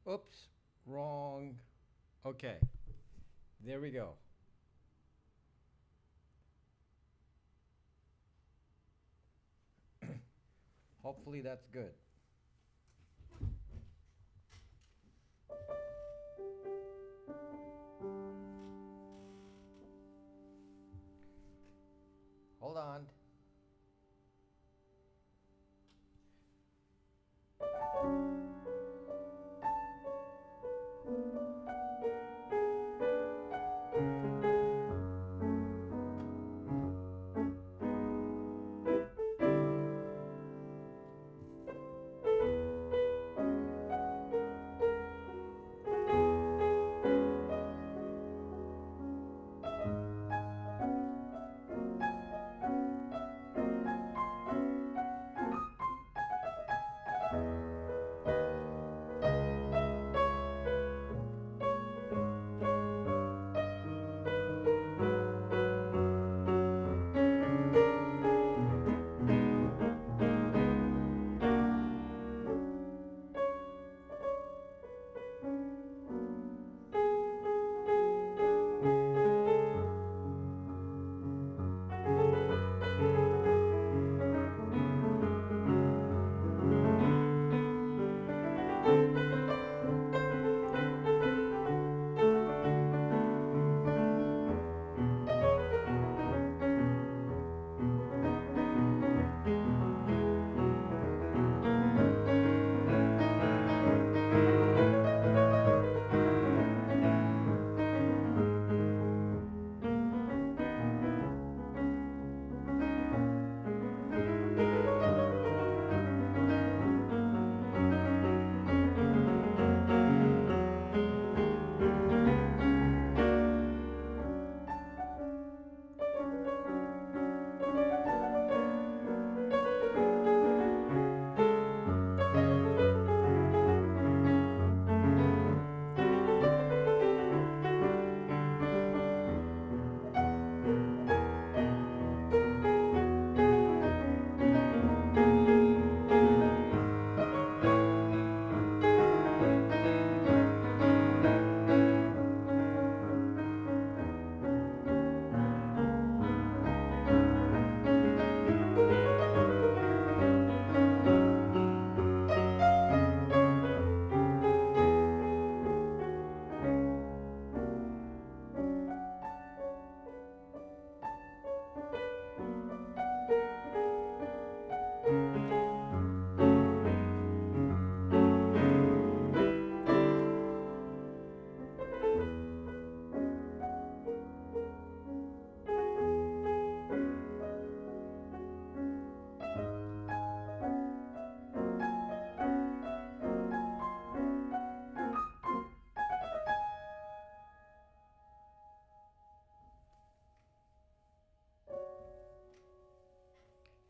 Oops, wrong. Okay, there we go. Hopefully that's good. Hold on.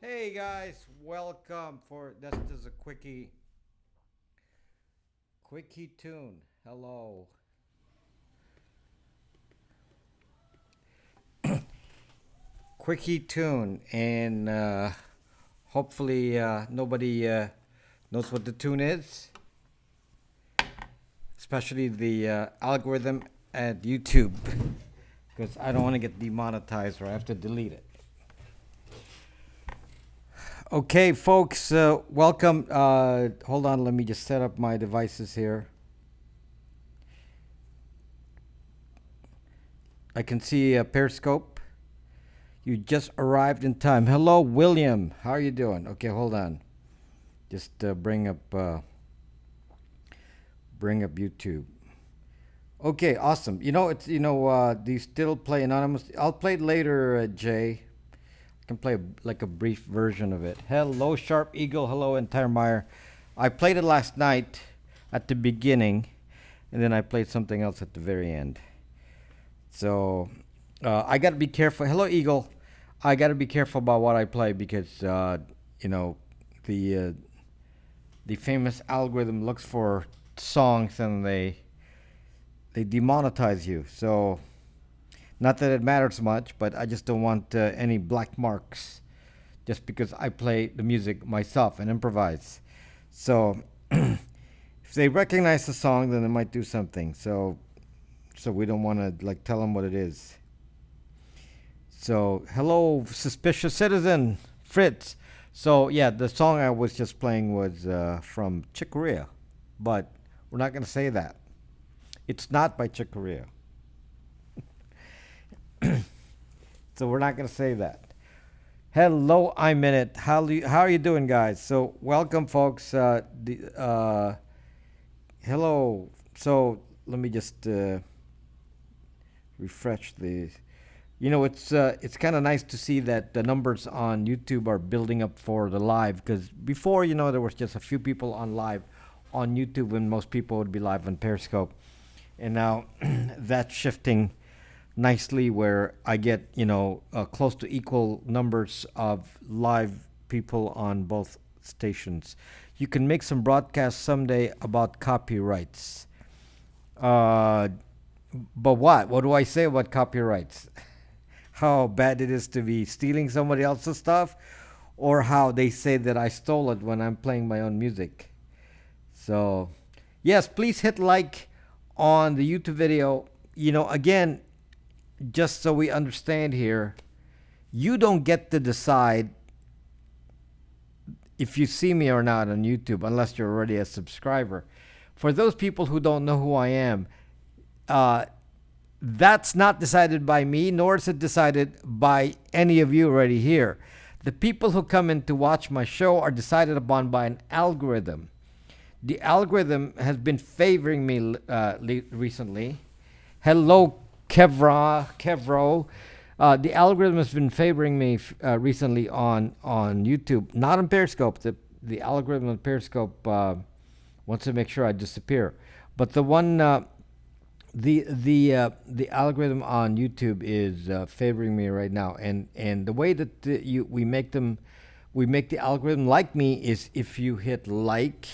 Hey guys, welcome for this is a quickie tune. Hello. Quickie tune and hopefully nobody knows what the tune is, especially the algorithm at YouTube because I don't want to get demonetized or I have to delete it. Okay, folks, welcome. Hold on, let me just set up my devices here. I can see Periscope. You just arrived in time. Hello, William. How are you doing? Okay, hold on. Just bring up YouTube. Okay, awesome. Do you still play Anonymous? I'll play it later, Jay. I can play like a brief version of it. Hello, Sharp Eagle. Hello, Entire Meyer. I played it last night at the beginning, and then I played something else at the very end. So I got to be careful. Hello, Eagle. I got to be careful about what I play because you know the the famous algorithm looks for songs and they demonetize you. So not that it matters much, but I just don't want any black marks just because I play the music myself and improvise. So if if they recognize the song, then they might do something. So we don't want to like tell them what it is. So hello, suspicious citizen, Fritz. So yeah, the song I was just playing was from Chick Corea, but we're not gonna say that. It's not by Chick Corea. So we're not gonna say that. Hello, I'm in it. How are you doing, guys? So welcome, folks. Hello. So let me just refresh the. It's kind of nice to see that the numbers on YouTube are building up for the live, because before, there was just a few people on live on YouTube when most people would be live on Periscope, and now that's shifting nicely where I get close to equal numbers of live people on both stations. You can make some broadcasts someday about copyrights. But what do I say about copyrights? How bad it is to be stealing somebody else's stuff, or how they say that I stole it when I'm playing my own music. So yes, please hit like on the YouTube video. Again, just so we understand here, you don't get to decide if you see me or not on YouTube unless you're already a subscriber. For those people who don't know who I am, that's not decided by me, nor is it decided by any of you already here. The people who come in to watch my show are decided upon by an algorithm. The algorithm has been favoring me recently. Hello, Kevro. The algorithm has been favoring me recently on YouTube, not on Periscope. The algorithm on Periscope wants to make sure I disappear, but the one the algorithm on YouTube is favoring me right now, and the way that we make the algorithm like me is if you hit like,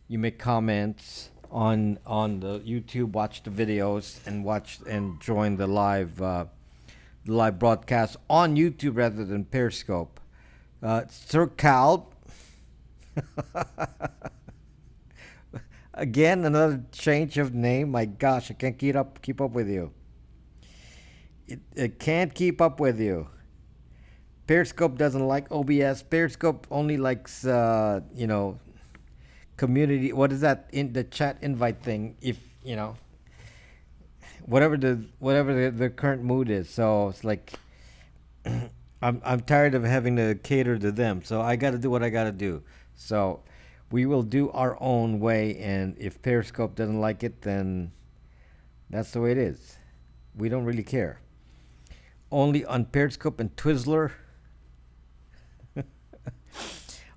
you make comments on the YouTube, watch the videos, and join the live broadcast on YouTube rather than Periscope. Sir Cal, again another change of name. My gosh, I can't keep up with you. It can't keep up with you. Periscope doesn't like OBS. Periscope only likes community. What is that in the chat invite thing? If whatever the current mood is. So it's like I'm tired of having to cater to them. So I got to do what I got to do. So we will do our own way, and if Periscope doesn't like it, then that's the way it is. We don't really care. Only on Periscope and Twizzler.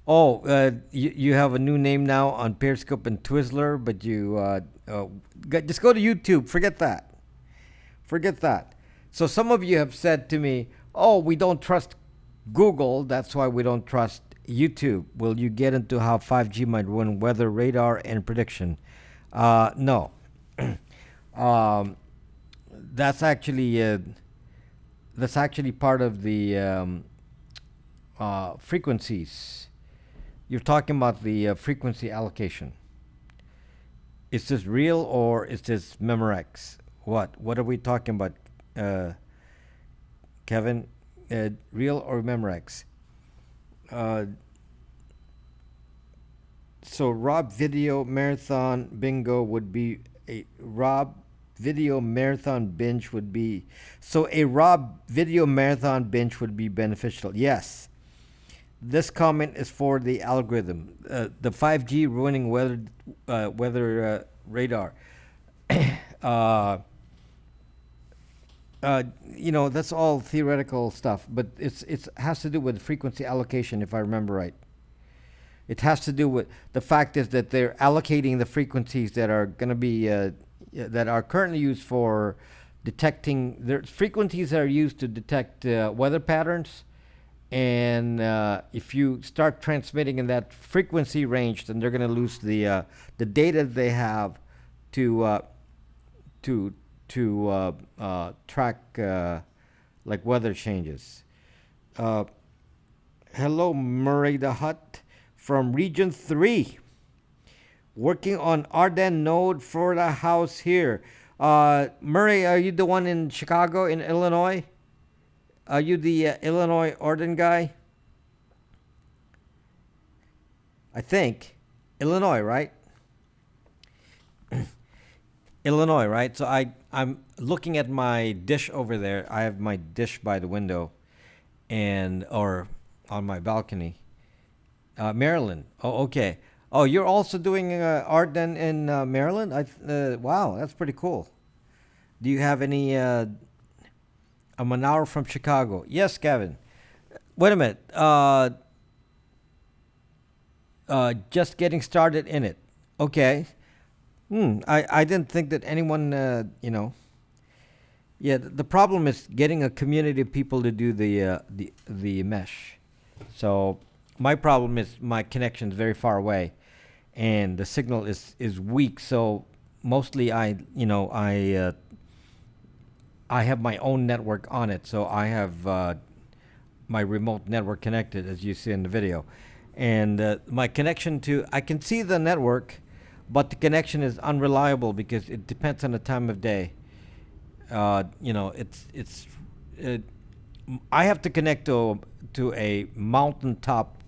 You have a new name now on Periscope and Twizzler, but you just go to YouTube. Forget that. So some of you have said to me, "Oh, we don't trust Google. That's why we don't trust YouTube." Will you get into how 5G might ruin weather radar and prediction? No. That's actually part of the frequencies. You're talking about the frequency allocation. Is this real or is this Memorex? What are we talking about, Kevin? Real or Memorex? So Rob Video Marathon Bingo would be a Rob Video Marathon Binge would be so a Rob Video Marathon Binge would be beneficial. Yes. This comment is for the algorithm. The 5G ruining weather radar. That's all theoretical stuff, but it has to do with frequency allocation, if I remember right. It has to do with the fact is that they're allocating the frequencies that are going to be that are currently used for detecting. There's frequencies that are used to detect weather patterns, and if you start transmitting in that frequency range, then they're going to lose the data they have to track like weather changes. Hello, Murray the Hut from Region 3. Working on Arden node for the house here. Murray, are you the one in Chicago, in Illinois? Are you the Illinois Arden guy? I think. Illinois, right? Illinois, right? So I'm looking at my dish over there. I have my dish by the window, and or on my balcony. Maryland. Oh, okay. Oh, you're also doing art then in Maryland? Wow, that's pretty cool. Do you have any? I'm an hour from Chicago. Yes, Kevin. Wait a minute. Just getting started in it. Okay. I didn't think that anyone, Yeah, the problem is getting a community of people to do the mesh. So my problem is my connection is very far away, and the signal is weak. So mostly I have my own network on it. So I have my remote network connected, as you see in the video, and my connection to I can see the network, but the connection is unreliable because it depends on the time of day. It's uh, I have to connect to a mountaintop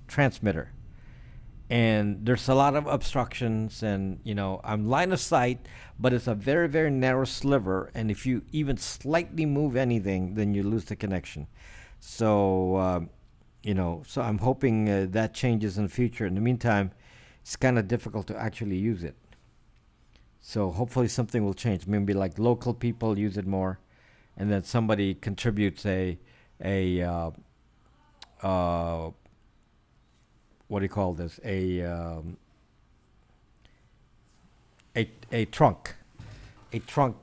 transmitter, and there's a lot of obstructions, and I'm line of sight, but it's a very very narrow sliver, and if you even slightly move anything, then you lose the connection. So so I'm hoping that changes in the future. In the meantime, it's kind of difficult to actually use it. So hopefully something will change. Maybe like local people use it more, and then somebody contributes a what do you call this? A trunk,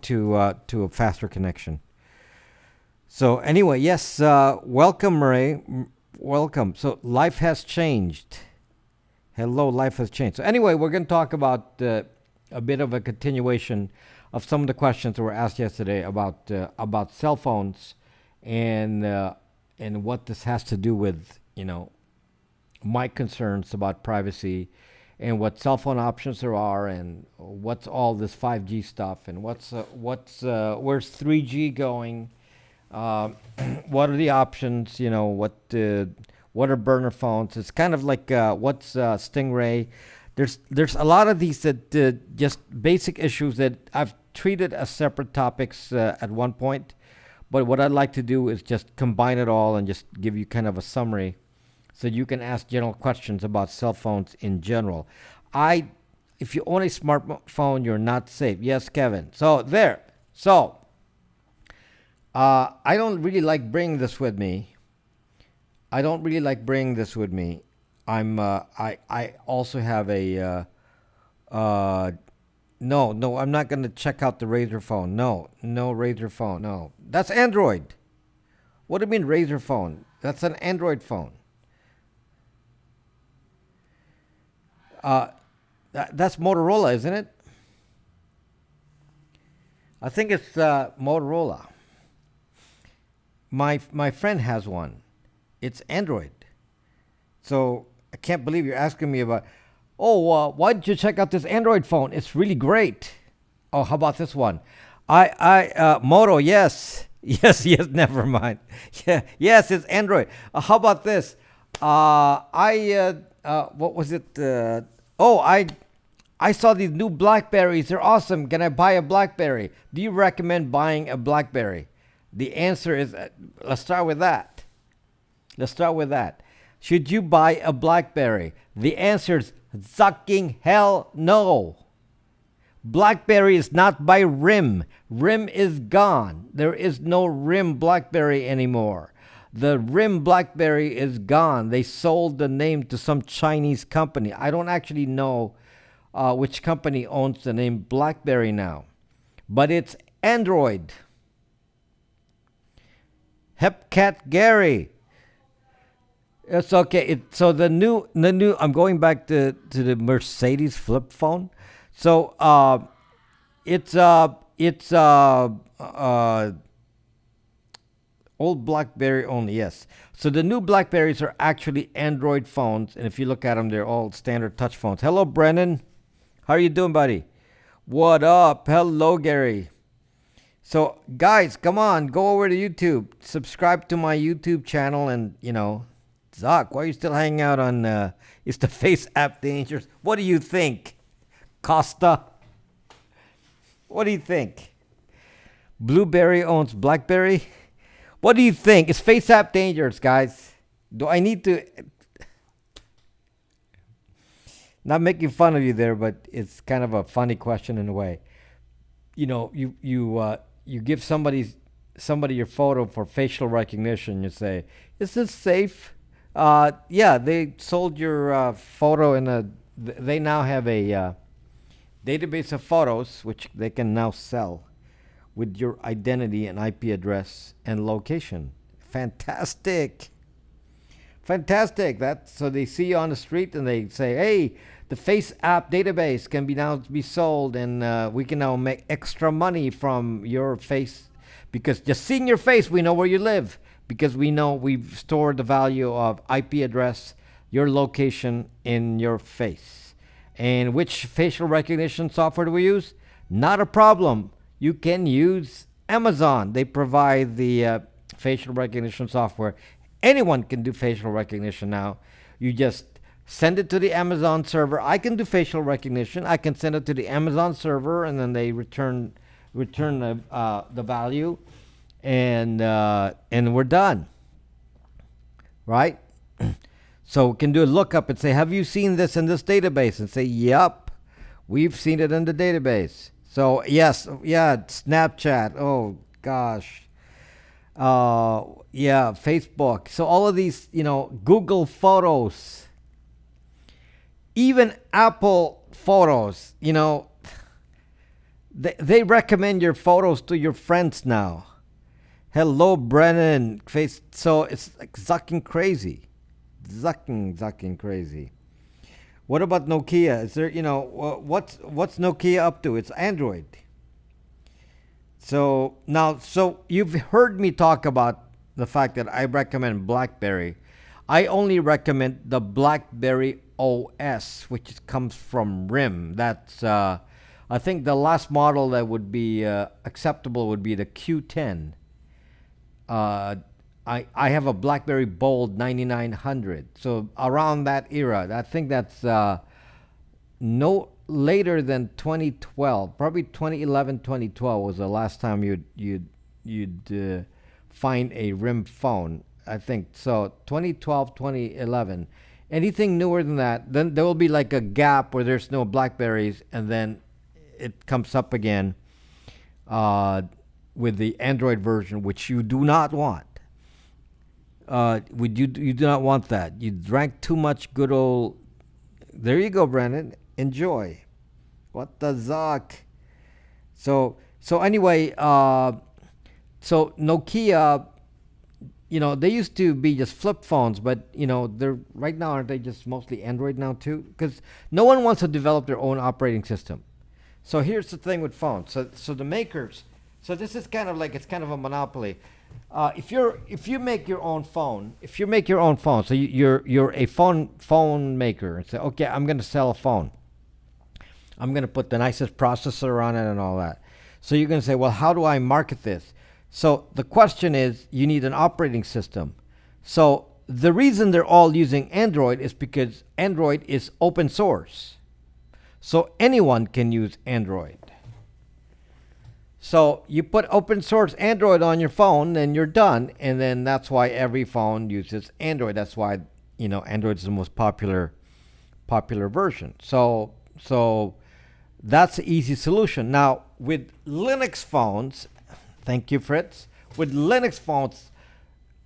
to a faster connection. So anyway, yes, welcome, Ray. Welcome. So life has changed. Hello, life has changed. So anyway, we're going to talk about a bit of a continuation of some of the questions that were asked yesterday about cell phones, and what this has to do with my concerns about privacy, and what cell phone options there are, and what's all this 5G stuff, and where's 3G going, uh, what are the options, what are burner phones. It's kind of like what's Stingray. There's a lot of these that just basic issues that I've treated as separate topics at one point, but what I'd like to do is just combine it all and just give you kind of a summary, so you can ask general questions about cell phones in general. If you own a smartphone, you're not safe. Yes, Kevin. So there. So I don't really like bringing this with me. I don't really like bringing this with me. I also have a no, I'm not gonna check out the Razer phone. No, no Razer phone. No, that's Android. What do you mean Razer phone? That's an Android phone. Uh, that's Motorola, isn't it? I think it's Motorola. My friend has one. It's Android. So I can't believe you're asking me about. Oh, why don't you check out this Android phone? It's really great. Oh, how about this one? Moto, yes, yes. Never mind. Yeah, yes, it's Android. How about this? What was it? I saw these new Blackberries. They're awesome. Can I buy a Blackberry? Do you recommend buying a Blackberry? The answer is, let's start with that. Let's start with that. Should you buy a Blackberry? The answer is sucking hell no. Blackberry is not by RIM. RIM is gone. There is no RIM Blackberry anymore. The RIM Blackberry is gone. They sold the name to some Chinese company. I don't actually know which company owns the name Blackberry now, but it's Android. Hepcat Gary. It's okay. So the new. I'm going back to the Mercedes flip phone. So it's Old BlackBerry only, yes. So the new BlackBerries are actually Android phones, and if you look at them, they're all standard touch phones. Hello, Brennan. How are you doing, buddy? What up? Hello, Gary. So, guys, come on, go over to YouTube, subscribe to my YouTube channel, and Zoc, why are you still hanging out on? Is the Face app dangerous? What do you think, Costa? What do you think? Blueberry owns BlackBerry. What do you think? Is Face app dangerous, guys? Do I need to? Not making fun of you there, but it's kind of a funny question in a way. You give somebody your photo for facial recognition. You say, "Is this safe?" Yeah, they sold your photo in a. They now have a database of photos which they can now sell with your identity and IP address and location. Fantastic. Fantastic. That so they see you on the street and they say, "Hey, the Face app database can be sold, and we can now make extra money from your face because just seeing your face, we know where you live because we know we've stored the value of IP address, your location in your face." And which facial recognition software do we use? Not a problem. You can use Amazon. They provide the facial recognition software. Anyone can do facial recognition now. You just send it to the Amazon server. I can do facial recognition. I can send it to the Amazon server, and then they return the value, and we're done. Right? So we can do a lookup and say, "Have you seen this in this database?" And say, "Yup, we've seen it in the database." So yes, yeah, Snapchat. Oh gosh. Yeah, Facebook. So all of these, Google Photos, even Apple Photos, they recommend your photos to your friends now. Hello, Brennan. So it's like zucking crazy. Zucking crazy. What about Nokia? Is there, what's Nokia up to? It's Android. So now, you've heard me talk about the fact that I recommend BlackBerry. I only recommend the BlackBerry OS, which comes from RIM. That's, I think the last model that would be acceptable would be the Q10. I have a BlackBerry Bold 9900. So around that era, I think that's no later than 2012. Probably 2011, 2012 was the last time you'd find a RIM phone. I think so. 2012, 2011. Anything newer than that, then there will be like a gap where there's no BlackBerries, and then it comes up again with the Android version, which you do not want. You do not want that. You drank too much good old. There you go, Brandon. Enjoy. What the zuck? So anyway, so Nokia, they used to be just flip phones, but they're right now, aren't they just mostly Android now too? Because no one wants to develop their own operating system. So here's the thing with phones. So the makers. So this is kind of like it's kind of a monopoly. If you make your own phone, so you're a phone maker and say, okay, I'm going to sell a phone. I'm going to put the nicest processor on it and all that. So you're going to say, well, how do I market this? So the question is, you need an operating system. So the reason they're all using Android is because Android is open source. So anyone can use Android. So you put open source Android on your phone, and you're done. And then that's why every phone uses Android. That's why Android is the most popular version. So that's the easy solution. Now with Linux phones, thank you, Fritz. With Linux phones,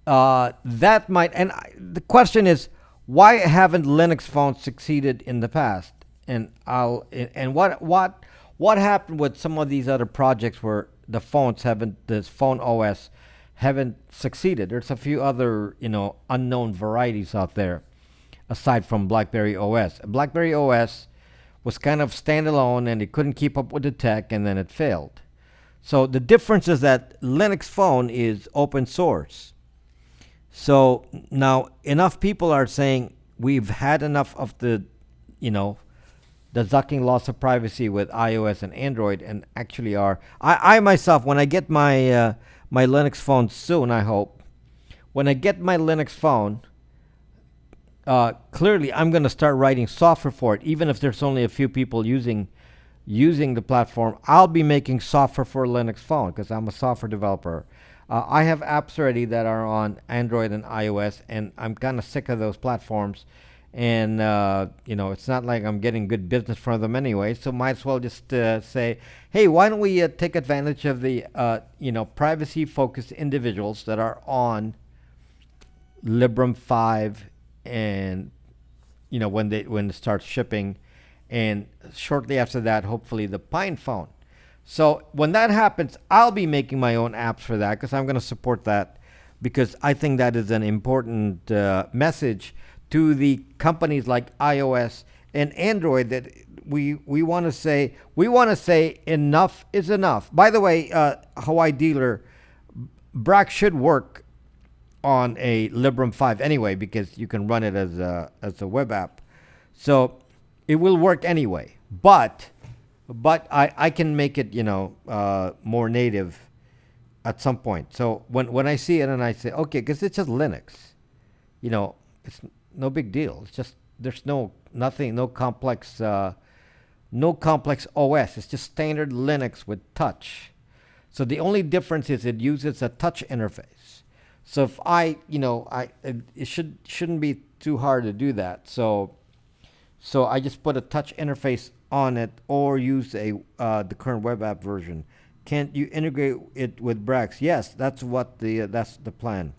that might. And the question is, why haven't Linux phones succeeded in the past? And what happened with some of these other projects where the this phone OS haven't succeeded? There's a few other, unknown varieties out there aside from BlackBerry OS. BlackBerry OS was kind of standalone and it couldn't keep up with the tech, and then it failed. So the difference is that Linux Phone is open source. So now enough people are saying we've had enough of you know, the zucking loss of privacy with iOS and Android, and actually are. I myself, when I get my Linux phone soon, I hope, when I get my Linux phone, clearly I'm going to start writing software for it, even if there's only a few people using the platform. I'll be making software for Linux phone because I'm a software developer. I have apps already that are on Android and iOS, and I'm kind of sick of those platforms. And you know, it's not like I'm getting good business from them anyway. So might as well just say, hey, why don't we take advantage of the you know, privacy-focused individuals that are on Librem 5, and you know, when it starts shipping, and shortly after that, hopefully the Pine phone. So when that happens, I'll be making my own apps for that because I'm going to support that, because I think that is an important message to the companies like iOS and Android, that we want to say enough is enough. By the way, Hawaii dealer, Brack should work on a Librem 5 anyway, because you can run it as a web app. So it will work anyway. But I can make it, you know, more native at some point. So when I see it and I say, okay, because it's just Linux, you know, it's no big deal. It's just there's no complex OS. It's just standard Linux with touch. So the only difference is it uses a touch interface. So if it shouldn't be too hard to do that. So I just put a touch interface on it, or use the current web app version. Can't you integrate it with Brax? Yes, that's the plan.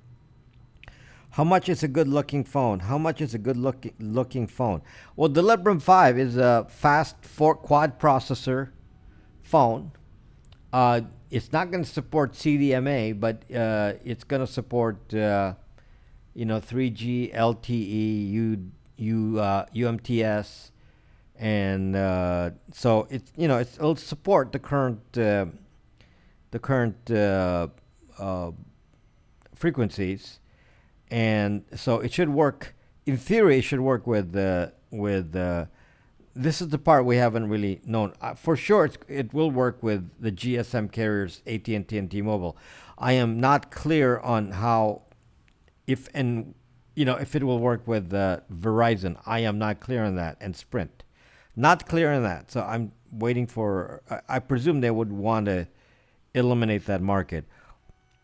How much is a good looking phone? How much is a good looking phone? Well, the Librem 5 is a fast quad processor phone. It's not going to support CDMA, but it's going to support 3G, LTE, UMTS, and so it'll support the current frequencies, and so it should work. In theory, it should work with this is the part we haven't really known. For sure, it will work with the GSM carriers, AT&T and T-Mobile. I am not clear on how, if it will work with Verizon. I am not clear on that, and Sprint. Not clear on that. So I'm waiting for, I presume they would want to eliminate that market.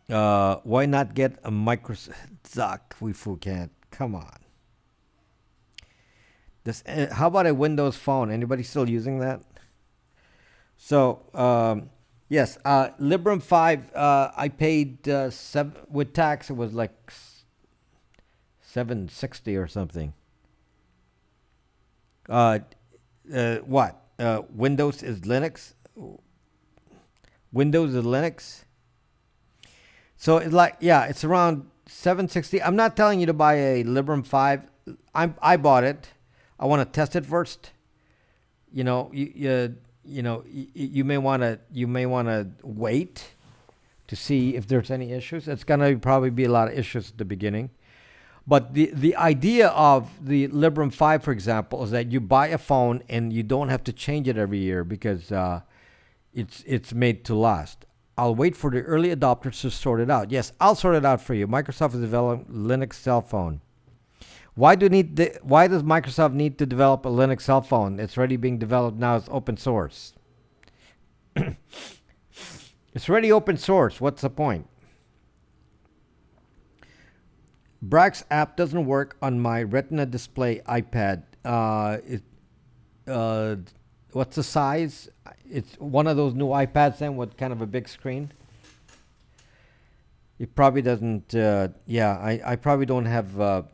Why not get a Microsoft? Zuck, we fool can't. Come on. How about a Windows Phone? Anybody still using that? So, yes, Librem 5, I paid with tax. It was like $760 or something. What? Windows is Linux. Windows is Linux. So it's like, yeah, it's around $760. I'm not telling you to buy a Librem 5. I bought it. I want to test it first. You may want to wait to see if there's any issues. It's gonna probably be a lot of issues at the beginning. But the idea of the Librem 5, for example, is that you buy a phone and you don't have to change it every year because it's made to last. I'll wait for the early adopters to sort it out. Yes, I'll sort it out for you. Microsoft is developing Linux cell phone. Why does Microsoft need to develop a Linux cell phone? It's already being developed now. It's open source. It's already open source. What's the point? Brax app doesn't work on my Retina display iPad. What's the size? It's one of those new iPads then with kind of a big screen. It probably doesn't. I probably don't have.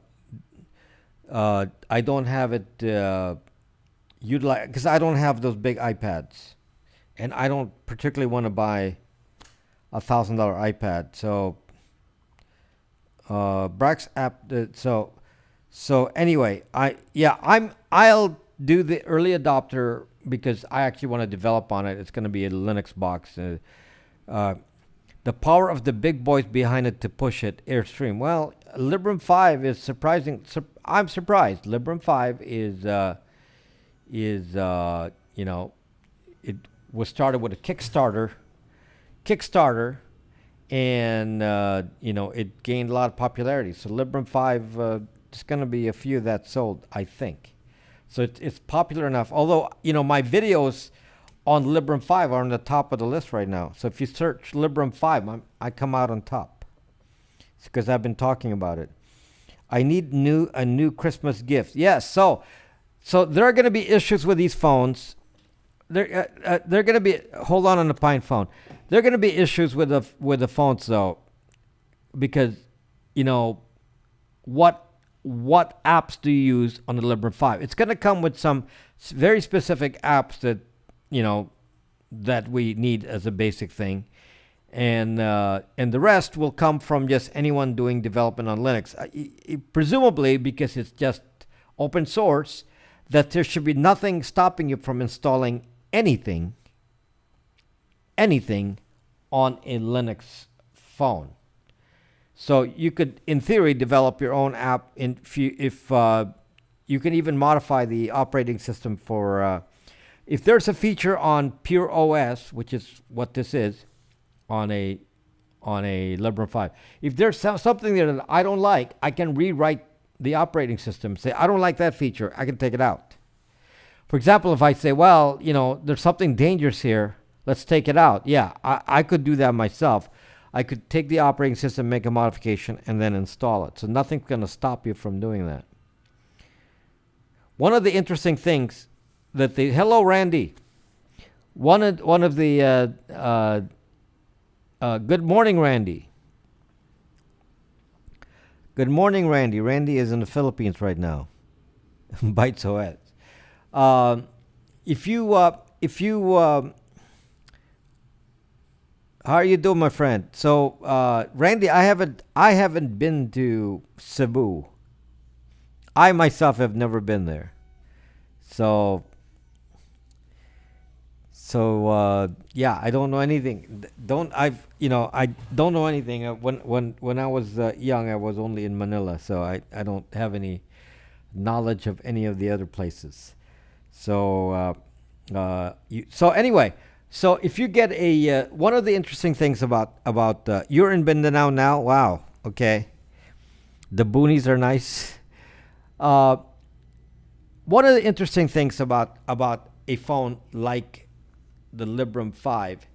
I don't have it utilized because I don't have those big iPads, and I don't particularly want to buy $1,000 iPad. So Brax app. So anyway, I'll do the early adopter because I actually want to develop on it. It's going to be a Linux box. Uh, the power of the big boys behind it to push it airstream. Well, Librem 5 is surprising. I'm surprised. Librem 5 is you know, it was started with a Kickstarter, and you know, it gained a lot of popularity. So Librem 5, there's going to be a few that sold, I think. So it's popular enough. Although, you know, my videos on Librem 5 are on the top of the list right now. So if you search Librem 5, I come out on top. It's because I've been talking about it. I need a new Christmas gift. Yes, so there are going to be issues with these phones. They're going to be, hold on the Pine phone. There are going to be issues with the phones though, because, you know, what apps do you use on the Librem 5? It's going to come with some very specific apps that, you know, that we need as a basic thing, and the rest will come from just anyone doing development on Linux. Presumably, because it's just open source, that there should be nothing stopping you from installing anything on a Linux phone. So you could, in theory, develop your own app. If you can even modify the operating system for. If there's a feature on Pure OS, which is what this is, on a Librem 5, if there's something there that I don't like, I can rewrite the operating system. Say, I don't like that feature. I can take it out. For example, if I say, well, you know, there's something dangerous here, let's take it out. Yeah, I could do that myself. I could take the operating system, make a modification, and then install it. So nothing's going to stop you from doing that. One of the interesting things that hello, Randy. One of the good morning, Randy. Good morning, Randy. Randy is in the Philippines right now. Bytes OS. If you how are you doing, my friend? So, Randy, I haven't been to Cebu. I myself have never been there. So yeah, I don't know anything. I don't know anything. When I was young, I was only in Manila, so I don't have any knowledge of any of the other places. So anyway, so if you get a one of the interesting things about you're in Mindanao now. Wow. Okay. The boonies are nice. One of the interesting things about a phone like the Librem 5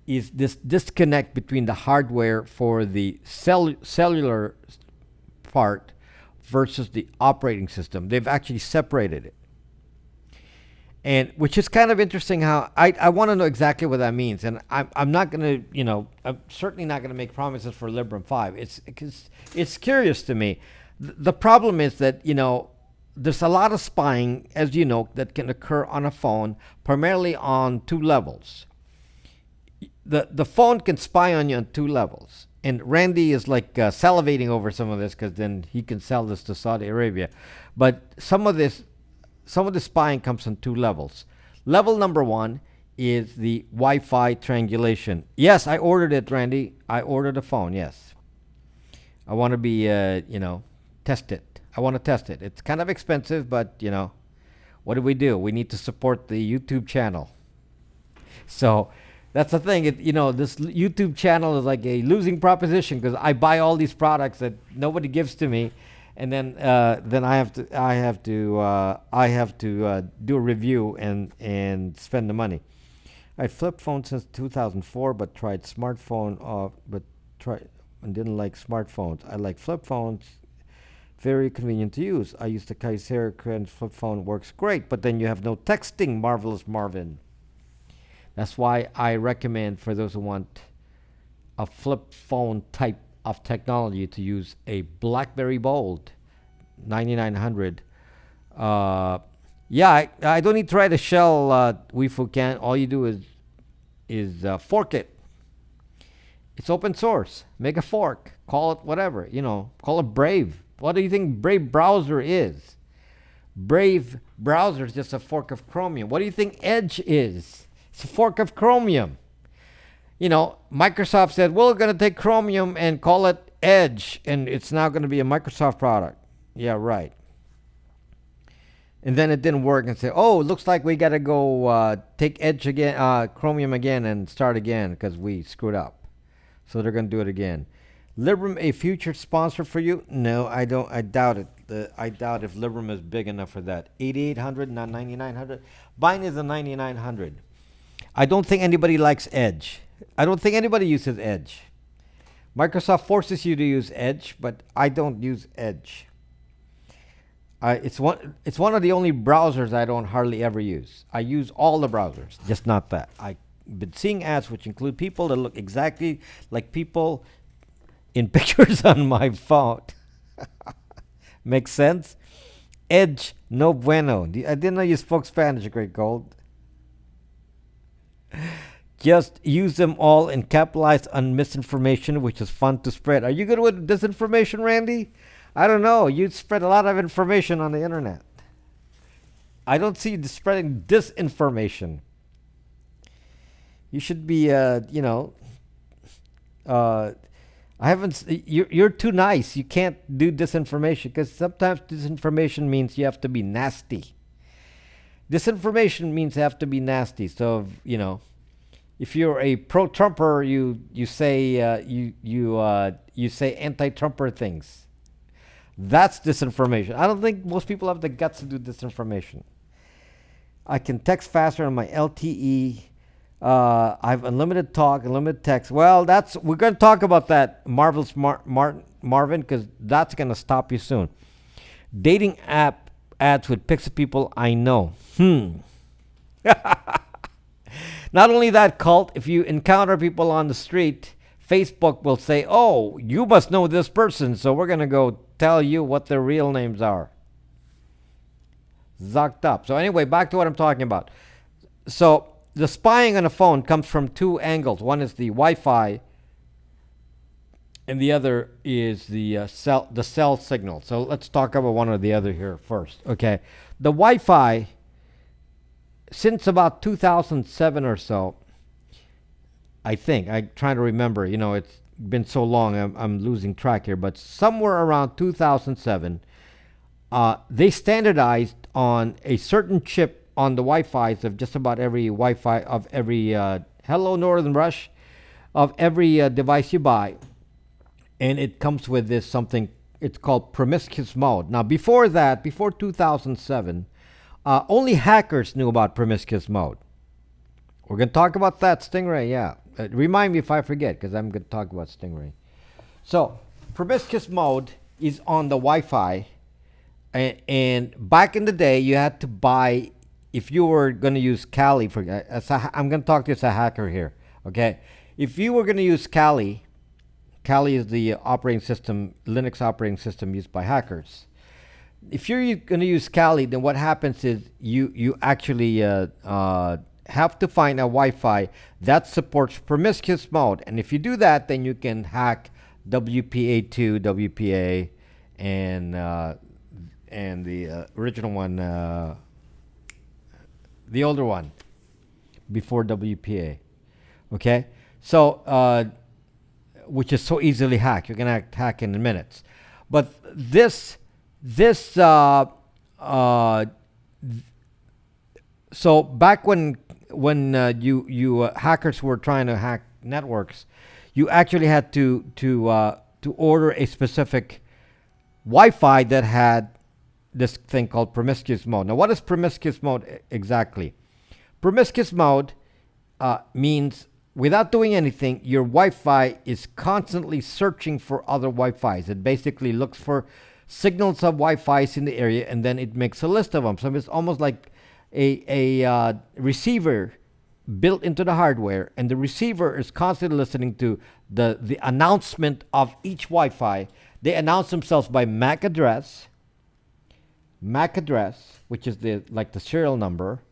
is this disconnect between the hardware for the cellular part versus the operating system. They've actually separated it. And which is kind of interesting how I want to know exactly what that means. And I'm not going to, I'm certainly not going to make promises for Librem 5. It's curious to me. The problem is that, there's a lot of spying, as you know, that can occur on a phone, primarily on two levels. The phone can spy on you on two levels. And Randy is like salivating over some of this because then he can sell this to Saudi Arabia. But some of the spying comes on two levels. Level number one is the Wi-Fi triangulation. Yes, I ordered it, Randy. I ordered a phone, yes. I want to be, test it. I want to test it. It's kind of expensive, but, what do? We need to support the YouTube channel. So that's the thing. This YouTube channel is like a losing proposition because I buy all these products that nobody gives to me. And then I have to do a review and spend the money. I flipped phone since 2004, but tried smartphone, and didn't like smartphones. I like flip phones, very convenient to use. I use the Kaisera Crane flip phone, works great, but then you have no texting. Marvelous Marvin. That's why I recommend for those who want a flip phone type of technology to use a BlackBerry Bold 9900. I don't need to write a shell, Weifu can. All you do is fork it. It's open source. Make a fork. Call it whatever. Call it Brave. What do you think Brave browser is? Brave browser is just a fork of Chromium. What do you think Edge is? It's a fork of Chromium. Microsoft said, we're going to take Chromium and call it Edge, and it's now going to be a Microsoft product. Yeah, right. And then it didn't work and say, oh, it looks like we got to go take Edge again, Chromium again and start again because we screwed up. So they're going to do it again. Librem a future sponsor for you? No, I don't. I doubt it. I doubt if Librem is big enough for that. 8800, not 9900. Mine is a 9900. I don't think anybody likes Edge. I don't think anybody uses Edge. Microsoft forces you to use Edge, but I don't use Edge. It's one of the only browsers I don't hardly ever use. I use all the browsers, just not that. I've been seeing ads which include people that look exactly like people in pictures on my phone. Makes sense? Edge, no bueno. I didn't know you spoke Spanish, Great Gold. Just use them all and capitalize on misinformation, which is fun to spread. Are you good with disinformation, Randy? I don't know. You spread a lot of information on the internet. I don't see you spreading disinformation. You should be, I haven't. You're too nice. You can't do disinformation because sometimes disinformation means you have to be nasty. Disinformation means you have to be nasty. So if you're a pro-Trumper, you say you say anti-Trumper things. That's disinformation. I don't think most people have the guts to do disinformation. I can text faster on my LTE. I have unlimited talk, unlimited text. Well, we're going to talk about that, Marvel's Marvin, because that's going to stop you soon. Dating app ads with pics of people I know. Not only that, Cult, if you encounter people on the street, Facebook will say, oh, you must know this person, so we're going to go tell you what their real names are. Zucked up. So anyway, back to what I'm talking about. So the spying on a phone comes from two angles. One is the Wi-Fi, and the other is the cell signal. So let's talk about one or the other here first. Okay, the Wi-Fi, since about 2007 or so, I think. I'm trying to remember. It's been so long, I'm losing track here. But somewhere around 2007, they standardized on a certain chip on the Wi-Fi's of just about every Wi-Fi of every hello Northern Rush of every device you buy, and it comes with this something. It's called promiscuous mode. Now, before that, before 2007, only hackers knew about promiscuous mode. We're going to talk about that, Stingray. Yeah, remind me if I forget, because I'm going to talk about Stingray. So, promiscuous mode is on the Wi-Fi, and back in the day, you had to buy. If you were going to use Kali, I'm going to talk to you as a hacker here, okay? If you were going to use Kali is the operating system, Linux operating system used by hackers. If you're going to use Kali, then what happens is you actually have to find a Wi-Fi that supports promiscuous mode. And if you do that, then you can hack WPA2, WPA, and the original one, the older one, before WPA, okay? So, which is so easily hacked. You can hack in minutes. But so back when hackers were trying to hack networks, you actually had to order a specific Wi-Fi that had this thing called promiscuous mode. Now, what is promiscuous mode exactly? Promiscuous mode means without doing anything, your Wi-Fi is constantly searching for other Wi-Fis. It basically looks for signals of Wi-Fis in the area, and then it makes a list of them. So it's almost like a receiver built into the hardware, and the receiver is constantly listening to the announcement of each Wi-Fi. They announce themselves by MAC address, which is the serial number,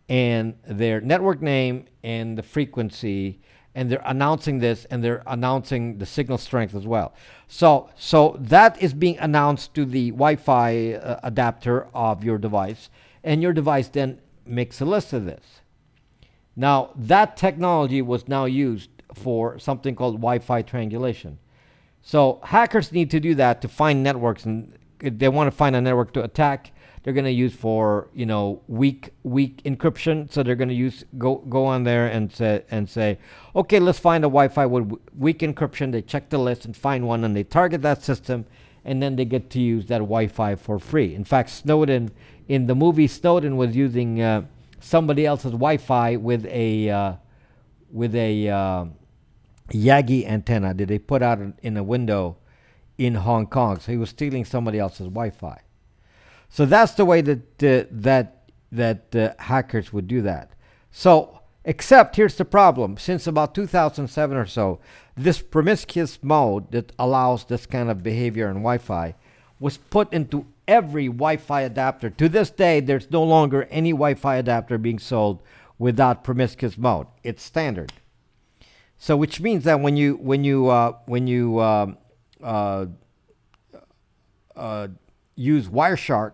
and their network name and the frequency, and they're announcing this, and they're announcing the signal strength as well. So that is being announced to the Wi-Fi adapter of your device, and your device then makes a list of this. Now, that technology was now used for something called Wi-Fi triangulation. So hackers need to do that to find networks, and if they want to find a network to attack, they're going to use for weak encryption. So they're going to use go on there and say, okay, let's find a Wi-Fi with weak encryption. They check the list and find one, and they target that system, and then they get to use that Wi-Fi for free. In fact, Snowden in the movie Snowden was using somebody else's Wi-Fi with a Yagi antenna that they put out in a window in Hong Kong. So he was stealing somebody else's Wi-Fi. So that's the way that hackers would do that. So, except here's the problem. Since about 2007 or so, this promiscuous mode that allows this kind of behavior in Wi-Fi was put into every Wi-Fi adapter. To this day, there's no longer any Wi-Fi adapter being sold without promiscuous mode. It's standard. So, which means that when you use Wireshark,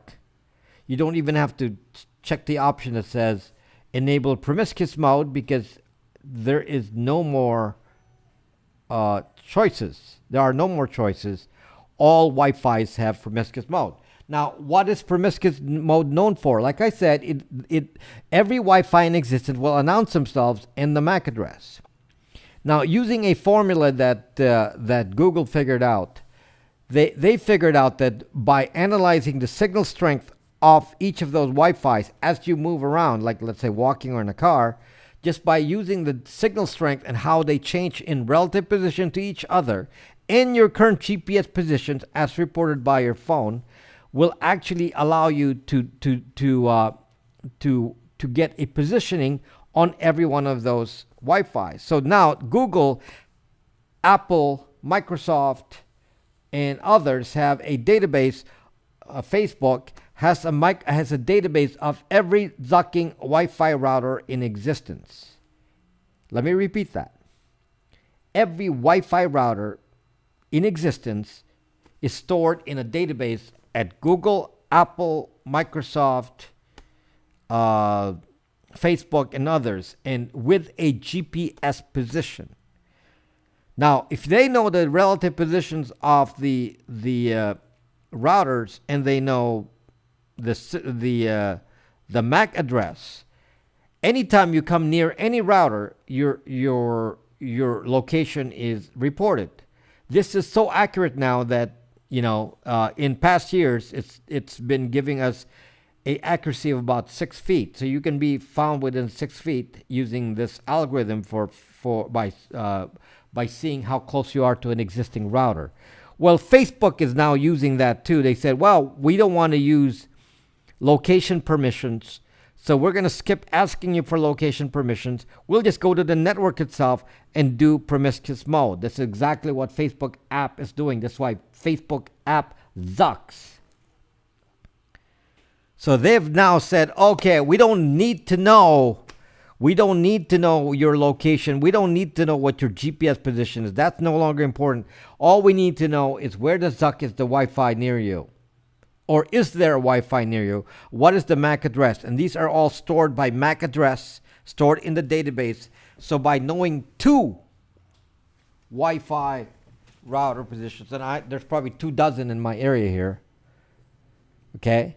you don't even have to check the option that says enable promiscuous mode, because there is no more choices. There are no more choices. All Wi-Fis have promiscuous mode. Now, what is promiscuous mode known for? Like I said, every Wi-Fi in existence will announce themselves in the MAC address. Now, using a formula that Google figured out, they figured out that by analyzing the signal strength of each of those Wi-Fis as you move around, like let's say walking or in a car, just by using the signal strength and how they change in relative position to each other in your current GPS positions as reported by your phone, will actually allow you to get a positioning on every one of those Wi-Fi. So now Google, Apple, Microsoft, and others have a database. Facebook has a database of every zucking Wi-Fi router in existence. Let me repeat that. Every Wi-Fi router in existence is stored in a database at Google, Apple, Microsoft, Facebook, and others, and with a GPS position. Now, if they know the relative positions of the routers, and they know the MAC address, anytime you come near any router, your location is reported. This is so accurate now that in past years it's been giving us a accuracy of about 6 feet. So you can be found within 6 feet using this algorithm by seeing how close you are to an existing router. Well, Facebook is now using that too. They said, well, we don't want to use location permissions, so we're going to skip asking you for location permissions. We'll just go to the network itself and do promiscuous mode. That's exactly what Facebook app is doing. That's why Facebook app sucks. So they've now said, okay, we don't need to know your location. We don't need to know what your GPS position is. That's no longer important. All we need to know is where the zuck is the Wi-Fi near you. Or is there a Wi-Fi near you? What is the MAC address? And these are all stored by MAC address, stored in the database. So by knowing 2 Wi-Fi router positions, and there's probably 24 in my area here. Okay?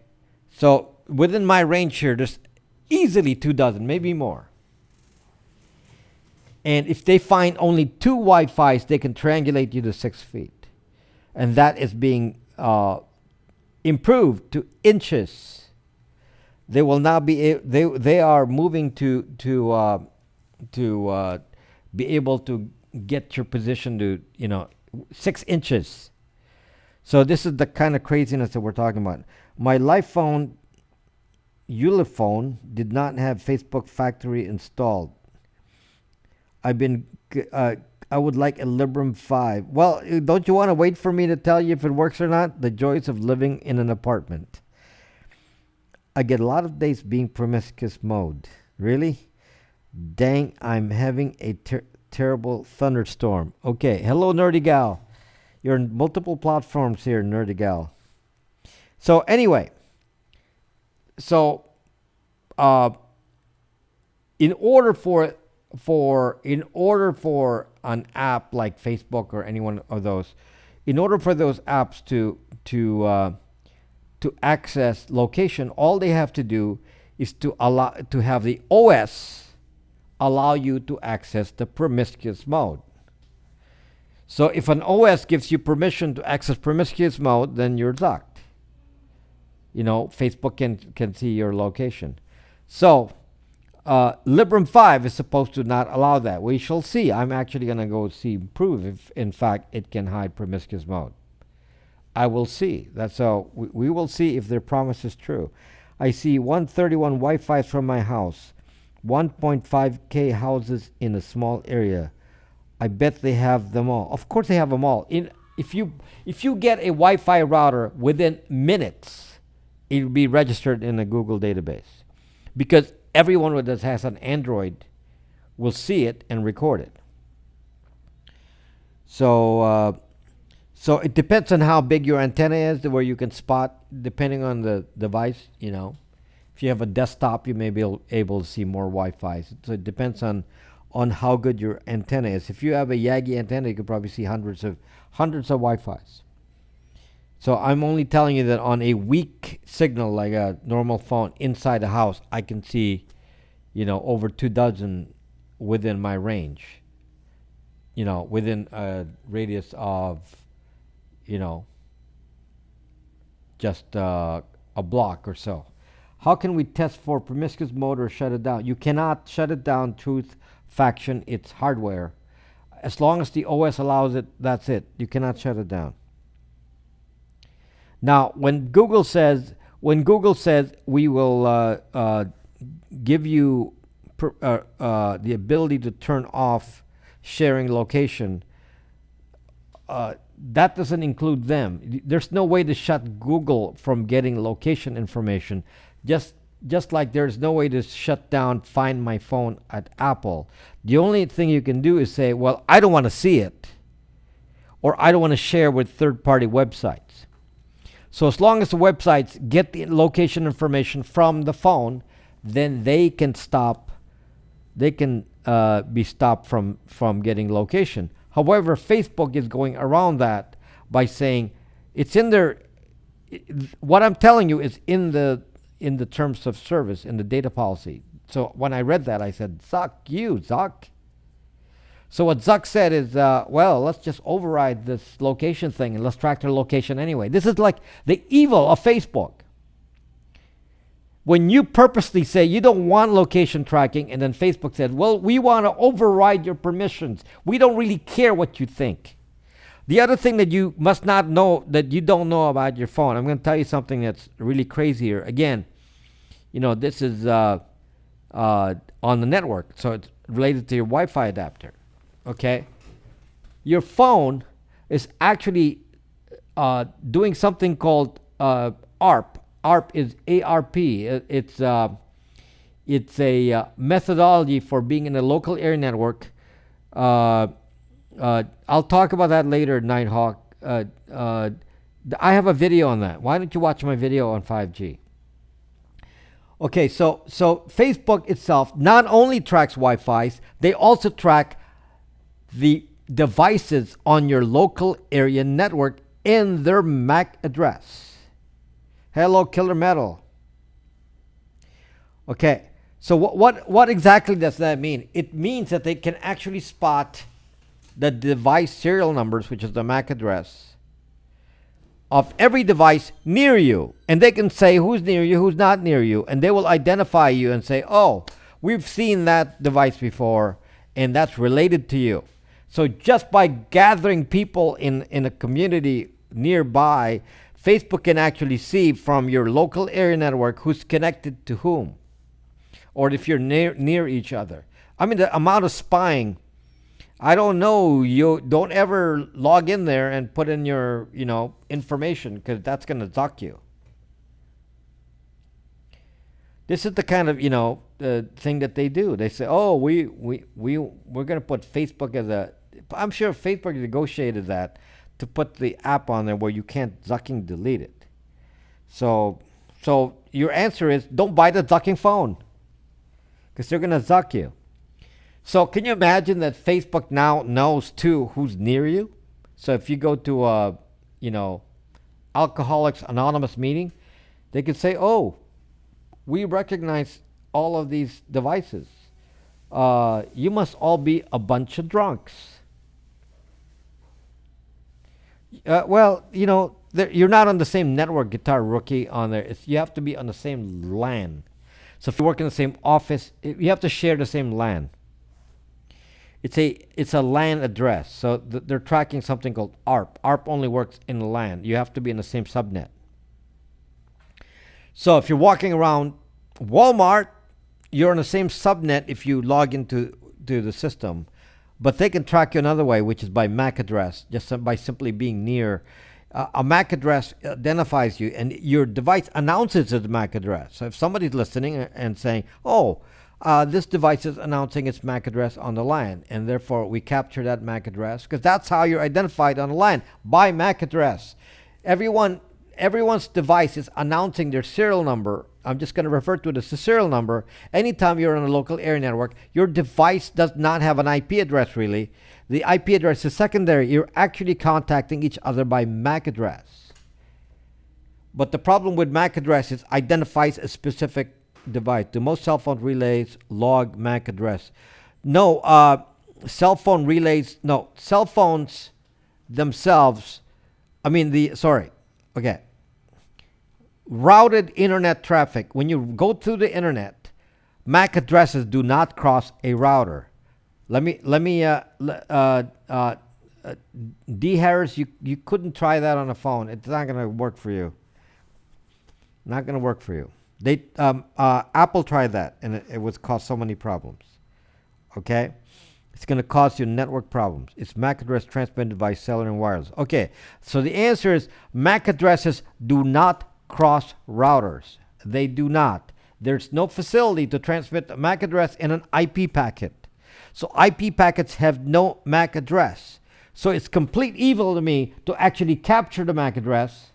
So within my range here, there's easily 24, maybe more. And if they find only 2 Wi-Fis, they can triangulate you to 6 feet. And that is being improved to inches. They will now be they are moving to be able to get your position to 6 inches. So this is the kind of craziness that we're talking about. My life phone Ulefone did not have Facebook factory installed. I would like a Librem 5. Well, don't you want to wait for me to tell you if it works or not? The joys of living in an apartment. I get a lot of days being promiscuous mode. Really? Dang, I'm having a terrible thunderstorm. Okay, hello, Nerdy Gal. You're on multiple platforms here, Nerdy Gal. So anyway, in order for in order for an app like Facebook or any one of those, in order for those apps to access location, all they have to do is to have the OS allow you to access the promiscuous mode. So if an OS gives you permission to access promiscuous mode, then you're zucked. Facebook can see your location. So Librem 5 is supposed to not allow that. We shall see. I'm actually going to go prove if in fact it can hide promiscuous mode. I will see. That's so we will see if their promise is true. I see 131 Wi-Fi's from my house, 1.5K houses in a small area. I bet they have them all. Of course they have them all. If you get a Wi-Fi router within minutes, it will be registered in a Google database, because everyone that has an Android will see it and record it. So it depends on how big your antenna is, where you can spot, depending on the device. If you have a desktop, you may be able to see more Wi-Fi. So it depends on how good your antenna is. If you have a Yagi antenna, you could probably see hundreds of Wi-Fis. So I'm only telling you that on a weak signal, like a normal phone inside the house, I can see, over 24 within my range. Within a radius of, just a block or so. How can we test for promiscuous mode or shut it down? You cannot shut it down, truth, faction, it's hardware. As long as the OS allows it, that's it. You cannot shut it down. Now, when Google says we will give you the ability to turn off sharing location, that doesn't include them. There's no way to shut Google from getting location information, just like there's no way to shut down Find My Phone at Apple. The only thing you can do is say, well, I don't want to see it, or I don't want to share with third-party websites. So as long as the websites get the location information from the phone, then they can be stopped from getting location. However, Facebook is going around that by saying it's in their. What I'm telling you is in the terms of service, in the data policy. So when I read that, I said, "Zuck you, Zuck." So what Zuck said is, well, let's just override this location thing and let's track their location anyway. This is like the evil of Facebook. When you purposely say you don't want location tracking, and then Facebook said, well, we want to override your permissions. We don't really care what you think. The other thing that you must not know, that you don't know about your phone, I'm going to tell you something that's really crazy here. Again, this is on the network, so it's related to your Wi-Fi adapter. Okay? Your phone is actually doing something called ARP. ARP is ARP. It's a methodology for being in a local area network. I'll talk about that later, Nighthawk. I have a video on that. Why don't you watch my video on 5G? Okay, so Facebook itself not only tracks Wi-Fi's, they also track the devices on your local area network in their MAC address. Hello, Killer Metal. Okay, so what exactly does that mean? It means that they can actually spot the device serial numbers, which is the MAC address, of every device near you. And they can say who's near you, who's not near you. And they will identify you and say, oh, we've seen that device before, and that's related to you. So just by gathering people in a community nearby, Facebook can actually see from your local area network who's connected to whom, or if you're near each other. I mean, the amount of spying, I don't know. You don't ever log in there and put in your, information, because that's going to zuck you. This is the kind of, thing that they do. They say, oh, we're going to put Facebook as a. I'm sure Facebook negotiated that to put the app on there where you can't zucking delete it. So your answer is, don't buy the zucking phone, because they're going to zuck you. So can you imagine that Facebook now knows too who's near you? So if you go to a, you know, Alcoholics Anonymous meeting, they could say, "Oh, we recognize all of these devices. You must all be a bunch of drunks." Well, you know, you're not on the same network, Guitar Rookie. On there, you have to be on the same LAN. So if you work in the same office, you have to share the same LAN. It's a LAN address. So they're tracking something called ARP. ARP only works in LAN. You have to be in the same subnet. So if you're walking around Walmart, you're in the same subnet if you log into the system, but they can track you another way, which is by MAC address, just by simply being near. A MAC address identifies you, and your device announces its MAC address. So if somebody's listening and saying, "Oh, this device is announcing its MAC address on the line," and therefore we capture that MAC address, because that's how you're identified on the line, by MAC address. Everyone's device is announcing their serial number. I'm just going to refer to it as the serial number. Anytime you're on a local area network, your device does not have an IP address really. The IP address is secondary. You're actually contacting each other by MAC address. But the problem with MAC address is identifies a specific device. Do most cell phone relays log MAC address? No, cell phones themselves, routed internet traffic. When you go through the internet, MAC addresses do not cross a router. D. Harris, you couldn't try that on a phone. It's not going to work for you. Not going to work for you. Apple tried that, and it was caused so many problems. Okay? It's going to cause you network problems. It's MAC address transmitted by cellular and wireless. Okay, so the answer is MAC addresses do not cross routers. They do not. There's no facility to transmit a MAC address in an IP packet. So IP packets have no MAC address. So it's complete evil to me to actually capture the MAC address,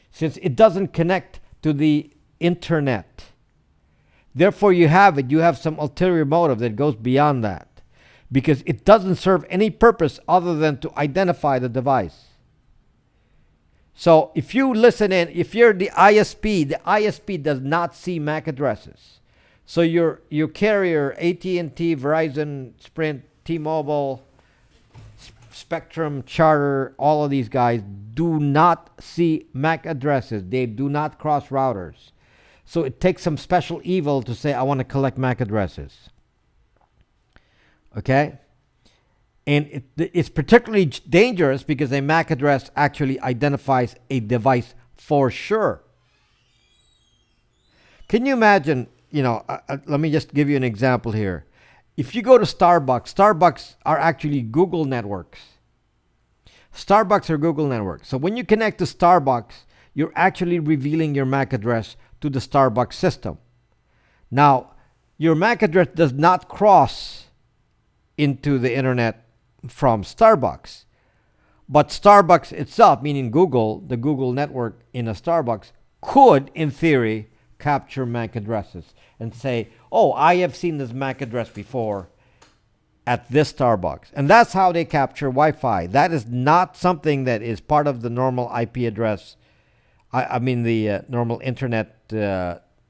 since it doesn't connect to the internet. Therefore, you have some ulterior motive that goes beyond that, because it doesn't serve any purpose other than to identify the device. So if you listen in, if you're the ISP does not see MAC addresses. So your carrier, AT&T, Verizon, Sprint, T-Mobile, Spectrum, Charter, all of these guys do not see MAC addresses. They do not cross routers. So it takes some special evil to say, I want to collect MAC addresses. Okay? And it's particularly dangerous because a MAC address actually identifies a device for sure. Can you imagine, let me just give you an example here. If you go to Starbucks are actually Google networks. Starbucks are Google networks. So when you connect to Starbucks, you're actually revealing your MAC address to the Starbucks system. Now, your MAC address does not cross into the internet from Starbucks. But Starbucks itself, meaning Google, the Google network in a Starbucks, could, in theory, capture MAC addresses and say, "Oh, I have seen this MAC address before at this Starbucks." And that's how they capture Wi-Fi. That is not something that is part of the normal IP address. The normal internet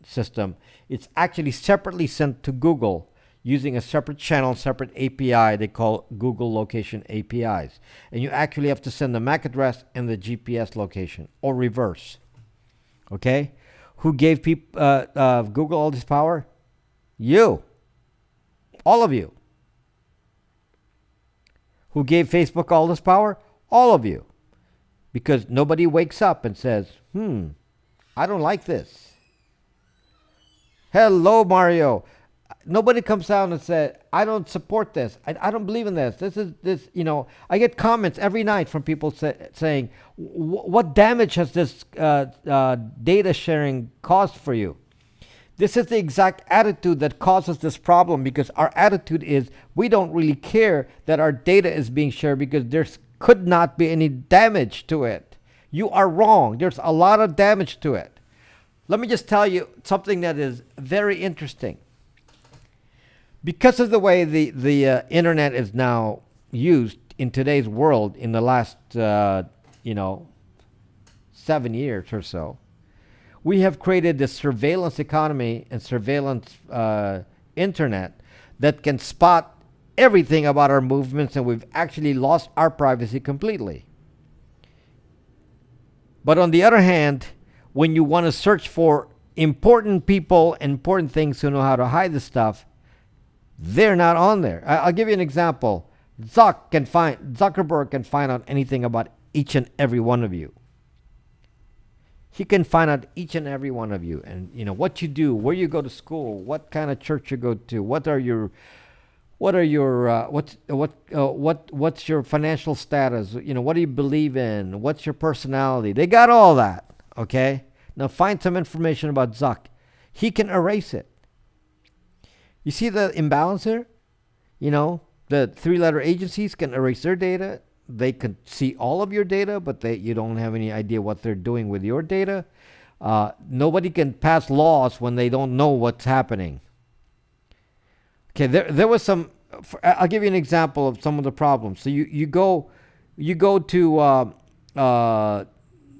system. It's actually separately sent to Google using a separate channel, separate API they call Google Location APIs. And you actually have to send the MAC address and the GPS location, or reverse. Okay? Who gave Google all this power? You. All of you. Who gave Facebook all this power? All of you. Because nobody wakes up and says, I don't like this. Hello, Mario. Nobody comes down and says, I don't support this. I don't believe in this. I get comments every night from people saying, what damage has this data sharing caused for you? This is the exact attitude that causes this problem, because our attitude is we don't really care that our data is being shared because there could not be any damage to it. You are wrong. There's a lot of damage to it. Let me just tell you something that is very interesting. Because of the way the internet is now used in today's world in the last you know 7 years or so, we have created this surveillance economy and surveillance internet that can spot everything about our movements, and we've actually lost our privacy completely. But on the other hand, when you want to search for important people and important things who know how to hide the stuff, they're not on there. I'll give you an example. Zuckerberg can find out anything about each and every one of you. He can find out each and every one of you, and what you do, where you go to school, what kind of church you go to, what's your financial status, what do you believe in, what's your personality. They got all that. Okay, now find some information about Zuck. He can erase it. You see the imbalance here? The three-letter agencies can erase their data. They can see all of your data, but you don't have any idea what they're doing with your data. Nobody can pass laws when they don't know what's happening. Okay, there was some. I'll give you an example of some of the problems. So you go to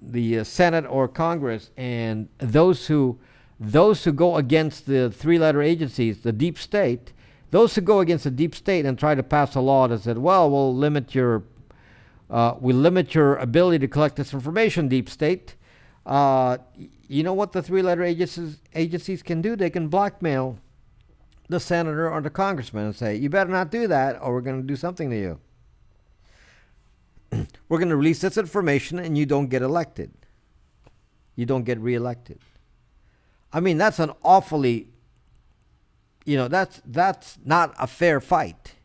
the Senate or Congress, and those who go against the three-letter agencies, the deep state, those who go against the deep state and try to pass a law that said, well, we'll limit your ability to collect this information, deep state. You know what the three-letter agencies can do? They can blackmail the senator or the congressman and say, you better not do that, or we're going to do something to you. We're going to release this information, and you don't get elected. You don't get reelected. I mean, that's an awfully, that's not a fair fight.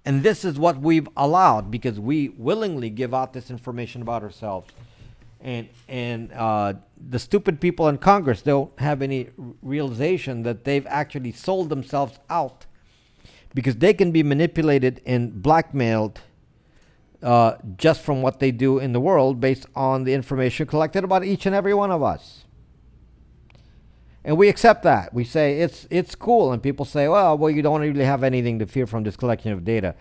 And this is what we've allowed because we willingly give out this information about ourselves. And the stupid people in Congress don't have any realization that they've actually sold themselves out because they can be manipulated and blackmailed just from what they do in the world based on the information collected about each and every one of us. And we accept that. We say it's cool, and people say, well, you don't really have anything to fear from this collection of data.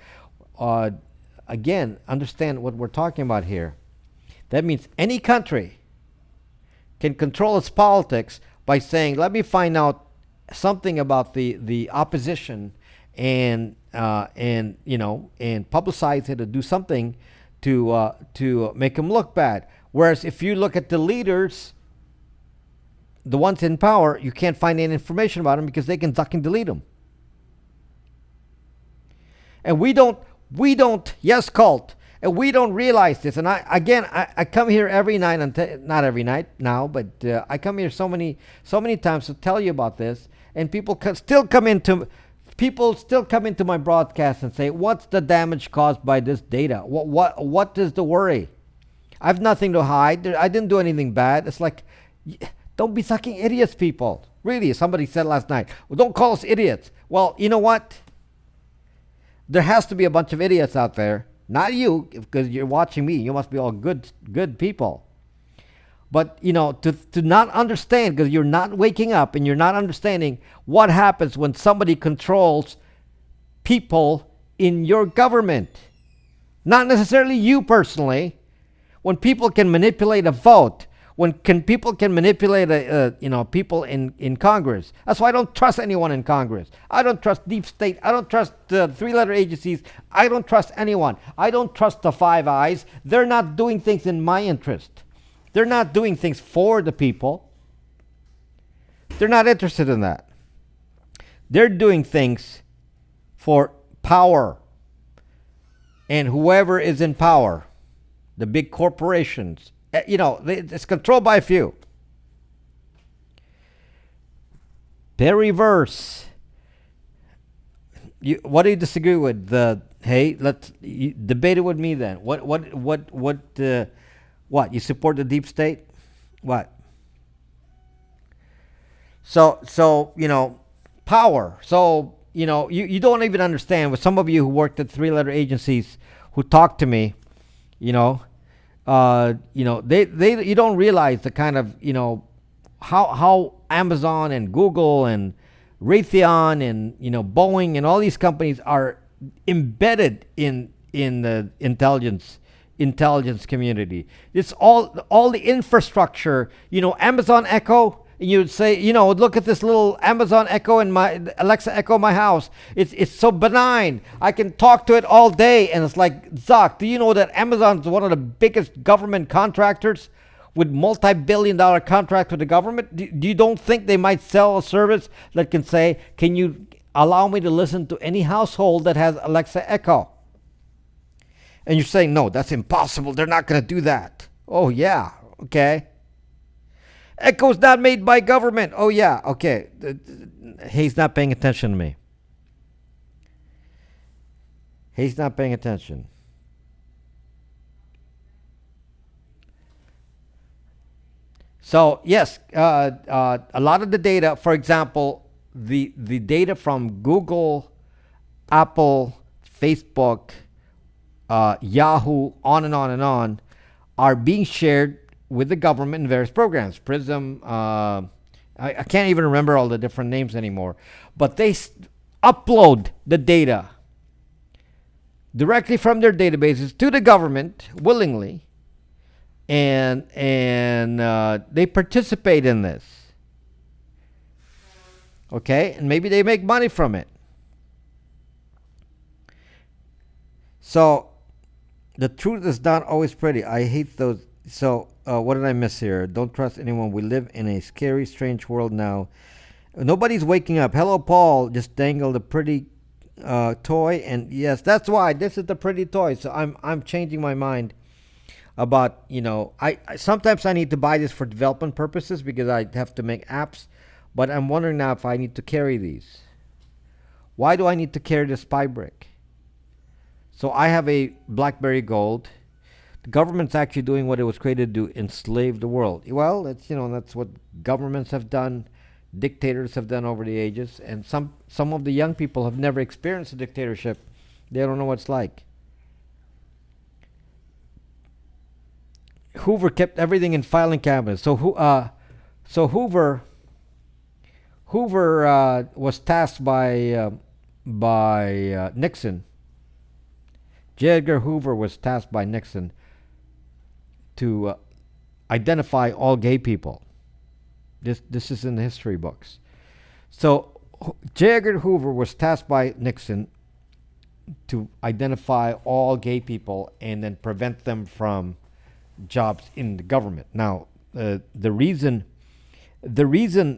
Again, understand what we're talking about here. That means any country can control its politics by saying, let me find out something about the opposition and publicize it or do something to make them look bad. Whereas if you look at the leaders, the ones in power, you can't find any information about them because they can duck and delete them. And we don't, yes, cult, and we don't realize this. And I come here every night, not every night now, but I come here so many times to tell you about this. And people still come into my broadcast and say, what's the damage caused by this data? What is the worry? I have nothing to hide. I didn't do anything bad. It's like, don't be sucking idiots, people. Really, somebody said last night, well, don't call us idiots. Well, you know what? There has to be a bunch of idiots out there. Not you, because you're watching me. You must be all good people. But, to not understand, because you're not waking up and you're not understanding what happens when somebody controls people in your government. Not necessarily you personally. When people can manipulate a vote, people can manipulate people in Congress. That's why I don't trust anyone in Congress. I don't trust deep state. I don't trust the three-letter agencies. I don't trust anyone. I don't trust the Five Eyes. They're not doing things in my interest. They're not doing things for the people. They're not interested in that. They're doing things for power. And whoever is in power, the big corporations, it's controlled by a few. The reverse. What do you disagree with? Let's debate it with me then. What? You support the deep state? What? So power. So you don't even understand. With some of you who worked at three-letter agencies who talk to me, you don't realize the kind of how Amazon and Google and Raytheon and Boeing and all these companies are embedded in the intelligence community. It's all the infrastructure. Amazon Echo. You'd say, look at this little Amazon Echo in my Alexa Echo in my house. It's so benign. I can talk to it all day, and it's like, Zuck, do you know that Amazon's one of the biggest government contractors with multi-billion-dollar contract with the government? Do you don't think they might sell a service that can say, can you allow me to listen to any household that has Alexa Echo? And you're saying, no, that's impossible. They're not going to do that. Oh, yeah. Okay. Echo's not made by government. Oh, yeah. Okay. He's not paying attention to me. He's not paying attention. So, yes, a lot of the data, for example, the data from Google, Apple, Facebook, Yahoo, on and on and on, are being shared with the government in various programs. Prism, I can't even remember all the different names anymore, but they upload the data directly from their databases to the government willingly, and they participate in this. Okay, and maybe they make money from it. So the truth is not always pretty. I hate those. So what did I miss here? Don't trust anyone. We live in a scary, strange world now. Nobody's waking up. Hello, Paul. Just dangled a pretty toy, and yes, that's why this is the pretty toy. So I'm changing my mind about I sometimes I need to buy this for development purposes because I have to make apps, but I'm wondering now if I need to carry these. Why do I need to carry the spy brick? So I have a BlackBerry Gold. The government's actually doing what it was created to do: enslave the world. Well, that's what governments have done, dictators have done over the ages, and some of the young people have never experienced a dictatorship. They don't know what it's like. Hoover kept everything in filing cabinets. So Hoover was tasked by Nixon. J. Edgar Hoover was tasked by Nixon to identify all gay people. This is in the history books. So J. Edgar Hoover was tasked by Nixon to identify all gay people and then prevent them from jobs in the government. Now, the reason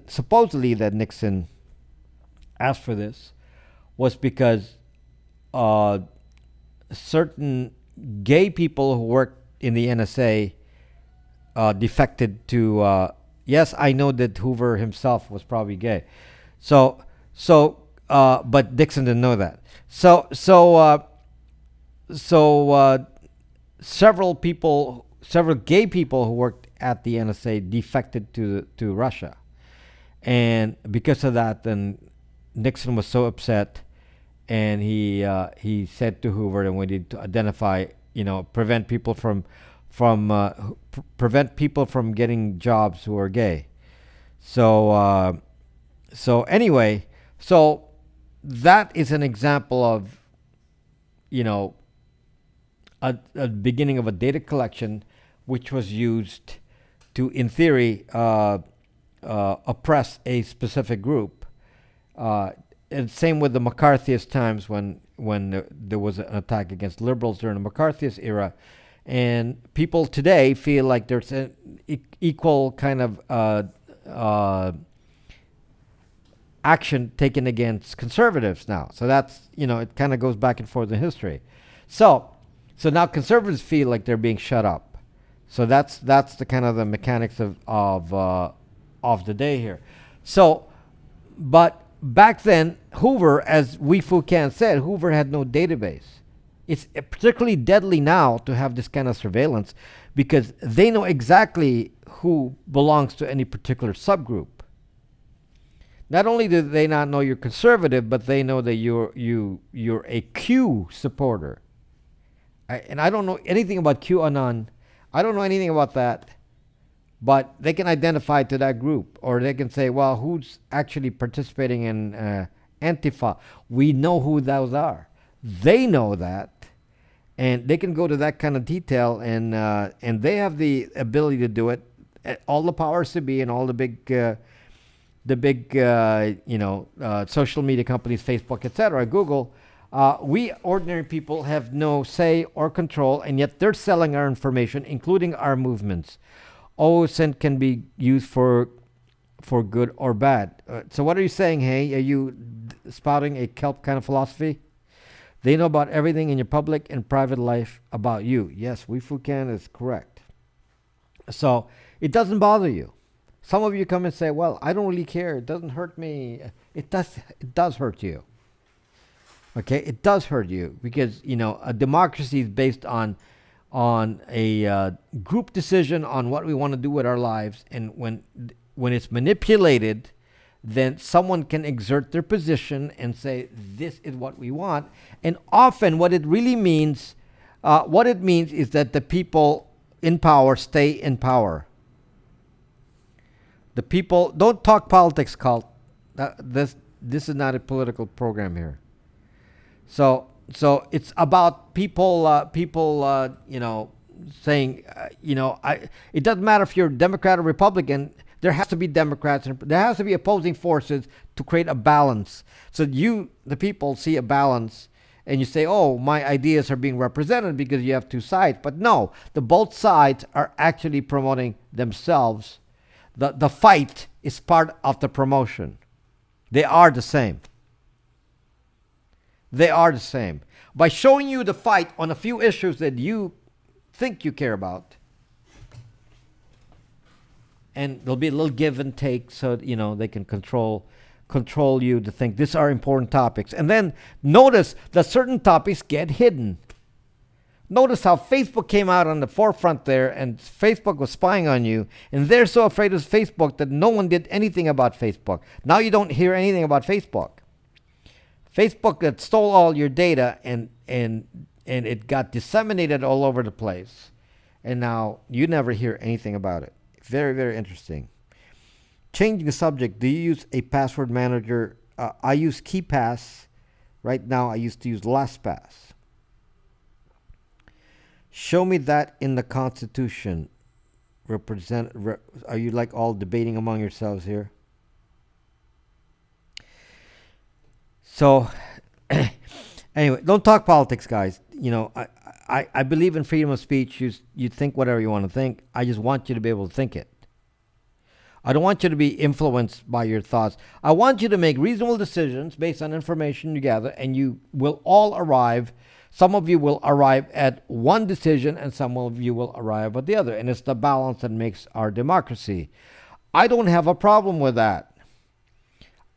supposedly that Nixon asked for this was because certain gay people who worked in the NSA defected to. Yes, I know that Hoover himself was probably gay, but Nixon didn't know that. Several gay people who worked at the NSA defected to Russia, and because of that, then Nixon was so upset, and he said to Hoover that we need to identify, prevent people from getting jobs who are gay. So anyway, so that is an example of a beginning of a data collection, which was used to, in theory, oppress a specific group. And same with the McCarthyist times when there was an attack against liberals during the McCarthyist era. And people today feel like there's an equal kind of action taken against conservatives now. So that's, it kind of goes back and forth in history. So now conservatives feel like they're being shut up. So that's the kind of the mechanics of the day here. So, but back then, Hoover, as Wee Fu Can said, Hoover had no database. It's particularly deadly now to have this kind of surveillance because they know exactly who belongs to any particular subgroup. Not only do they not know you're conservative, but they know that you're a Q supporter. And I don't know anything about QAnon. I don't know anything about that. but they can identify to that group, or they can say, well, who's actually participating in Antifa? We know who those are. They know that, and they can go to that kind of detail, and they have the ability to do it. All the powers to be, and all the big social media companies, Facebook, etc., Google. We ordinary people have no say or control, and yet they're selling our information, including our movements. OSINT can be used for good or bad. So what are you saying, hey? Are you spouting a kelp kind of philosophy? They know about everything in your public and private life about you. Yes, Wifukan is correct. So it doesn't bother you. Some of you come and say, well, I don't really care. It doesn't hurt me. It does hurt you. Okay, it does hurt you because, a democracy is based on a group decision on what we want to do with our lives, and when it's manipulated, then someone can exert their position and say this is what we want, and often what it really means, is that the people in power stay in power. The people don't talk politics, cult. This is not a political program here. So it's about people saying, it doesn't matter if you're Democrat or Republican. There has to be Democrats and there has to be opposing forces to create a balance. So you, the people, see a balance, and you say, oh, my ideas are being represented because you have two sides. But no, the both sides are actually promoting themselves. The fight is part of the promotion. They are the same. They are the same. By showing you the fight on a few issues that you think you care about, and there'll be a little give and take, so they can control you to think these are important topics. And then notice that certain topics get hidden. Notice how Facebook came out on the forefront there, and Facebook was spying on you, and they're so afraid of Facebook that no one did anything about Facebook. Now you don't hear anything about Facebook. Facebook that stole all your data, and it got disseminated all over the place, and now you never hear anything about it. Very, very interesting. Changing the subject, do you use a password manager? I use KeePass. Right now I used to use LastPass. Show me that in the Constitution. Are you like all debating among yourselves here? So, anyway, don't talk politics, guys. I believe in freedom of speech. You think whatever you want to think. I just want you to be able to think it. I don't want you to be influenced by your thoughts. I want you to make reasonable decisions based on information you gather, and you will all arrive. Some of you will arrive at one decision, and some of you will arrive at the other. And it's the balance that makes our democracy. I don't have a problem with that.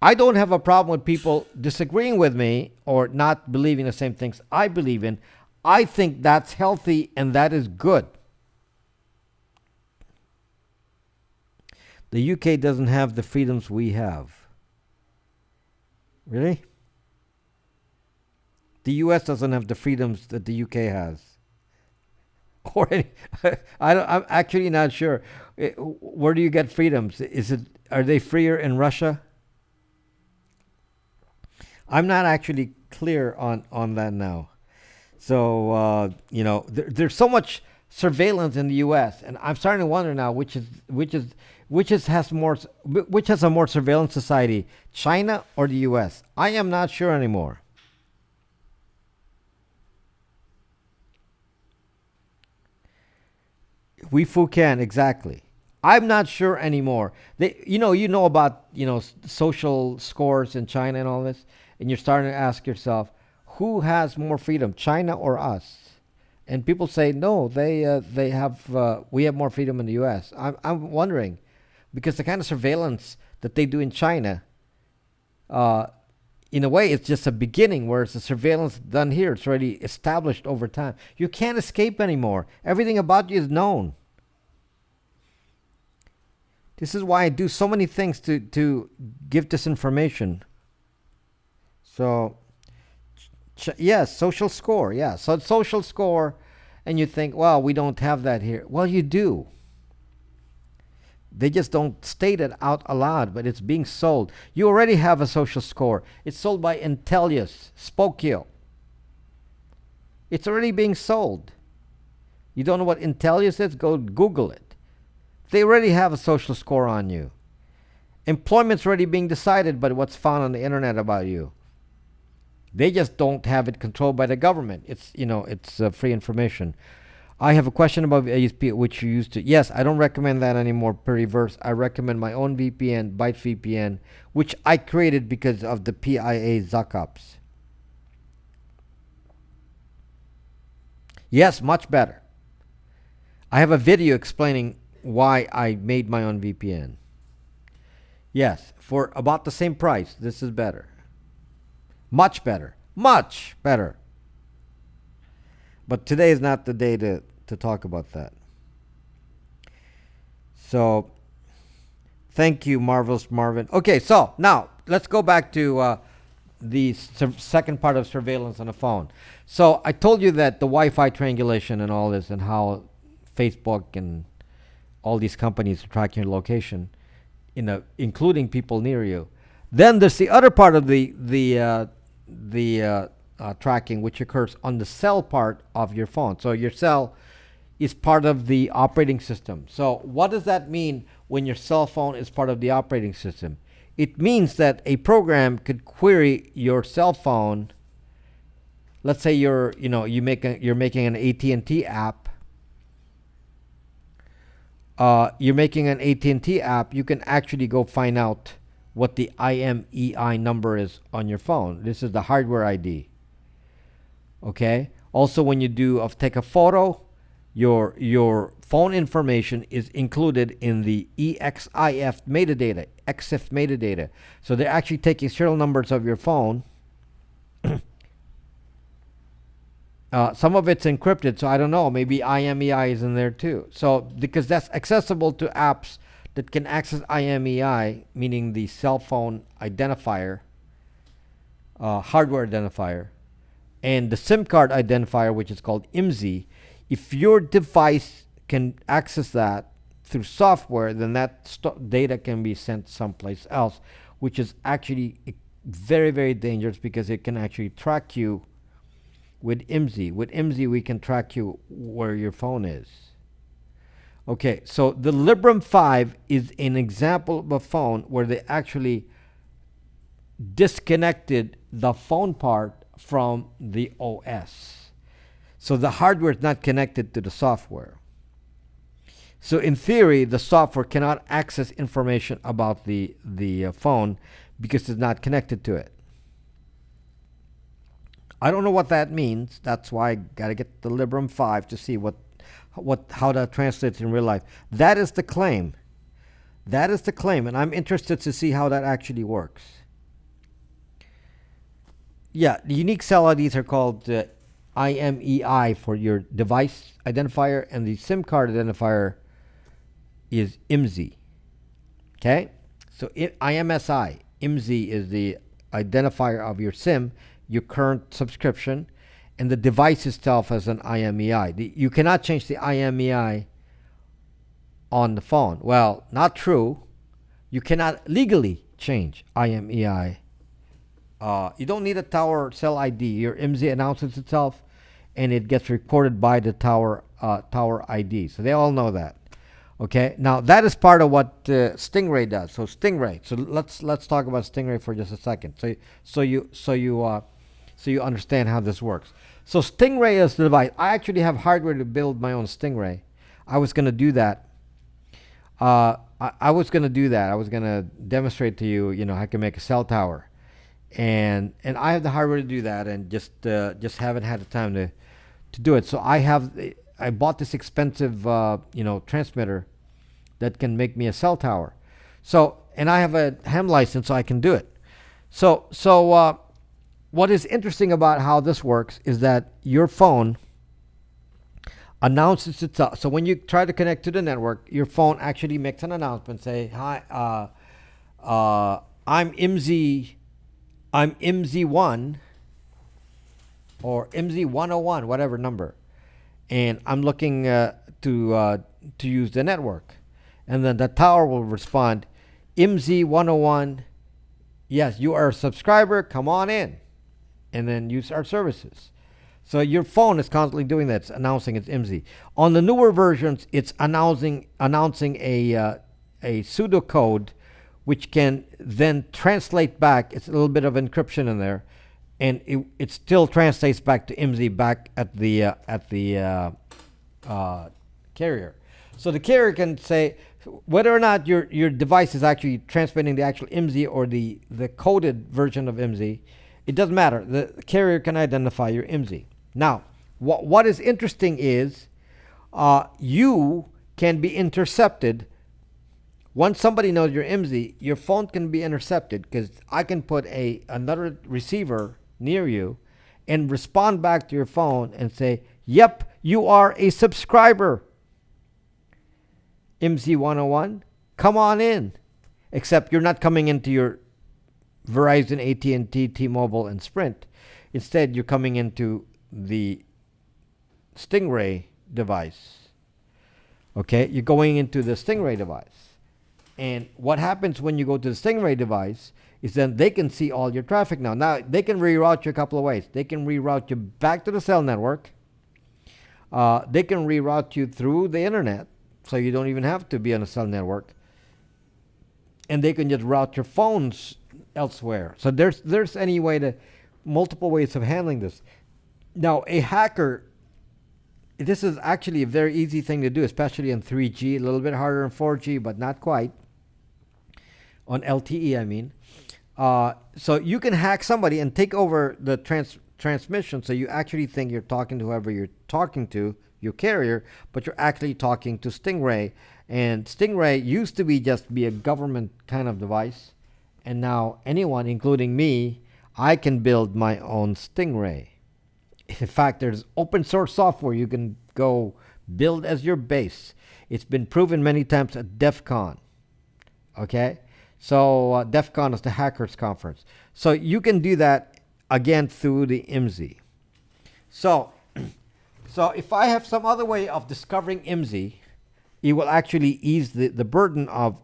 I don't have a problem with people disagreeing with me or not believing the same things I believe in. I think that's healthy and that is good. The UK doesn't have the freedoms we have. Really? The US doesn't have the freedoms that the UK has. I'm actually not sure. Where do you get freedoms? Are they freer in Russia? I'm not actually clear on that now. So there's so much surveillance in the U.S. and I'm starting to wonder now which has a more surveillance society, China or the U.S. I am not sure anymore. We Fukan, exactly. I'm not sure anymore. You know about social scores in China and all this, and you're starting to ask yourself, who has more freedom, China or us? And people say no, we have more freedom in the U.S. I'm wondering, because the kind of surveillance that they do in China, in a way, it's just a beginning, whereas the surveillance done here, it's already established over time. You can't escape anymore. Everything about you is known. This is why I do so many things to give this information. So, yes, social score. Yeah, so social score, and you think, well, we don't have that here. Well, you do. They just don't state it out aloud, but it's being sold. You already have a social score. It's sold by Intellius, Spokio. It's already being sold. You don't know what Intellius is? Go Google it. They already have a social score on you. Employment's already being decided by what's found on the internet about you. They just don't have it controlled by the government. It's free information. I have a question about ASP, which you used to. Yes, I don't recommend that anymore per reverse. I recommend my own VPN, Byte VPN, which I created because of the PIA Zuckups. Yes, much better. I have a video explaining why I made my own VPN. Yes, for about the same price, this is better. Much better. Much better. But today is not the day to talk about that. So, thank you, Marvelous Marvin. Okay, so now let's go back to the second part of surveillance on a phone. So, I told you that the Wi-Fi triangulation and all this, and how Facebook and all these companies are tracking your location, including people near you. Then there's the other part of the tracking, which occurs on the cell part of your phone. So your cell is part of the operating system. So what does that mean when your cell phone is part of the operating system? It means that a program could query your cell phone. Let's say you're making an AT&T app. You're making an AT&T app. You can actually go find out what the IMEI number is on your phone. This is the hardware ID. Okay. Also, when you take a photo, your phone information is included in the EXIF metadata, EXIF metadata. So they're actually taking serial numbers of your phone. Some of it's encrypted, so I don't know. Maybe IMEI is in there too. So because that's accessible to apps that can access IMEI, meaning the cell phone identifier, hardware identifier, and the SIM card identifier, which is called IMSI. If your device can access that through software, then that data can be sent someplace else, which is actually very, very dangerous because it can actually track you with IMSI. With IMSI, we can track you where your phone is. Okay, so the Librem 5 is an example of a phone where they actually disconnected the phone part from the OS. So the hardware is not connected to the software. So in theory, the software cannot access information about the phone because it's not connected to it. I don't know what that means. That's why I got to get the Librem 5 to see how that translates in real life. That is the claim. That is the claim, and I'm interested to see how that actually works. Yeah, the unique cell IDs are called IMEI for your device identifier, and the SIM card identifier is IMSI. Okay? So IMSI, IMSI is the identifier of your SIM, your current subscription, and the device itself as an IMEI. You cannot change the IMEI on the phone. Well, not true. You cannot legally change IMEI. You don't need a tower cell ID. Your IMSI announces itself, and it gets recorded by the tower ID. So they all know that. Okay. Now that is part of what Stingray does. So Stingray. So let's talk about Stingray for just a second. So you understand how this works. So Stingray is the device. I actually have hardware to build my own Stingray. I was going to do that. I was going to demonstrate to you, how I can make a cell tower. And I have the hardware to do that, and just haven't had the time to do it. So I bought this expensive transmitter that can make me a cell tower. So, and I have a ham license, so I can do it. So what is interesting about how this works is that your phone announces itself. So when you try to connect to the network, your phone actually makes an announcement, say, "Hi, I'm IMSI. I'm IMSI1 or IMSI 101, whatever number, and I'm looking to use the network." and then the tower will respond, IMZ101, yes, you are a subscriber, come on in, and then use our services. So your phone is constantly doing that. It's announcing it's IMZ. On the newer versions, it's announcing a pseudocode, which can then translate back. It's a little bit of encryption in there, and it still translates back to IMZ back at the carrier. So the carrier can say whether or not your device is actually transmitting the actual IMZ or the coded version of IMZ. It doesn't matter. The carrier can identify your IMZ. Now, what is interesting is you can be intercepted. Once somebody knows your IMZ, your phone can be intercepted because I can put another receiver near you and respond back to your phone and say, yep, you are a subscriber. IMZ101, come on in. Except you're not coming into your Verizon, AT&T, T-Mobile, and Sprint. Instead, you're coming into the Stingray device. Okay, you're going into the Stingray device. And what happens when you go to the Stingray device is then they can see all your traffic now. Now, they can reroute you a couple of ways. They can reroute you back to the cell network. They can reroute you through the internet, so you don't even have to be on a cell network. And they can just route your phones elsewhere. So there's any way to, multiple ways of handling this. Now, a hacker, this is actually a very easy thing to do, especially on 3G, a little bit harder on 4G, but not quite. On LTE, I mean. So you can hack somebody and take over the transmission, so you actually think you're talking to whoever you're talking to, your carrier, but you're actually talking to Stingray. And Stingray used to be a government kind of device, and now anyone, including me, I can build my own Stingray. In fact, there's open source software you can go build as your base. It's been proven many times at DEF CON. Okay? So DEF CON is the hackers conference. So you can do that again through the IMZ. So if I have some other way of discovering IMZ, it will actually ease the burden of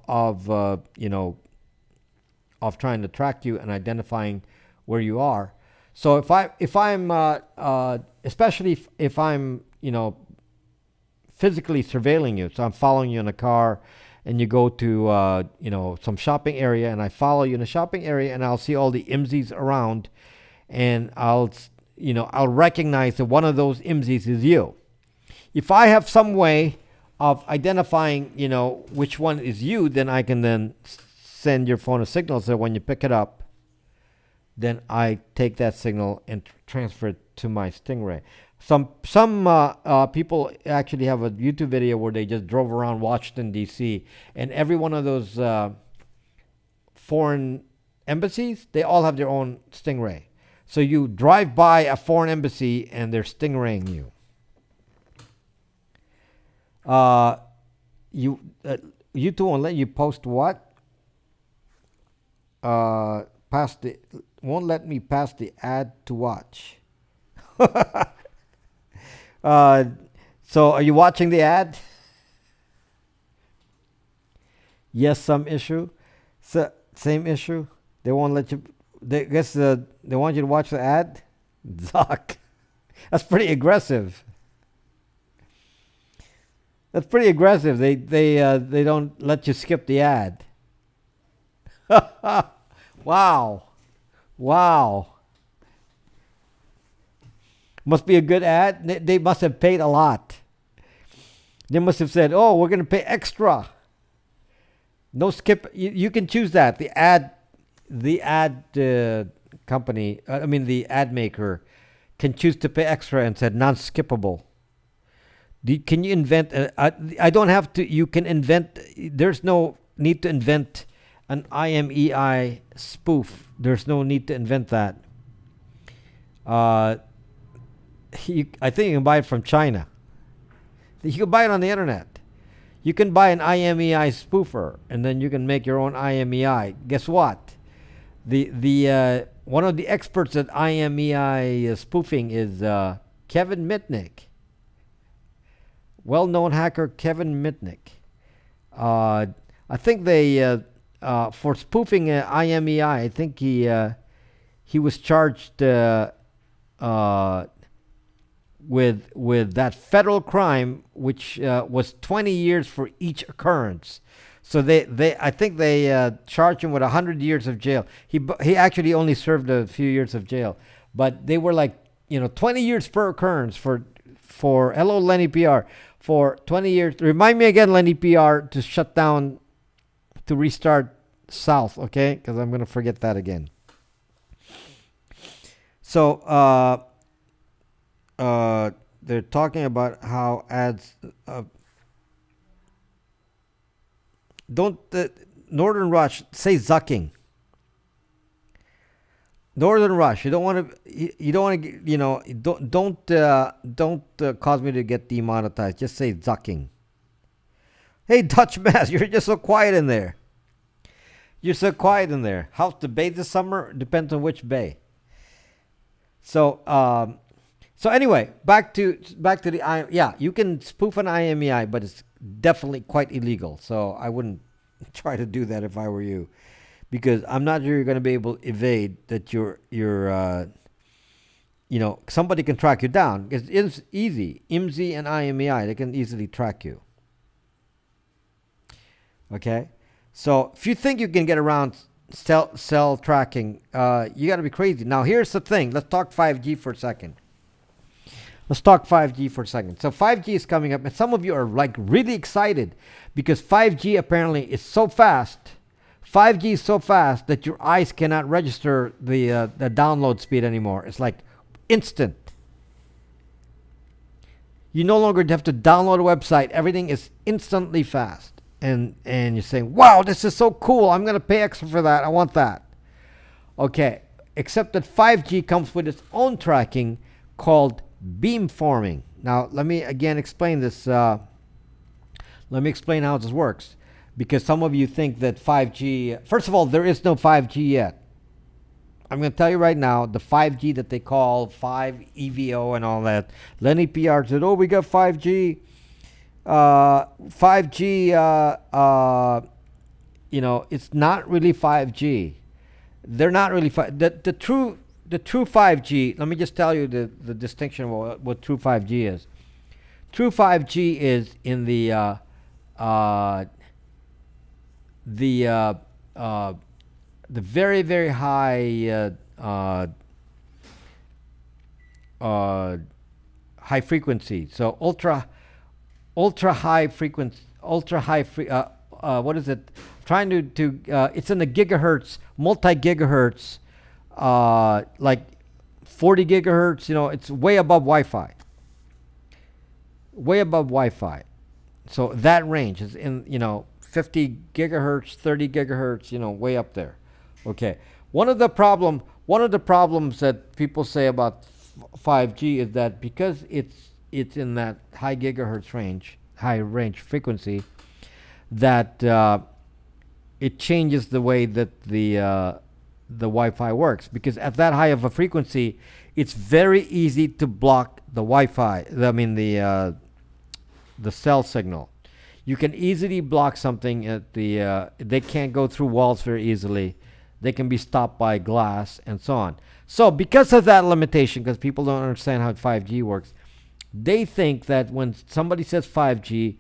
trying to track you and identifying where you are. So if I'm especially if I'm physically surveilling you, so I'm following you in a car, and you go to some shopping area, and I follow you in a shopping area, and I'll see all the IMZs around, and I'll recognize that one of those IMZs is you. If I have some way of identifying which one is you, then I can then send your phone a signal, so when you pick it up, then I take that signal and transfer it to my Stingray. Some people actually have a YouTube video where they just drove around Washington, D.C., and every one of those foreign embassies, they all have their own Stingray. So you drive by a foreign embassy and they're Stingraying you. YouTube won't let you post what? Won't let me pass the ad to watch. So are you watching the ad? Yes, some issue. Same issue. They won't let you. They want you to watch the ad. Zuck. That's pretty aggressive. That's pretty aggressive. They don't let you skip the ad. Wow. Must be a good ad. They must have paid a lot. They must have said, "Oh, we're going to pay extra." No skip. You can choose that. The ad company. The ad maker can choose to pay extra and said non-skippable. Can you invent? I don't have to. You can invent. There's no need to invent an IMEI spoof. There's no need to invent that. I think you can buy it from China. You can buy it on the internet. You can buy an IMEI spoofer, and then you can make your own IMEI. Guess what? The one of the experts at IMEI spoofing is Kevin Mitnick. Well-known hacker Kevin Mitnick. I think they for spoofing IMEI. I think he was charged with that federal crime, which was 20 years for each occurrence. So they I think they charged him with 100 years of jail. He actually only served a few years of jail, but they were like 20 years per occurrence for hello Lenny PR for 20 years. Remind me again, Lenny PR, to shut down, to restart South, okay? Because I'm gonna forget that again. So they're talking about how ads don't Northern Rush, say zucking. Northern Rush. You don't want to. You don't want to. Don't cause me to get demonetized. Just say zucking. Hey, Dutch Mass, you're just so quiet in there. You're so quiet in there. How's the bay this summer? Depends on which bay. So anyway, back to the yeah, you can spoof an IMEI, but it's definitely quite illegal. So I wouldn't try to do that if I were you, because I'm not sure you're going to be able to evade that. Somebody can track you down. It's easy. IMSI and IMEI, they can easily track you. Okay, so if you think you can get around cell tracking, you got to be crazy. Now here's the thing. Let's talk 5G for a second. So 5G is coming up, and some of you are like really excited because 5G apparently is so fast. 5G is so fast that your eyes cannot register the download speed anymore. It's like instant. You no longer have to download a website. Everything is instantly fast. And you're saying, wow, this is so cool. I'm going to pay extra for that. I want that. Okay. Except that 5G comes with its own tracking called beamforming. Now, let me again explain this. Let me explain how this works. Because some of you think that 5G... First of all, there is no 5G yet. I'm going to tell you right now, the 5G that they call 5 EVO and all that. Lenny PR said, oh, we got 5G. 5G, it's not really 5G. They're not really the true 5G. Let me just tell you the distinction of what true 5G is. True 5G is in the very, very high high frequency. So ultra high frequency, what is it? Trying to it's in the gigahertz, multi gigahertz, like 40 gigahertz. It's way above Wi-Fi. Way above Wi-Fi. So that range is in 50 gigahertz, 30 gigahertz. Way up there. Okay. One of the problems that people say about 5G is that because it's in that high gigahertz range, high range frequency, that it changes the way that the Wi-Fi works. Because at that high of a frequency, it's very easy to block the Wi-Fi. I mean the cell signal. You can easily block something at the. They can't go through walls very easily. They can be stopped by glass and so on. So because of that limitation, because people don't understand how 5G works, they think that when somebody says 5G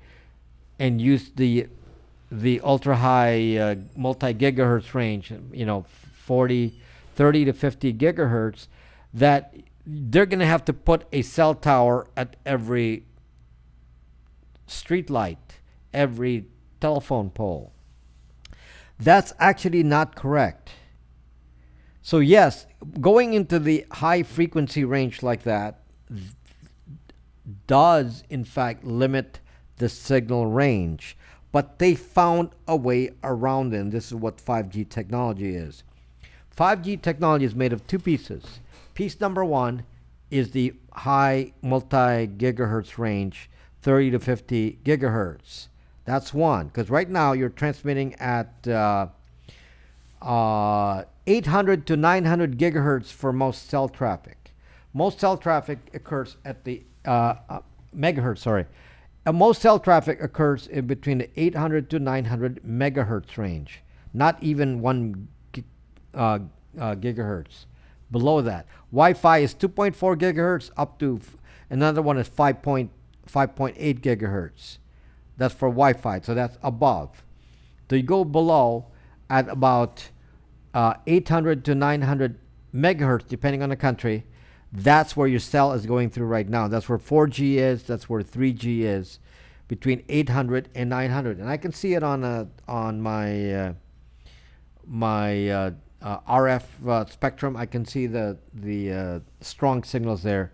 and use the ultra high multi gigahertz range, 30 to 50 gigahertz, that they're going to have to put a cell tower at every street light, every telephone pole. That's actually not correct. So yes, going into the high frequency range like that does in fact limit the signal range, but they found a way around it, and this is what 5G technology is. 5G technology is made of two pieces. Piece number one is the high multi-gigahertz range, 30 to 50 gigahertz. That's one, because right now you're transmitting at 800 to 900 gigahertz for most cell traffic. Most cell traffic occurs at the megahertz, most cell traffic occurs in between the 800 to 900 megahertz range, not even 1 gigahertz. Below that, Wi-Fi is 2.4 gigahertz up to another one is 5.8 gigahertz. That's for Wi-Fi, so that's above. So you go below at about 800 to 900 megahertz, depending on the country. That's where your cell is going through right now. That's where 4G is. That's where 3G is, between 800 and 900. And I can see it on my RF spectrum. I can see the strong signals there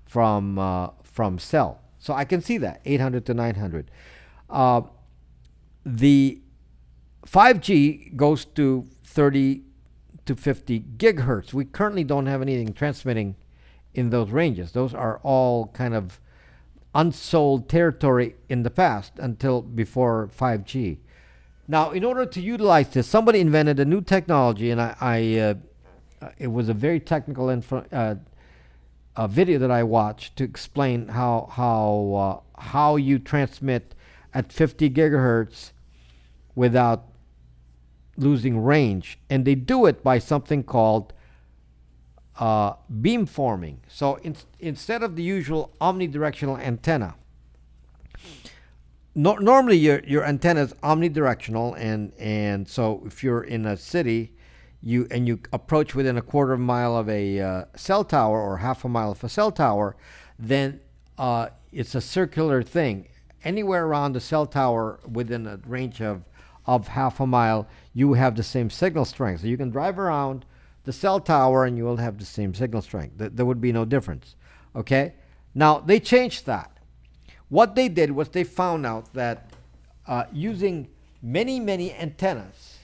from cell. So I can see that 800 to 900. The 5G goes to 30 to 50 gigahertz. We currently don't have anything transmitting in those ranges. Those are all kind of unsold territory in the past until before 5G. Now, in order to utilize this, somebody invented a new technology, and it was a very technical video that I watched to explain how you transmit at 50 gigahertz without losing range, and they do it by something called beamforming. So instead of the usual omnidirectional antenna, normally your antenna is omnidirectional, and so if you're in a city, you approach within a quarter of a mile of a cell tower or half a mile of a cell tower, then it's a circular thing. Anywhere around the cell tower within a range of half a mile, you have the same signal strength. So you can drive around the cell tower and you will have the same signal strength. There would be no difference. Okay? Now, they changed that. What they did was they found out that using many, many antennas,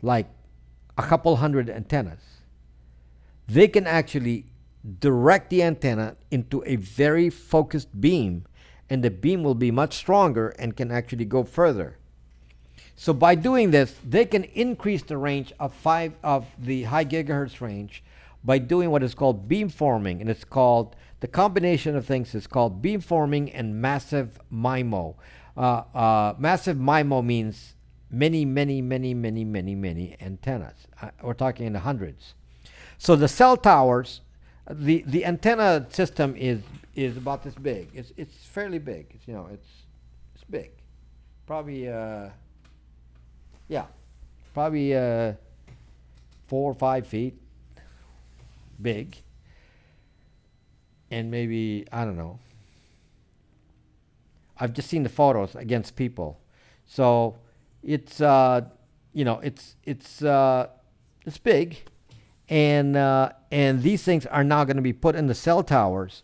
like a couple hundred antennas, they can actually direct the antenna into a very focused beam, and the beam will be much stronger and can actually go further. So by doing this, they can increase the range of the high gigahertz range by doing what is called beamforming, and it's called, the combination of things is called beamforming and massive MIMO. Massive MIMO means many, many, many, many, many, many antennas. We're talking in the hundreds. So the cell towers, the antenna system is about this big. It's fairly big. It's big. Probably 4 or 5 feet big, and maybe, I don't know. I've just seen the photos against people, so it's it's big, and these things are now going to be put in the cell towers,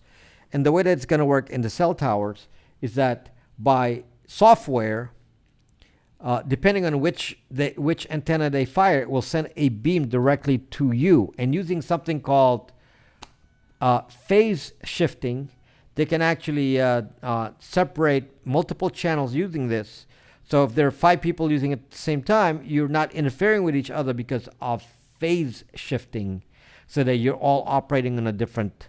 and the way that it's going to work in the cell towers is that by software, depending on which antenna they fire, it will send a beam directly to you. And using something called phase shifting, they can actually separate multiple channels using this. So if there are 5 people using it at the same time, you're not interfering with each other because of phase shifting, so that you're all operating in a different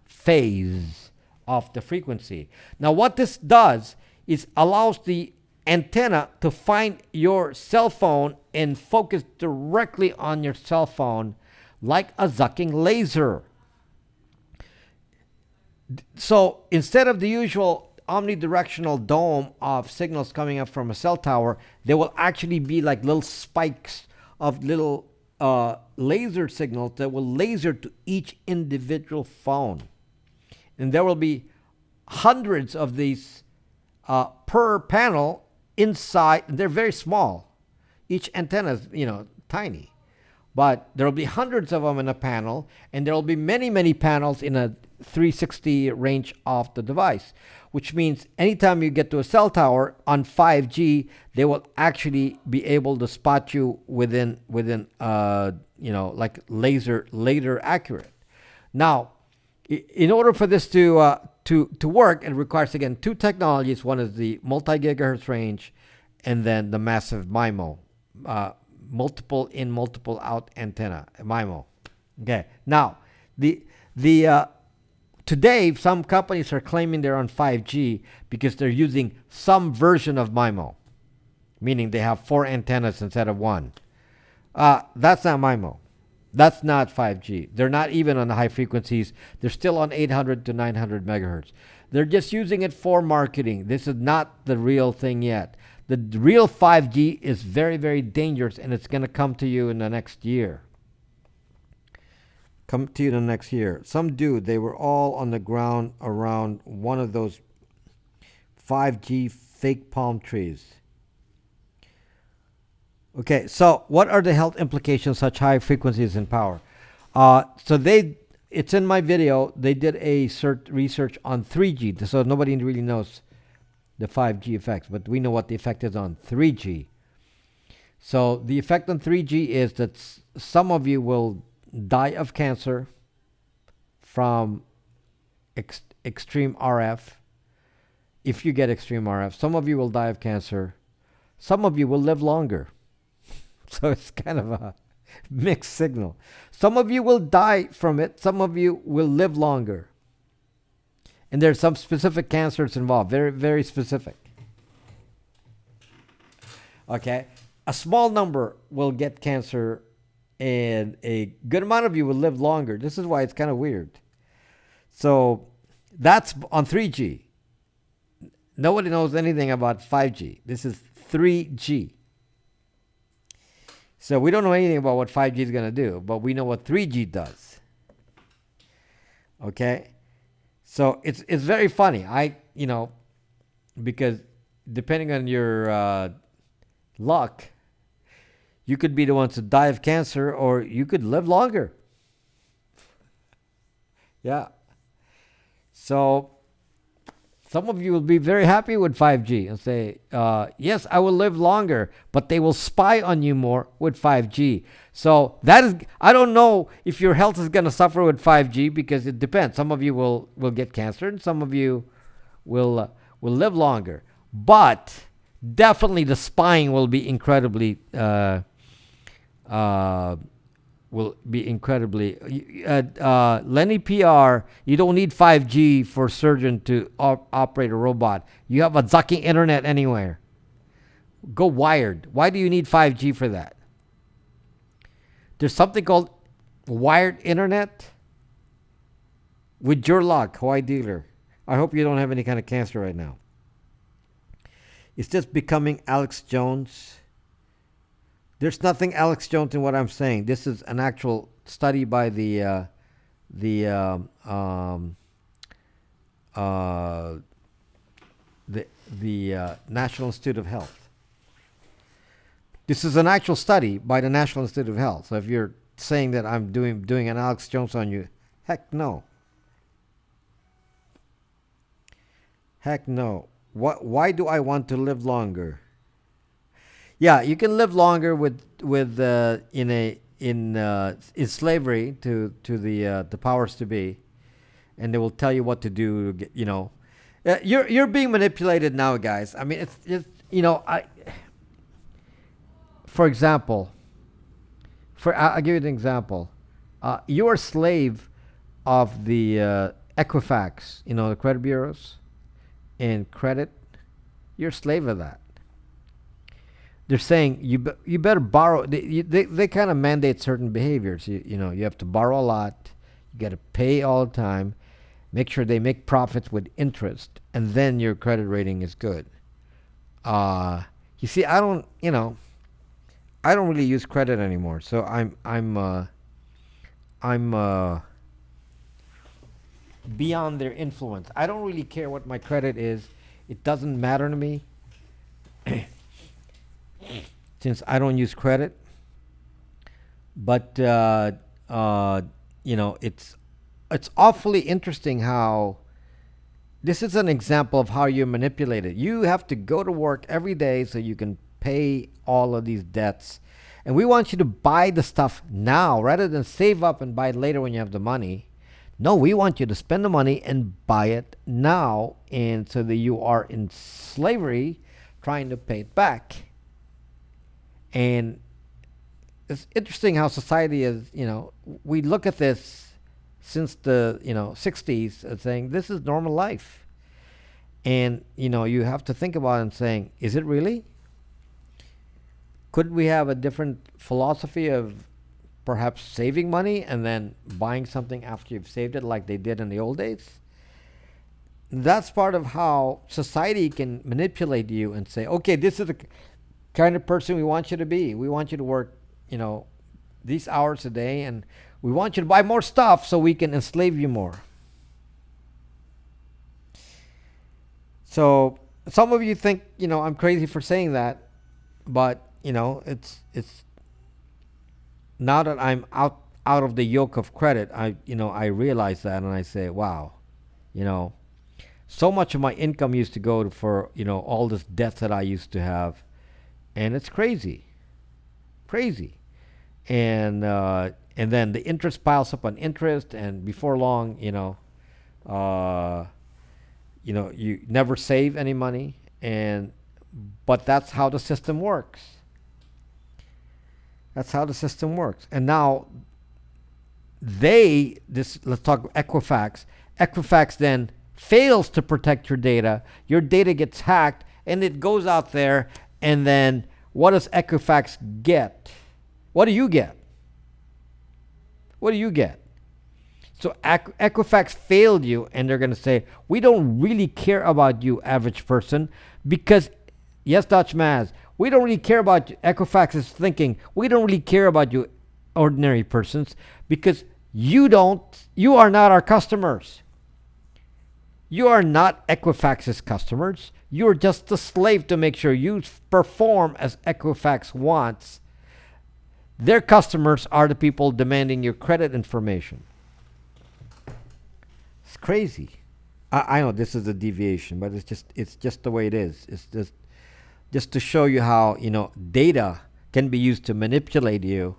phase of the frequency. Now, what this does is allows the antenna to find your cell phone and focus directly on your cell phone like a zucking laser. So instead of the usual omnidirectional dome of signals coming up from a cell tower, there will actually be like little spikes of little laser signals that will laser to each individual phone. And there will be hundreds of these per panel inside. They're very small. Each antenna is, tiny. But there will be hundreds of them in a panel, and there will be many, many panels in a 360 range of the device, which means anytime you get to a cell tower on 5G, they will actually be able to spot you within like laser accurate. Now, in order for this to work, it requires, again, 2 technologies. One is the multi-gigahertz range, and then the massive MIMO, multiple in, multiple out antenna, MIMO. Okay. Now, the today, some companies are claiming they're on 5G because they're using some version of MIMO, meaning they have 4 antennas instead of 1. That's not MIMO. That's not 5G. They're not even on the high frequencies. They're still on 800 to 900 megahertz. They're just using it for marketing. This is not the real thing yet. The real 5G is very, very dangerous, and it's going to come to you in the next year. Come to you in the next year. Some dude, they were all on the ground around one of those 5G fake palm trees. Okay, so what are the health implications of such high frequencies and power? It's in my video. They did a research on 3G, so nobody really knows the 5G effects, but we know what the effect is on 3G. So the effect on 3G is that some of you will die of cancer from extreme RF. If you get extreme RF, some of you will die of cancer. Some of you will live longer. So it's kind of a mixed signal. Some of you will die from it. Some of you will live longer. And there's some specific cancers involved, very, very specific. Okay? A small number will get cancer, and a good amount of you will live longer. This is why it's kind of weird. So that's on 3G. Nobody knows anything about 5G. This is 3G. So we don't know anything about what 5G is going to do, but we know what 3G does. Okay? So it's very funny. Because depending on your luck, you could be the ones to die of cancer, or you could live longer. Yeah. So some of you will be very happy with 5G and say, yes, I will live longer, but they will spy on you more with 5G. So I don't know if your health is going to suffer with 5G, because it depends. Some of you will get cancer, and some of you will live longer. But definitely the spying will be incredibly Lenny PR, you don't need 5G for a surgeon to operate a robot. You have a zucking internet anywhere. Go wired. Why do you need 5G for that? There's something called wired internet. With your luck, Hawaii dealer. I hope you don't have any kind of cancer right now. Is this becoming Alex Jones? There's nothing Alex Jones in what I'm saying. This is an actual study by the National Institute of Health. This is an actual study by the National Institute of Health. So if you're saying that I'm doing an Alex Jones on you, heck no. Heck no. Why do I want to live longer? Yeah, you can live longer in slavery to the powers to be, and they will tell you what to do. You're being manipulated now, guys. I mean, for example, I'll give you an example. You're a slave of the Equifax, the credit bureaus, and credit. You're a slave of that. They're saying you better borrow. They kind of mandate certain behaviors. You have to borrow a lot. You got to pay all the time. Make sure they make profits with interest, and then your credit rating is good. You see, I don't really use credit anymore. So I'm beyond their influence. I don't really care what my credit is. It doesn't matter to me. Since I don't use credit. But it's awfully interesting how this is an example of how you're manipulated. You have to go to work every day so you can pay all of these debts, and we want you to buy the stuff now rather than save up and buy it later when you have the money. No, we want you to spend the money and buy it now, and so that you are in slavery trying to pay it back. And it's interesting how society is, we look at this since the 60s, saying this is normal life. And you have to think about it and saying, is it really? Could we have a different philosophy of perhaps saving money and then buying something after you've saved it, like they did in the old days? That's part of how society can manipulate you and say, okay, this is the kind of person we want you to be. We want you to work, these hours a day, and we want you to buy more stuff so we can enslave you more. So some of you think, I'm crazy for saying that, but it's now that I'm out of the yoke of credit, I realize that, and I say, wow, so much of my income used to go for all this debt that I used to have, and it's crazy, and then the interest piles up on interest, and before long, you never save any money, but that's how the system works. That's how the system works. And now let's talk Equifax. Equifax then fails to protect your data. Your data gets hacked, and it goes out there, and then what does Equifax get? What do you get? What do you get? So Equifax failed you, and they're going to say, we don't really care about you, average person, because, yes, Dutch Maz, we don't really care about you. Equifax is thinking, we don't really care about you, ordinary persons, because you are not our customers. You are not Equifax's customers. You're just a slave to make sure you perform as Equifax wants. Their customers are the people demanding your credit information. It's crazy. I know this is a deviation, but it's just the way it is. It's just to show you how data can be used to manipulate you.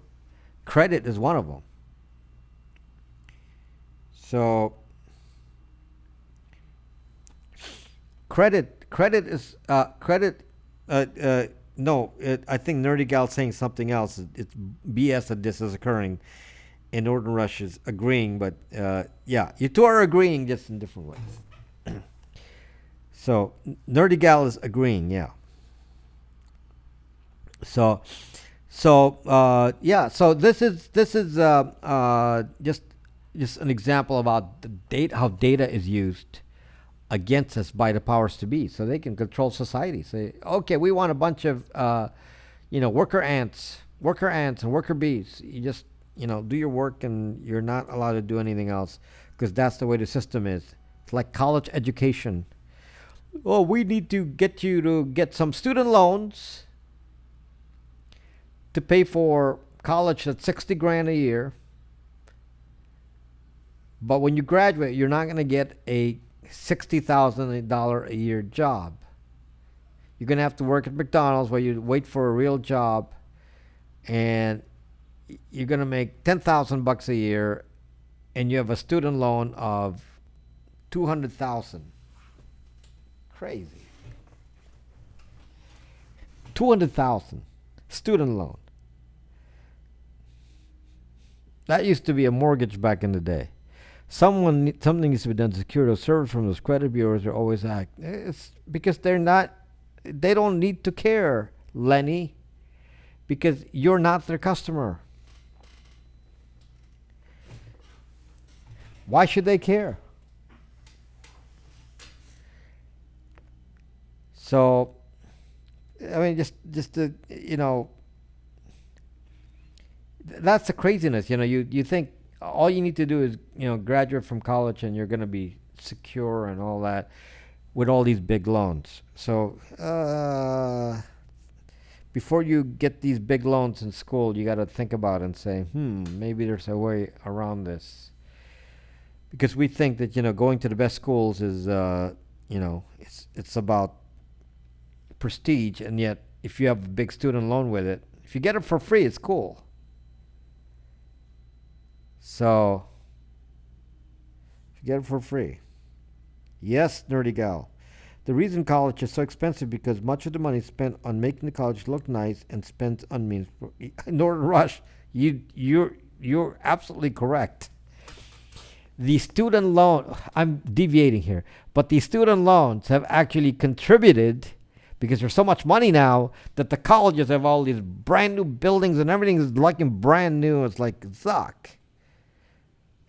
Credit is one of them. So credit is no. I think Nerdy Gal's saying something else. It's BS that this is occurring. And Norton Rush is agreeing, but yeah, you two are agreeing just in different ways. So Nerdy Gal is agreeing, yeah. So yeah. So this is just an example about the data, how data is used against us by the powers to be, so they can control society. Say, okay, we want a bunch of worker ants and worker bees. You just do your work, and you're not allowed to do anything else, because that's the way the system is. It's like college education. Oh, we need to get you to get some student loans to pay for college that's $60,000 a year. But when you graduate, you're not going to get a $60,000 a year job. You're going to have to work at McDonald's where you wait for a real job, and you're going to make $10,000 a year, and you have a student loan of $200,000. Crazy. $200,000 student loan. That used to be a mortgage back in the day. Something needs to be done to secure those servers from those credit bureaus. They're always act. It's because they don't need to care, Lenny, because you're not their customer. Why should they care? So, I mean, just to, that's the craziness. You think all you need to do is, graduate from college, and you're going to be secure and all that with all these big loans. So, before you get these big loans in school, you got to think about it and say, maybe there's a way around this. Because we think that, going to the best schools is, it's about prestige, and yet if you have a big student loan with it, if you get it for free, it's cool. So, if you get it for free. Yes, Nerdy Gal. The reason college is so expensive because much of the money is spent on making the college look nice and spent on means. Norton Rush, you're absolutely correct. the student loan, I'm deviating here, but the student loans have actually contributed because there's so much money now that the colleges have all these brand new buildings and everything is looking brand new. It's like, zuck.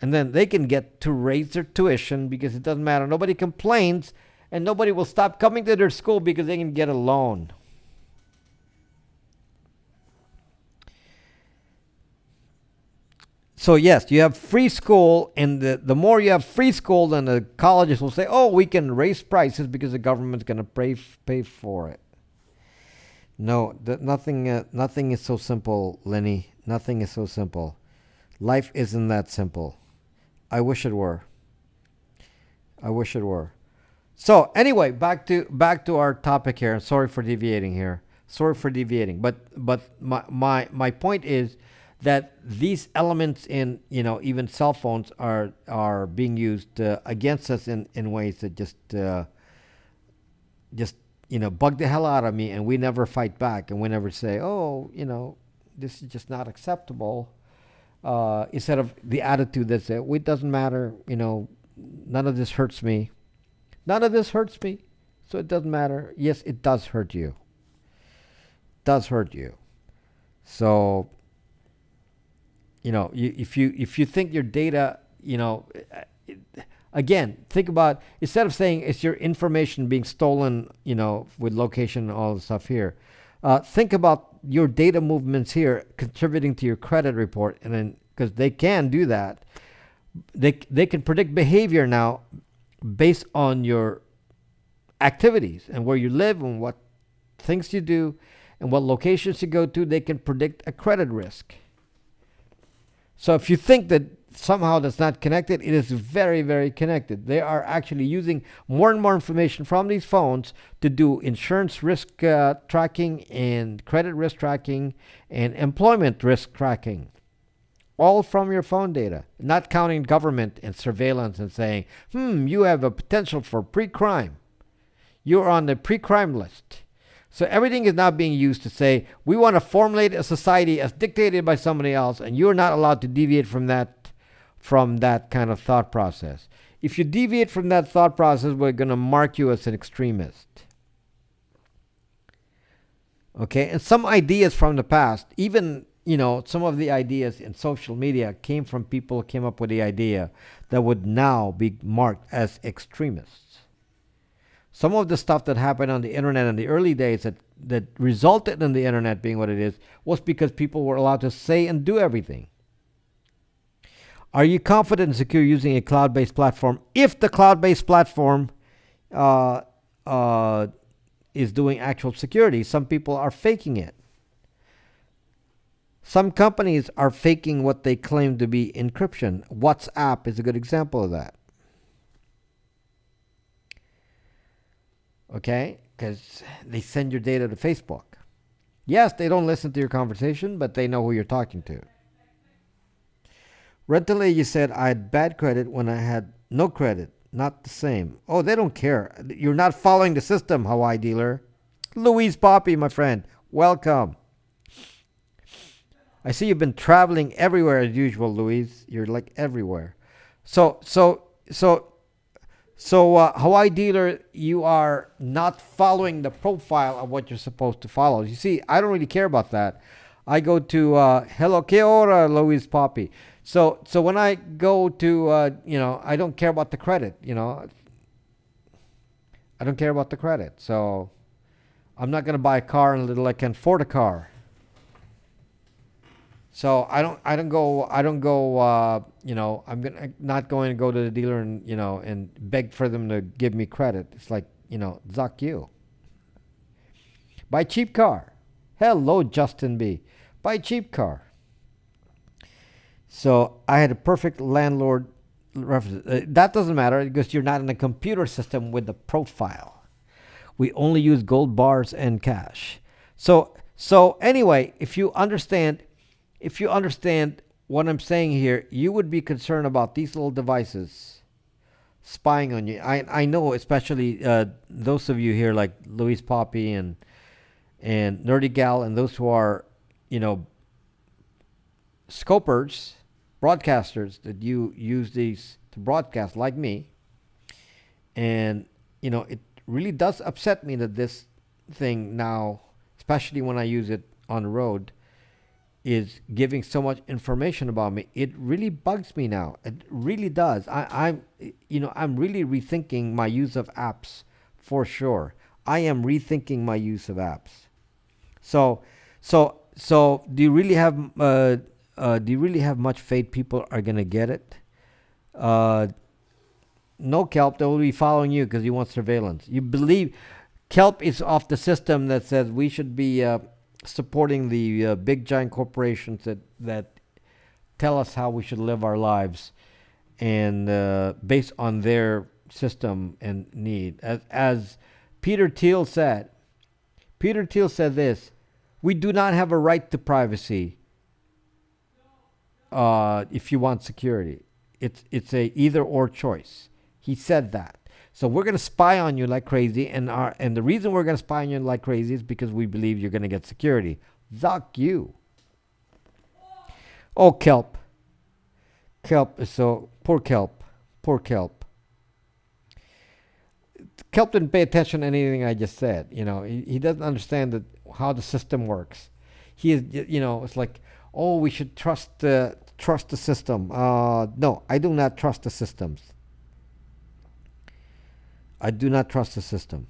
And then they can get to raise their tuition because it doesn't matter. Nobody complains and nobody will stop coming to their school because they can get a loan. So yes, you have free school, and the more you have free school, then the colleges will say, "Oh, we can raise prices because the government's going to pay for it." No, nothing is so simple, Lenny. Nothing is so simple. Life isn't that simple. I wish it were. I wish it were. So anyway, back to our topic here. Sorry for deviating here. Sorry for deviating. But my point is that these elements in even cell phones are being used against us in ways that just bug the hell out of me, and we never fight back, and we never say, oh, this is just not acceptable. Instead of the attitude that says, it doesn't matter, none of this hurts me. None of this hurts me, so it doesn't matter. Yes, it does hurt you. It does hurt you. So, if you think your data, again, think about, instead of saying it's your information being stolen, with location and all the stuff here, think about your data movements here contributing to your credit report, and then because they can do that, they can predict behavior now based on your activities and where you live and what things you do and what locations you go to. They can predict a credit risk. So if you think that somehow that's not connected, it is very, very connected. They are actually using more and more information from these phones to do insurance risk tracking and credit risk tracking and employment risk tracking. All from your phone data, not counting government and surveillance and saying, you have a potential for pre-crime. You're on the pre-crime list. So everything is now being used to say, we want to formulate a society as dictated by somebody else, and you're not allowed to deviate from that kind of thought process. If you deviate from that thought process, we're going to mark you as an extremist. Okay, and some ideas from the past, even some of the ideas in social media came from people who came up with the idea that would now be marked as extremists. Some of the stuff that happened on the internet in the early days that resulted in the internet being what it is was because people were allowed to say and do everything. Are you confident and secure using a cloud-based platform if the cloud-based platform is doing actual security? Some people are faking it. Some companies are faking what they claim to be encryption. WhatsApp is a good example of that. Okay? Because they send your data to Facebook. Yes, they don't listen to your conversation, but they know who you're talking to. Rental agent said I had bad credit when I had no credit. Not the same. Oh, they don't care. You're not following the system, Hawaii dealer. Louise Poppy, my friend. Welcome. I see you've been traveling everywhere as usual, Louise. You're like everywhere. So, Hawaii dealer, you are not following the profile of what you're supposed to follow. You see, I don't really care about that. I go to hello, que ora, Louise Poppy. So when I go to, I don't care about the credit. I don't care about the credit. So I'm not gonna buy a car until I can afford a car. So I don't go. I'm not going to go to the dealer and beg for them to give me credit. It's like, zuck you. Buy cheap car. Hello, Justin B. Buy cheap car. So I had a perfect landlord reference. That doesn't matter because you're not in a computer system with the profile. We only use gold bars and cash. So anyway, if you understand what I'm saying here, you would be concerned about these little devices spying on you. I know, especially those of you here like Louise Poppy and Nerdy Gal and those who are, scopers, broadcasters, that you use these to broadcast like me. And, it really does upset me that this thing now, especially when I use it on the road, is giving so much information about me. It really bugs me now. It really does. I'm really rethinking my use of apps for sure. I am rethinking my use of apps. So, so do you really have much faith people are gonna get it? Uh, no, Kelp. They will be following you because you want surveillance. You believe Kelp is off the system that says we should be supporting the big giant corporations that tell us how we should live our lives, and based on their system and need. As Peter Thiel said, this: we do not have a right to privacy. If you want security, it's a either or choice. He said that. So we're gonna spy on you like crazy, and the reason we're gonna spy on you like crazy is because we believe you're gonna get security. Zuck you. Oh, Kelp. Kelp is so poor. Kelp. Poor Kelp. Kelp didn't pay attention to anything I just said. He doesn't understand how the system works. He is, it's like, oh, we should trust the system. No, I do not trust the systems. I do not trust the system.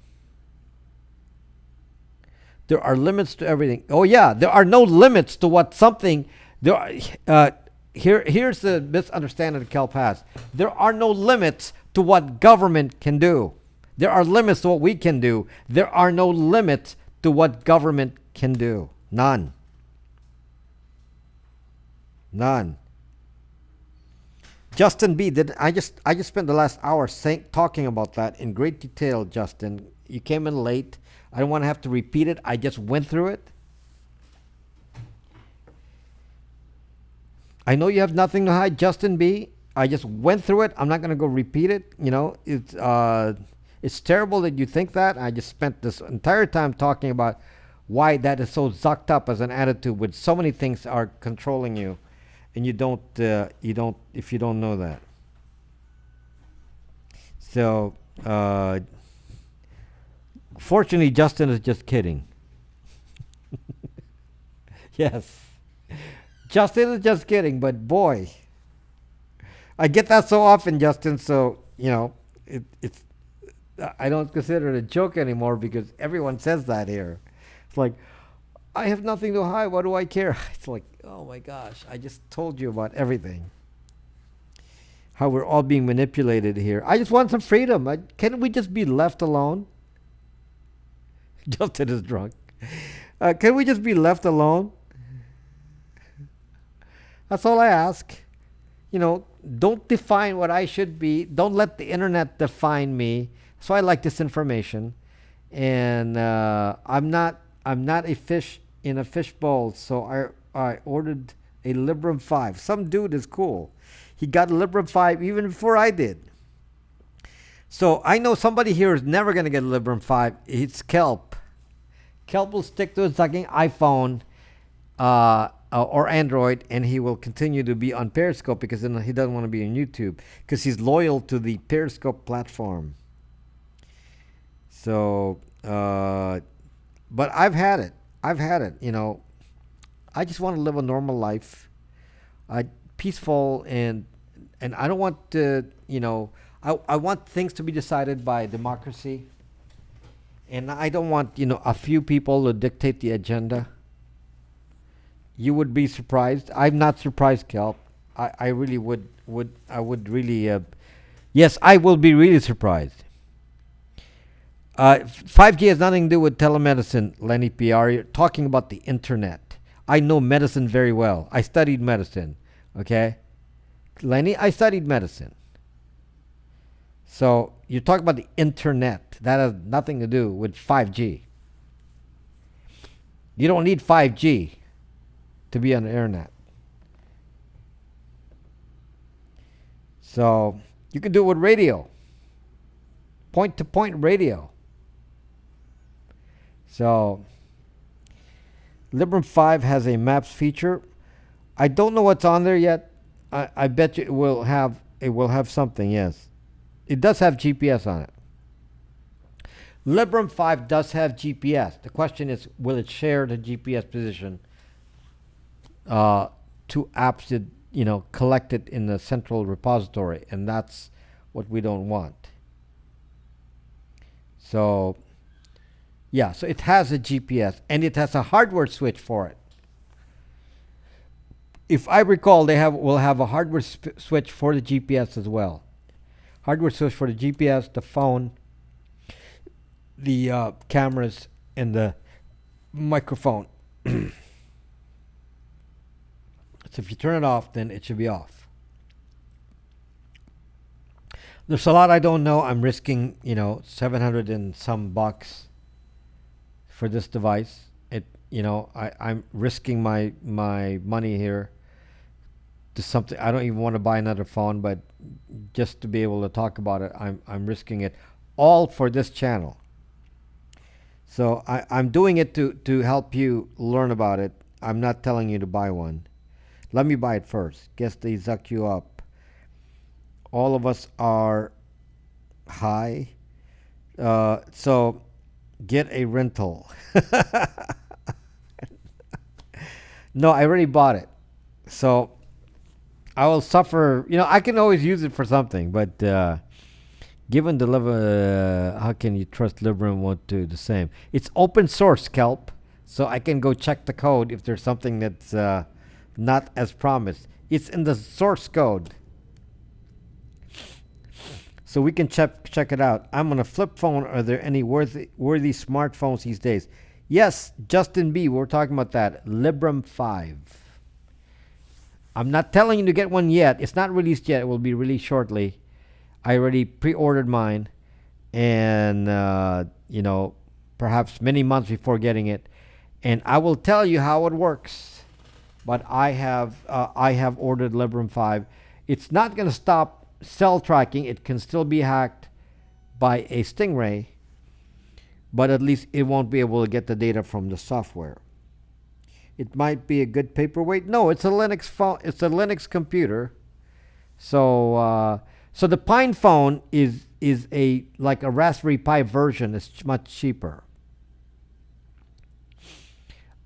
There are limits to everything. Oh yeah, there are no limits to what something. Here's the misunderstanding that Kelp has. There are no limits to what government can do. There are limits to what we can do. There are no limits to what government can do. None. None. Justin B. I just spent the last hour talking about that in great detail, Justin. You came in late. I don't want to have to repeat it. I just went through it. I know you have nothing to hide, Justin B. I just went through it. I'm not going to go repeat it. It's terrible that you think that. I just spent this entire time talking about why that is so zucked up as an attitude when so many things are controlling you. And you don't if you don't know that. So, fortunately, Justin is just kidding. Yes, Justin is just kidding. But boy, I get that so often, Justin. So it's I don't consider it a joke anymore because everyone says that here. It's like, I have nothing to hide. What do I care? It's like, oh my gosh, I just told you about everything. How we're all being manipulated here. I just want some freedom. Can't we just be left alone? Justin is drunk. Can we just be left alone? That's all I ask. Don't define what I should be. Don't let the internet define me. So I like this information. And I'm not a fish in a fishbowl, so I ordered a Librem 5. Some dude is cool. He got a Librem 5 even before I did. So I know somebody here is never going to get a Librem 5. It's Kelp. Kelp will stick to his fucking iPhone or Android, and he will continue to be on Periscope because then he doesn't want to be on YouTube because he's loyal to the Periscope platform. So, but I've had it. I just want to live a normal life, peaceful, and I don't want to, I want things to be decided by democracy, and I don't want, a few people to dictate the agenda. You would be surprised. I'm not surprised, Kelp. I really would really, yes, I will be really surprised. 5G has nothing to do with telemedicine, Lenny PR. You're talking about the internet. I know medicine very well. I studied medicine. Okay? Lenny, I studied medicine. So you're talking about the internet. That has nothing to do with 5G. You don't need 5G to be on the internet. So you can do it with radio. Point-to-point radio. So, Librem 5 has a maps feature. I don't know what's on there yet. I bet you it will have It will have something, yes. It does have GPS on it. Librem 5 does have GPS. The question is, will it share the GPS position uh, to apps that, collect it in the central repository? And that's what we don't want. So, yeah, so it has a GPS and it has a hardware switch for it. If I recall, will have a hardware switch for the GPS as well. Hardware switch for the GPS, the phone, the cameras, and the microphone. So if you turn it off, then it should be off. There's a lot I don't know. I'm risking, 700 and some bucks for this device. I'm risking my money here to something. I don't even want to buy another phone, but just to be able to talk about it, I'm risking it all for this channel. So I'm doing it to help you learn about it. I'm not telling you to buy one. Let me buy it first. Guess they zuck you up. All of us are high. So get a rental. No, I already bought it. So I will suffer. I can always use it for something, but given the level, how can you trust Librem won't do the same? It's open source, Kelp, so I can go check the code if there's something that's not as promised. It's in the source code, so we can check it out. I'm on a flip phone. Are there any worthy smartphones these days? Yes, Justin B. We're talking about that. Librem 5. I'm not telling you to get one yet. It's not released yet. It will be released shortly. I already pre-ordered mine, and perhaps many months before getting it. And I will tell you how it works. But I have ordered Librem 5. It's not going to stop cell tracking. It can still be hacked by a Stingray, but at least it won't be able to get the data from the software. It might be a good paperweight. No, it's a Linux phone. It's a Linux computer. So the Pine phone is like a Raspberry Pi version. It's much cheaper.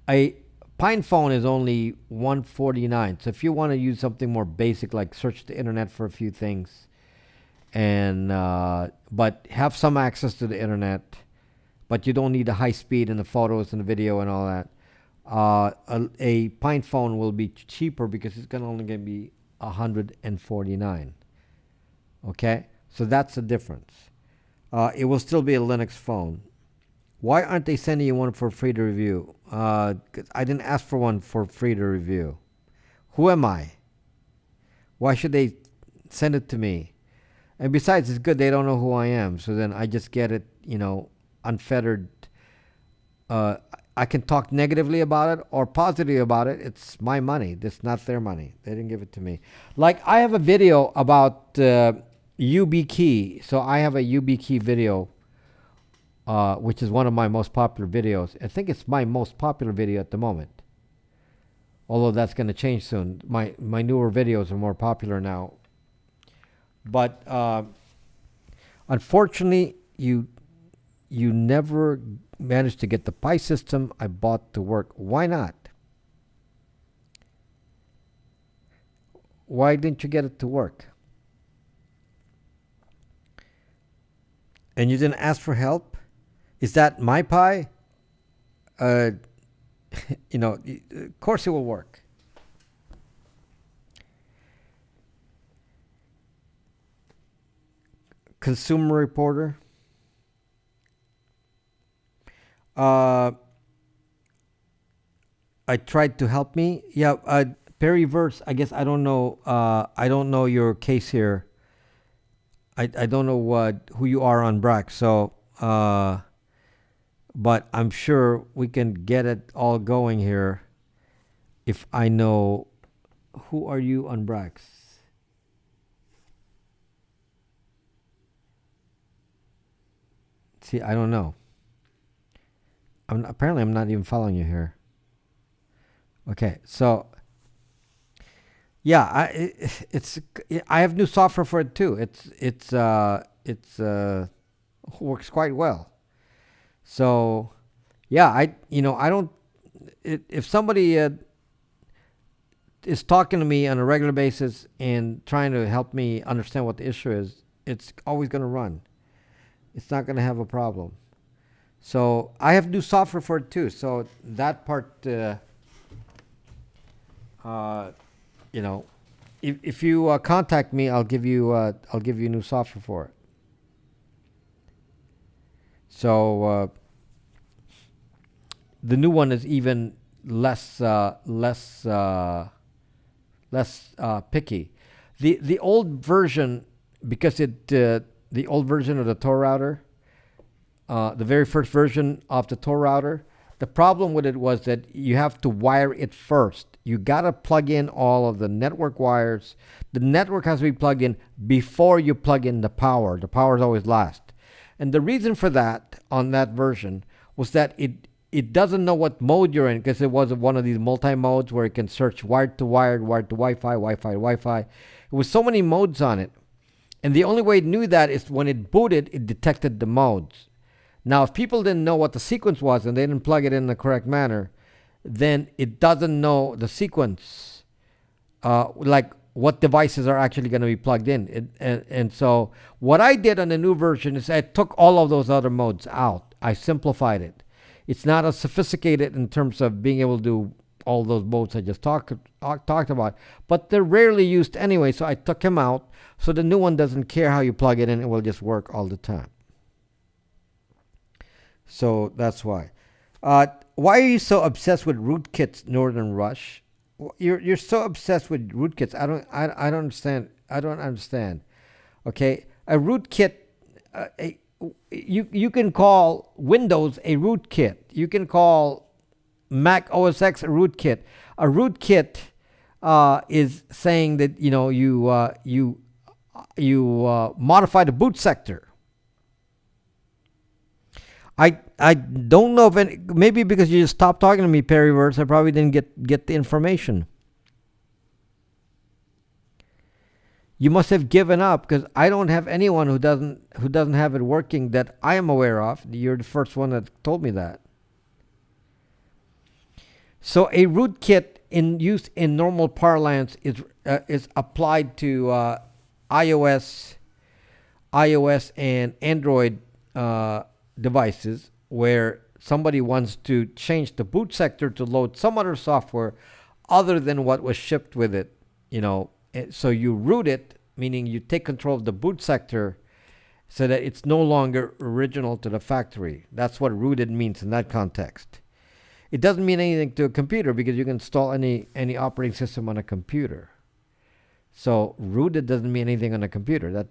A Pine phone is only $149. So if you want to use something more basic, like search the internet for a few things, and but have some access to the internet, but you don't need the high speed and the photos and the video and all that, a Pine phone will be cheaper because it's only going to be $149. Okay, so that's the difference. It will still be a Linux phone. Why aren't they sending you one for free to review? 'Cause I didn't ask for one for free to review. Who am I? Why should they send it to me? And besides, it's good they don't know who I am. So then I just get it, unfettered. I can talk negatively about it or positively about it. It's my money. It's not their money. They didn't give it to me. Like, I have a video about YubiKey. So I have a YubiKey video, which is one of my most popular videos. I think it's my most popular video at the moment. Although that's going to change soon. My newer videos are more popular now. But unfortunately, you never managed to get the Pi system I bought to work. Why not? Why didn't you get it to work? And you didn't ask for help? Is that my Pi? Of course it will work. Consumer Reporter. I tried to help me. Yeah, Perry Verse. I guess I don't know. I don't know your case here. I don't know who you are on Brack. So, but I'm sure we can get it all going here. If I know, who are you on Brax? See, I don't know. I'm not even following you here. Okay, so Yeah, I have new software for it too. It's works quite well. So yeah, I don't. If somebody is talking to me on a regular basis and trying to help me understand what the issue is, it's always going to run. It's not going to have a problem. So I have new software for it too. So that part, uh, you know, if you contact me, I'll give you new software for it. So the new one is even less picky. The old version, because the old version of the Tor router, the very first version of the Tor router, the problem with it was that you have to wire it first. You gotta plug in all of the network wires. The network has to be plugged in before you plug in the power. The power is always last. And the reason for that on that version was that it doesn't know what mode you're in, because it was one of these multi modes where it can search wired to wired, wired to Wi-Fi, Wi-Fi to Wi-Fi. It was so many modes on it, and the only way it knew that is when it booted, it detected the modes. Now, if people didn't know what the sequence was and they didn't plug it in the correct manner, then it doesn't know the sequence, like what devices are actually going to be plugged in. And so what I did on the new version is I took all of those other modes out. I simplified it. It's not as sophisticated in terms of being able to do all those modes I just talked about, but they're rarely used anyway, so I took them out so the new one doesn't care how you plug it in. It will just work all the time. So that's why. Why are you so obsessed with rootkits, Northern Rush? You're so obsessed with rootkits. I don't understand. I don't understand. Okay, a rootkit. You can call Windows a rootkit. You can call Mac OS X a rootkit. A rootkit is saying that you modify the boot sector. I don't know if maybe because you just stopped talking to me, Perryverse, I probably didn't get the information. You must have given up, because I don't have anyone who doesn't have it working that I am aware of. You're the first one that told me that. So a rootkit in use in normal parlance is applied to iOS and Android devices where somebody wants to change the boot sector to load some other software other than what was shipped with it. So you root it, meaning you take control of the boot sector so that it's no longer original to the factory. That's what rooted means in that context. It doesn't mean anything to a computer, because you can install any operating system on a computer. So rooted doesn't mean anything on a computer. That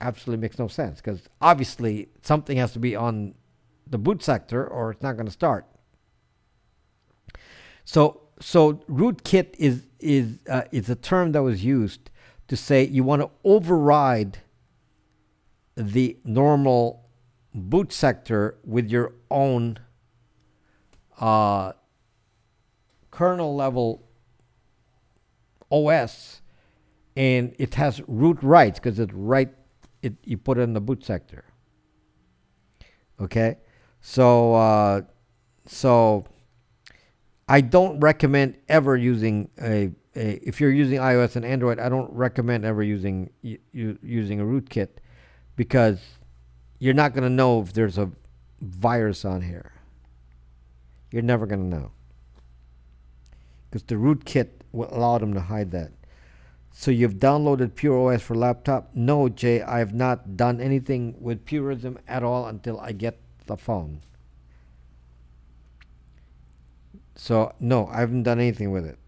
absolutely makes no sense, because obviously something has to be on the boot sector or it's not going to start. So rootkit is a term that was used to say you want to override the normal boot sector with your own kernel level OS, and it has root rights because you put it in the boot sector. Okay, so I don't recommend ever using if you're using iOS and Android. I don't recommend ever using a rootkit, because you're not going to know if there's a virus on here. You're never going to know, because the rootkit will allow them to hide that. So you've downloaded Pure OS for laptop? No, Jay, I have not done anything with Purism at all until I get the phone. So no, I haven't done anything with it.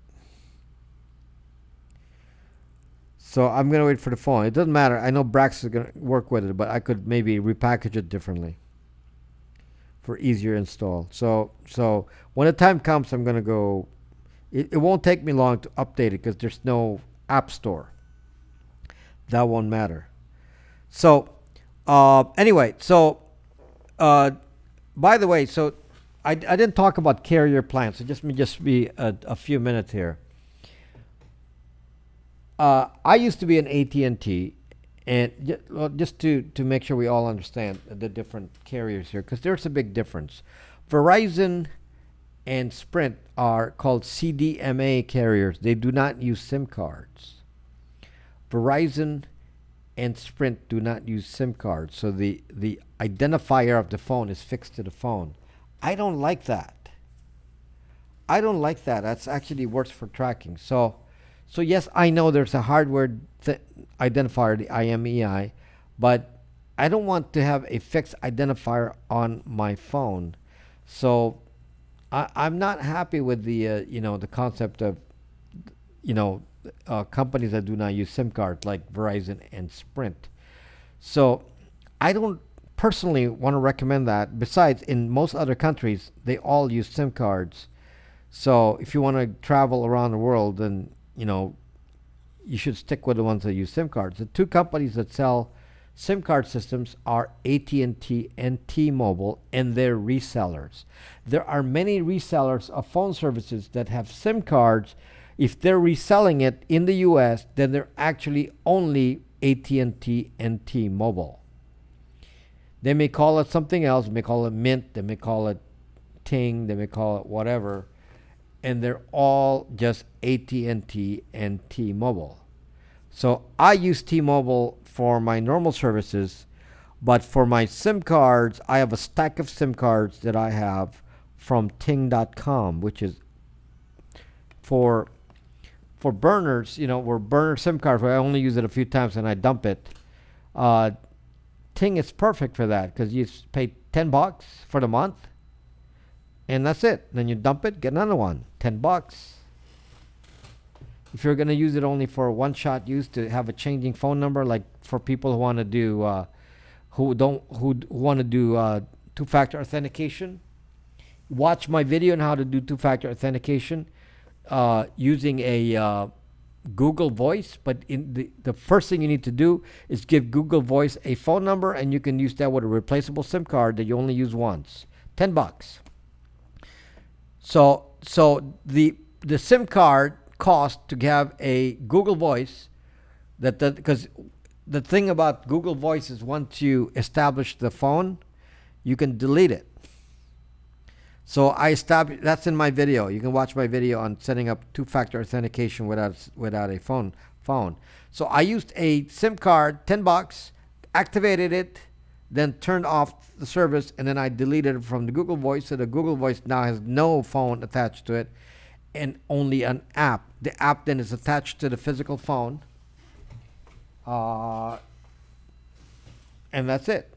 So I'm gonna wait for the phone. It doesn't matter. I know Brax is gonna work with it, but I could maybe repackage it differently for easier install. So when the time comes, I'm gonna go. It won't take me long to update it, because there's no app store. That won't matter. So anyway, so by the way, so I didn't talk about carrier plans. So just be a few minutes here. I used to be an AT&T, and well, just to make sure we all understand the different carriers here, because there's a big difference. Verizon and Sprint are called CDMA carriers. They do not use SIM cards. Verizon and Sprint do not use SIM cards, so the identifier of the phone is fixed to the phone. I don't like that. I don't like that. That's actually worse for tracking. So yes, I know there's a hardware identifier, the IMEI, but I don't want to have a fixed identifier on my phone. So I'm not happy with the concept of you know companies that do not use SIM cards like Verizon and Sprint. So I don't personally want to recommend that. Besides, in most other countries, they all use SIM cards. So if you want to travel around the world, then you should stick with the ones that use SIM cards. The two companies that sell SIM card systems are AT&T and T-Mobile, and they're resellers. There are many resellers of phone services that have SIM cards. If they're reselling it in the US, then they're actually only AT&T and T-Mobile. They may call it something else. They may call it Mint. They may call it Ting. They may call it whatever. And they're all just AT&T and T-Mobile. So I use T-Mobile for my normal services, but for my SIM cards, I have a stack of SIM cards that I have from Ting.com, which is for burners, where burner SIM cards where I only use it a few times and I dump it. Ting is perfect for that because you pay $10 for the month, and that's it. Then you dump it, get another one, $10. If you're going to use it only for one-shot use to have a changing phone number, like for people who want to do two-factor authentication, watch my video on how to do two-factor authentication using a Google Voice. But in the first thing you need to do is give Google Voice a phone number, and you can use that with a replaceable SIM card that you only use once. $10. So the SIM card cost to have a Google Voice because the thing about Google Voice is once you establish the phone, you can delete it. So I established that's in my video. You can watch my video on setting up two-factor authentication without a phone. So I used a SIM card, $10, activated it, then turned off the service, and then I deleted it from the Google Voice. So the Google Voice now has no phone attached to it and only an app. The app then is attached to the physical phone. And that's it.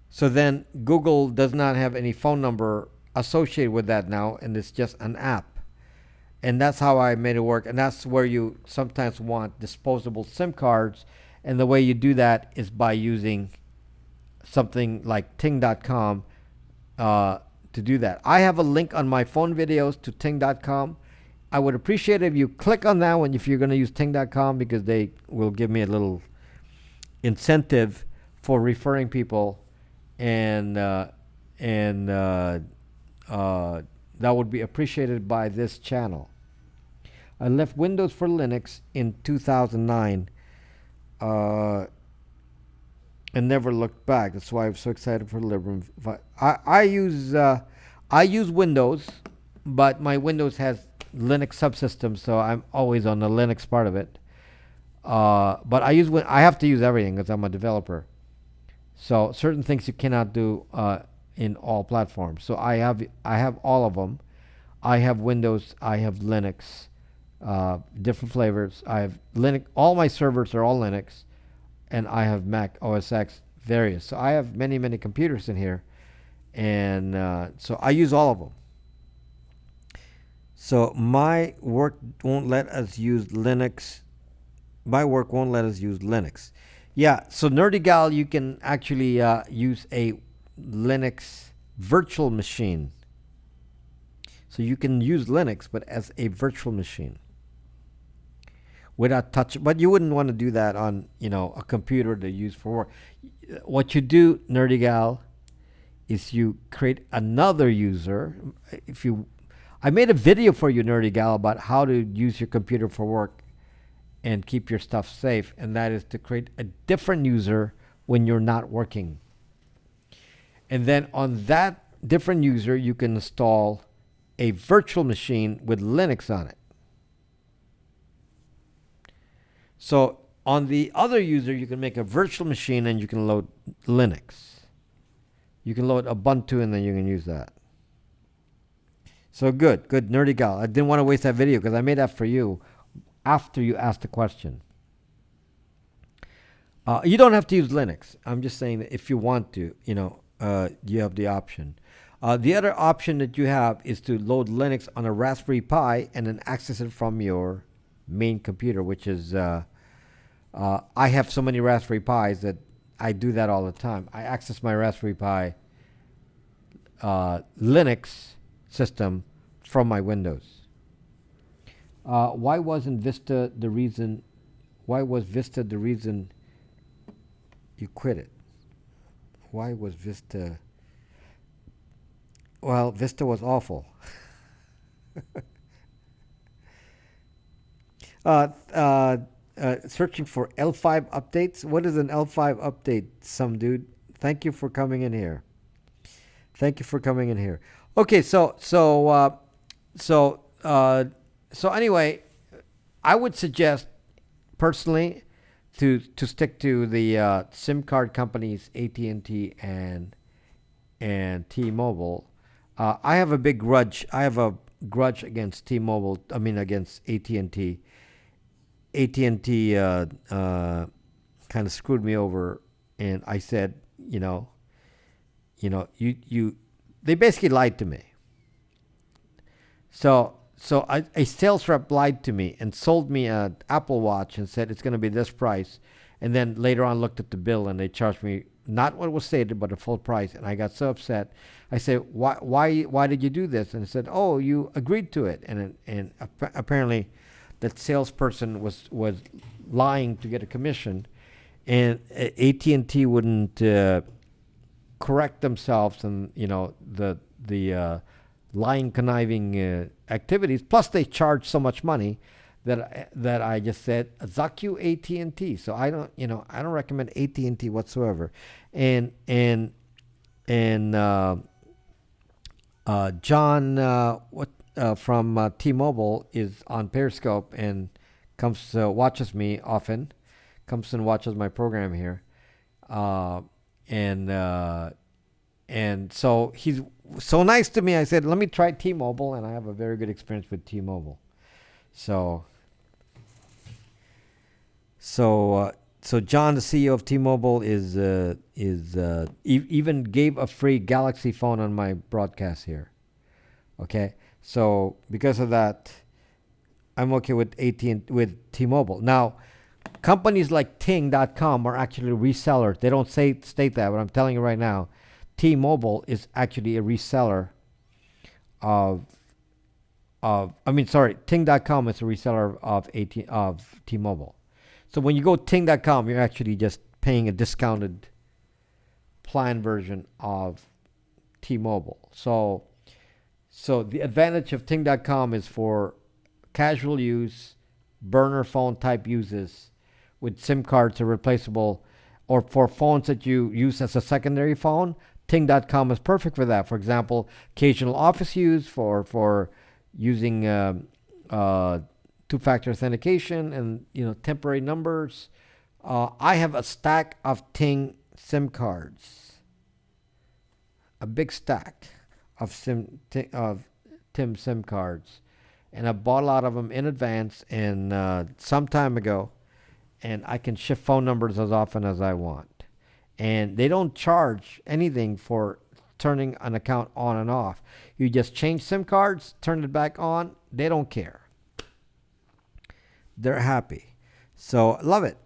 So then Google does not have any phone number associated with that now, and it's just an app. And that's how I made it work. And that's where you sometimes want disposable SIM cards. And the way you do that is by using something like Ting.com to do that. I have a link on my phone videos to Ting.com. I would appreciate it if you click on that one if you're going to use Ting.com, because they will give me a little incentive for referring people, and that would be appreciated by this channel. I left Windows for Linux in 2009 and never looked back. That's why I'm so excited for Librem. I use Windows, but my Windows has Linux subsystems, so I'm always on the Linux part of it. But I have to use everything because I'm a developer. So certain things you cannot do in all platforms. So I have all of them. I have Windows. I have Linux, different flavors. I have Linux. All my servers are all Linux, and I have Mac OS X various. So I have many computers in here, and so I use all of them. So my work won't let us use Linux. My work won't let us use Linux. Yeah, so Nerdy Gal, you can actually use a Linux virtual machine. So you can use Linux, but as a virtual machine without touch. But you wouldn't want to do that on a computer to use for work. What you do, Nerdy Gal, is you create another user. I made a video for you, Nerdy Gal, about how to use your computer for work. and keep your stuff safe, and that is to create a different user when you're not working. And then on that different user, you can install a virtual machine with Linux on it. So on the other user, you can make a virtual machine and you can load Linux. You can load Ubuntu and then you can use that. So good, nerdy gal. I didn't want to waste that video because I made that for you after you asked the question. You don't have to use Linux. I'm just saying that if you want to, you have the option. The other option that you have is to load Linux on a Raspberry Pi and then access it from your main computer, which is, I have so many Raspberry Pis that I do that all the time. I access my Raspberry Pi Linux system from my Windows. Why was Vista the reason you quit it? Why was Vista? Well, Vista was awful. Searching for L5 updates. What is an L5 update, some dude? Thank you for coming in here. Okay, so anyway, I would suggest personally to stick to the SIM card companies AT&T and T-Mobile. I have a big grudge. I have a grudge against T-Mobile. I mean against AT&T. AT&T kind of screwed me over, and I said, they basically lied to me. So a sales rep lied to me and sold me an Apple Watch and said it's going to be this price, and then later on looked at the bill and they charged me not what was stated but the full price, and I got so upset. I said, why did you do this? And I said, oh, you agreed to it, and apparently that salesperson was lying to get a commission, and AT&T wouldn't correct themselves, and the lying, conniving activities. Plus, they charge so much money that I just said, "Zuck you, AT&T." So I don't recommend AT&T whatsoever. And John from T-Mobile is on Periscope and comes watches me often, comes and watches my program here, and so he's so nice to me. I said, let me try T-Mobile, and I have a very good experience with T-Mobile. So John, the CEO of T-Mobile, is even gave a free Galaxy phone on my broadcast here. Okay, so because of that, I'm okay with with T-Mobile. Now, companies like Ting.com are actually resellers. They don't state that, but I'm telling you right now, T-Mobile is actually a reseller Ting.com is a reseller of T-Mobile. So when you go Ting.com, you're actually just paying a discounted plan version of T-Mobile. So the advantage of Ting.com is for casual use, burner phone type uses with SIM cards are replaceable, or for phones that you use as a secondary phone. Ting.com is perfect for that. For example, occasional office use, for using two-factor authentication and temporary numbers. I have a stack of Ting SIM cards, a big stack of Tim SIM cards, and I bought a lot of them in advance and some time ago, and I can shift phone numbers as often as I want. And they don't charge anything for turning an account on and off. You just change SIM cards, turn it back on. They don't care. They're happy. So love it.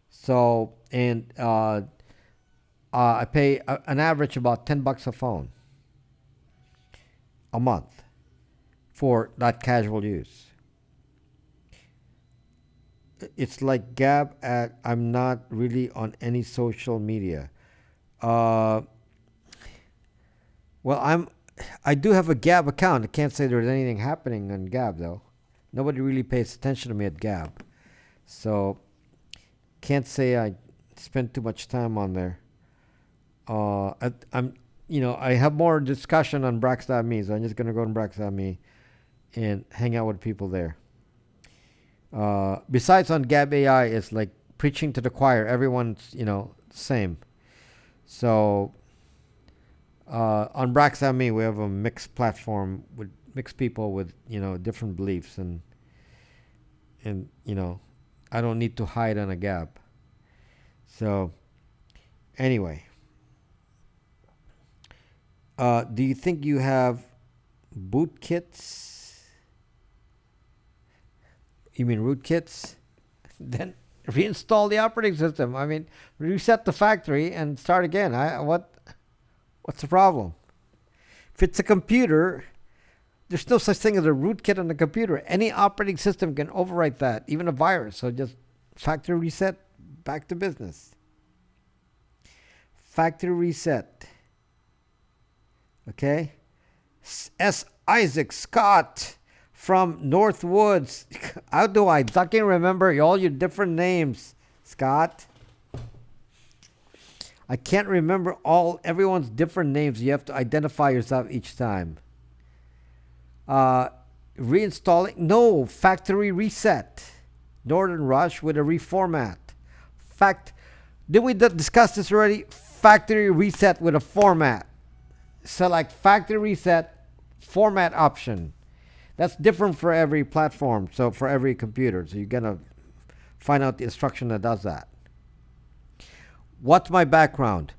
So, and I pay an average about $10 a phone a month for that casual use. It's like Gab I'm not really on any social media. Well, I do have a Gab account. I can't say there's anything happening on Gab though. Nobody really pays attention to me at Gab. So can't say I spent too much time on there. I'm, I have more discussion on Brax.me, so I'm just gonna go on Brax.me and hang out with people there. Besides on Gab AI, it's like preaching to the choir. Everyone's same. So on Brax.me, we have a mixed platform with mixed people with different beliefs, and I don't need to hide on a Gab. So anyway, do you think you have bootkits? You mean rootkits? Then reinstall the operating system. I mean, reset the factory and start again. What's the problem? If it's a computer, there's no such thing as a rootkit on the computer. Any operating system can overwrite that, even a virus. So just factory reset, back to business. Factory reset. Okay? S. Isaac Scott from Northwoods. How do I fucking remember all your different names, Scott? I can't remember everyone's different names. You have to identify yourself each time. Reinstalling? No, factory reset. Northern Rush with a reformat. Did we discuss this already? Factory reset with a format. Select factory reset format option. That's different for every platform, so for every computer. So you're going to find out the instruction that does that. What's my background?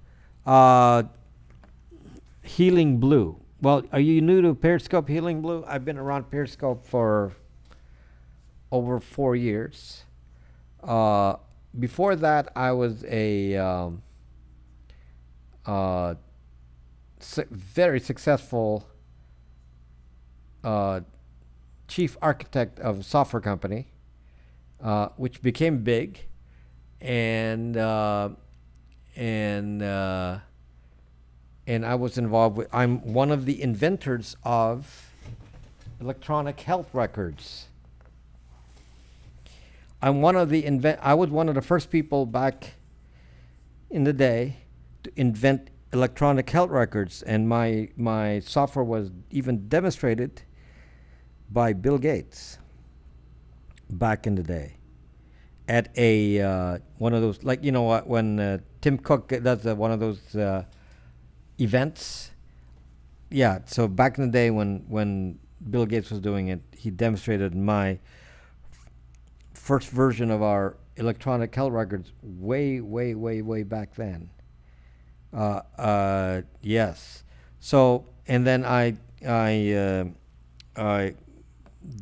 Healing Blue. Well, are you new to Periscope Healing Blue? I've been around Periscope for over 4 years. Before that, I was a very successful chief architect of a software company, which became big, and I was involved with. I'm one of the inventors of electronic health records. I was one of the first people back in the day to invent electronic health records, and my software was even demonstrated by Bill Gates back in the day at a one of those, like, when Tim Cook does one of those events. Yeah, so back in the day when Bill Gates was doing it, he demonstrated my first version of our electronic health records way back then. Yes. So, and then I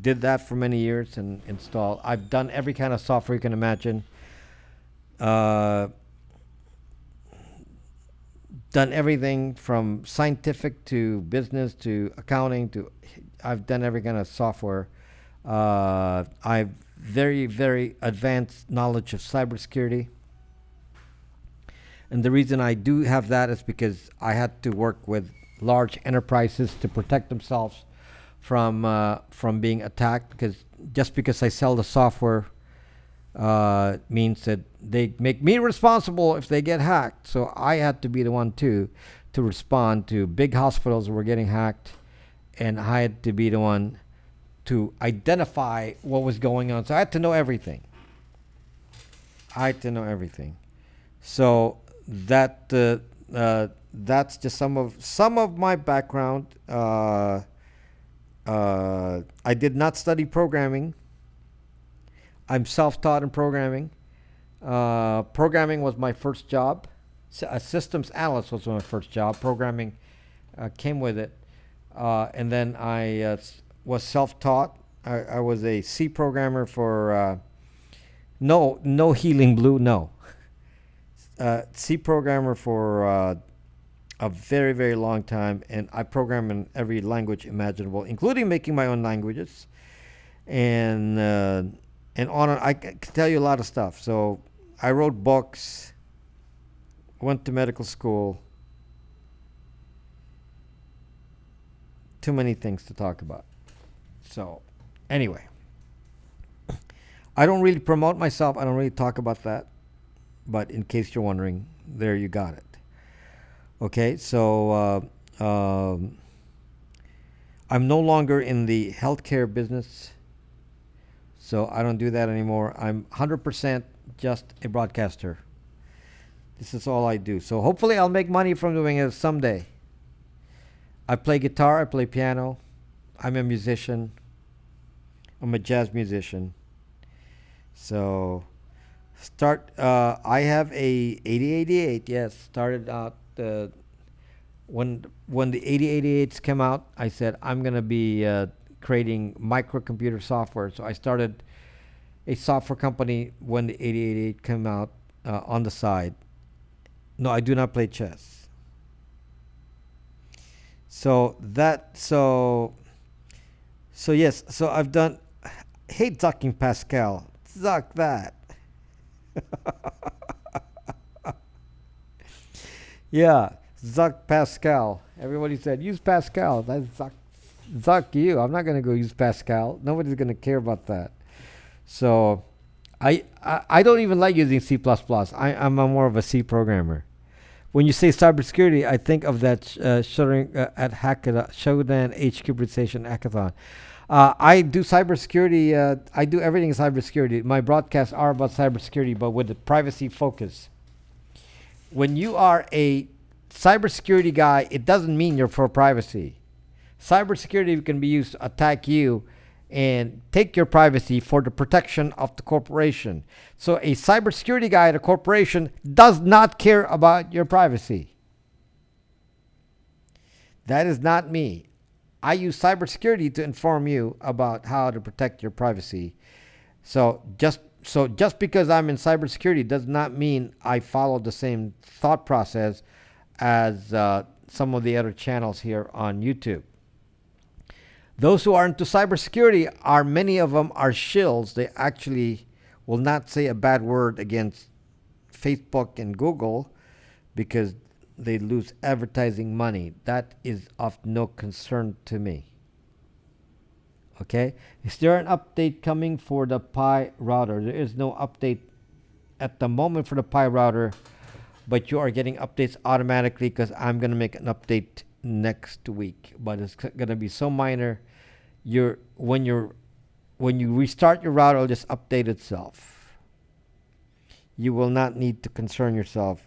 did that for many years and installed. I've done every kind of software you can imagine. Done everything from scientific to business to accounting to. I've done every kind of software. I've very advanced knowledge of cybersecurity. And the reason I do have that is because I had to work with large enterprises to protect themselves from being attacked. Because I sell the software means that they make me responsible if they get hacked. So I had to be the one to respond to big hospitals that were getting hacked, and I had to be the one to identify what was going on. So I had to know everything. So that's just some of my background. I did not study programming. I'm self-taught in programming. Programming was my first job. A systems analyst was my first job. Programming came with it, and then I was self-taught. I was a C programmer for no Healing Blue, no. C programmer for a very long time, and I program in every language imaginable, including making my own languages, and on. I can tell you a lot of stuff. So I wrote books, went to medical school. Too many things to talk about. So anyway, I don't really promote myself. I don't really talk about that. But in case you're wondering, there you got it. Okay, so I'm no longer in the healthcare business, so I don't do that anymore. I'm 100% just a broadcaster. This is all I do. So hopefully I'll make money from doing it someday. I play guitar, I play piano. I'm a musician. I'm a jazz musician. So I have a 8088. Yes, started out when the 8088s came out. I said I'm gonna be creating microcomputer software. So I started a software company when the 8088 came out on the side. No, I do not play chess. So yes. So I've done. Hate zucking Pascal. Zuck that. Yeah, Zuck Pascal. Everybody said use Pascal. That's Zuck you. I'm not gonna go use Pascal. Nobody's gonna care about that. So, I don't even like using C++. I'm a more of a C programmer. When you say cybersecurity, I think of that shuttering at Hackathon, Shodan H Cubitization Hackathon. I do cybersecurity. I do everything in cybersecurity. My broadcasts are about cybersecurity, but with a privacy focus. When you are a cybersecurity guy, it doesn't mean you're for privacy. Cybersecurity can be used to attack you and take your privacy for the protection of the corporation. So a cybersecurity guy at a corporation does not care about your privacy. That is not me. I use cybersecurity to inform you about how to protect your privacy. So just because I'm in cybersecurity does not mean I follow the same thought process as some of the other channels here on YouTube. Those who are into cybersecurity many of them are shills. They actually will not say a bad word against Facebook and Google because they lose advertising money. That is of no concern to me. Okay? Is there an update coming for the Pi router? There is no update at the moment for the Pi router, but you are getting updates automatically because I'm going to make an update next week. But it's going to be so minor. When you restart your router, it'll just update itself. You will not need to concern yourself.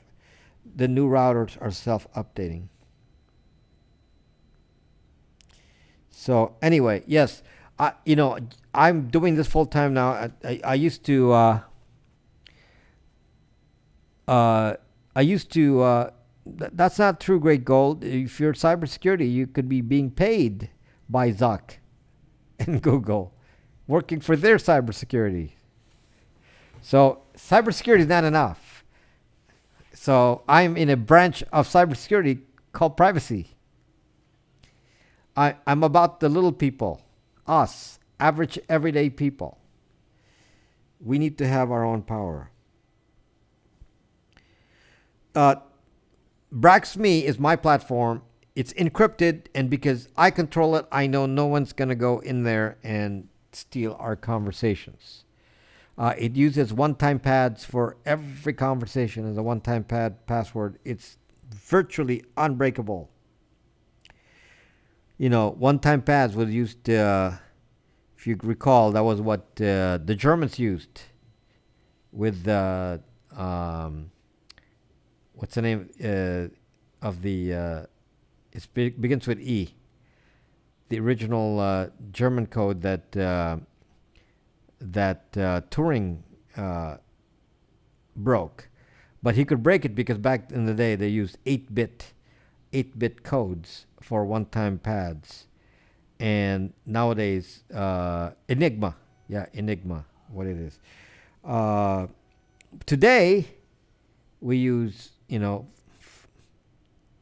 The new routers are self-updating. So anyway, yes, I'm doing this full time now. I used to. That's not true, Great Gold. If you're cybersecurity, you could be being paid by Zuck and Google, working for their cybersecurity. So cybersecurity is not enough. So I'm in a branch of cybersecurity called privacy. I'm about the little people, us, average everyday people. We need to have our own power. Brax.me is my platform. It's encrypted, and because I control it, I know no one's going to go in there and steal our conversations. It uses one-time pads for every conversation as a one-time pad password. It's virtually unbreakable. One-time pads was used, if you recall, that was what the Germans used with what's the name of the, it begins with E. The original German code that Turing broke. But he could break it because back in the day they used 8-bit codes for one-time pads. And nowadays, Enigma. Yeah, Enigma, what it is. Today, we use,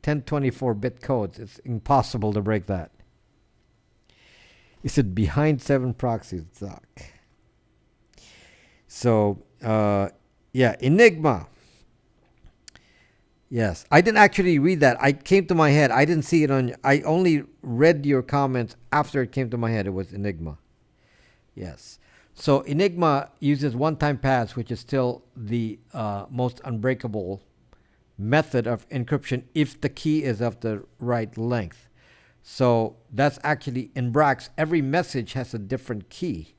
1024-bit codes. It's impossible to break that. He said behind 7 proxies, Zuck. So, Enigma. Yes, I didn't actually read that. I came to my head. I didn't see it I only read your comments after it came to my head. It was Enigma. Yes. So Enigma uses one-time pass, which is still the most unbreakable method of encryption if the key is of the right length. So that's actually in Brax, every message has a different key,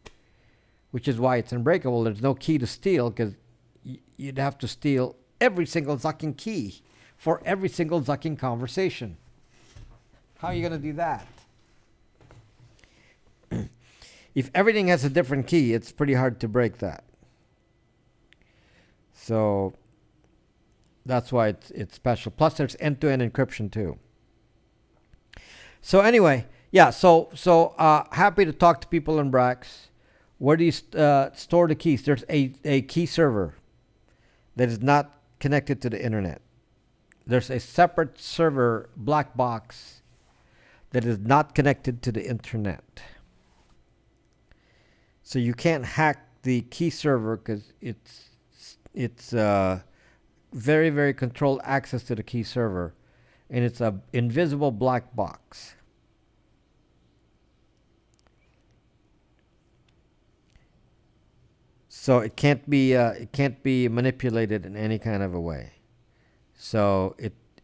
which is why it's unbreakable. There's no key to steal because you'd have to steal every single zucking key for every single zucking conversation. How are you going to do that? If everything has a different key, it's pretty hard to break that. So that's why it's special. Plus, there's end-to-end encryption too. So anyway, yeah. So happy to talk to people in Brax. Where do you store the keys? There's a key server that is not connected to the internet. There's a separate server, black box, that is not connected to the internet. So you can't hack the key server because it's very, very controlled access to the key server, and it's a invisible black box. So it can't be manipulated in any kind of a way. So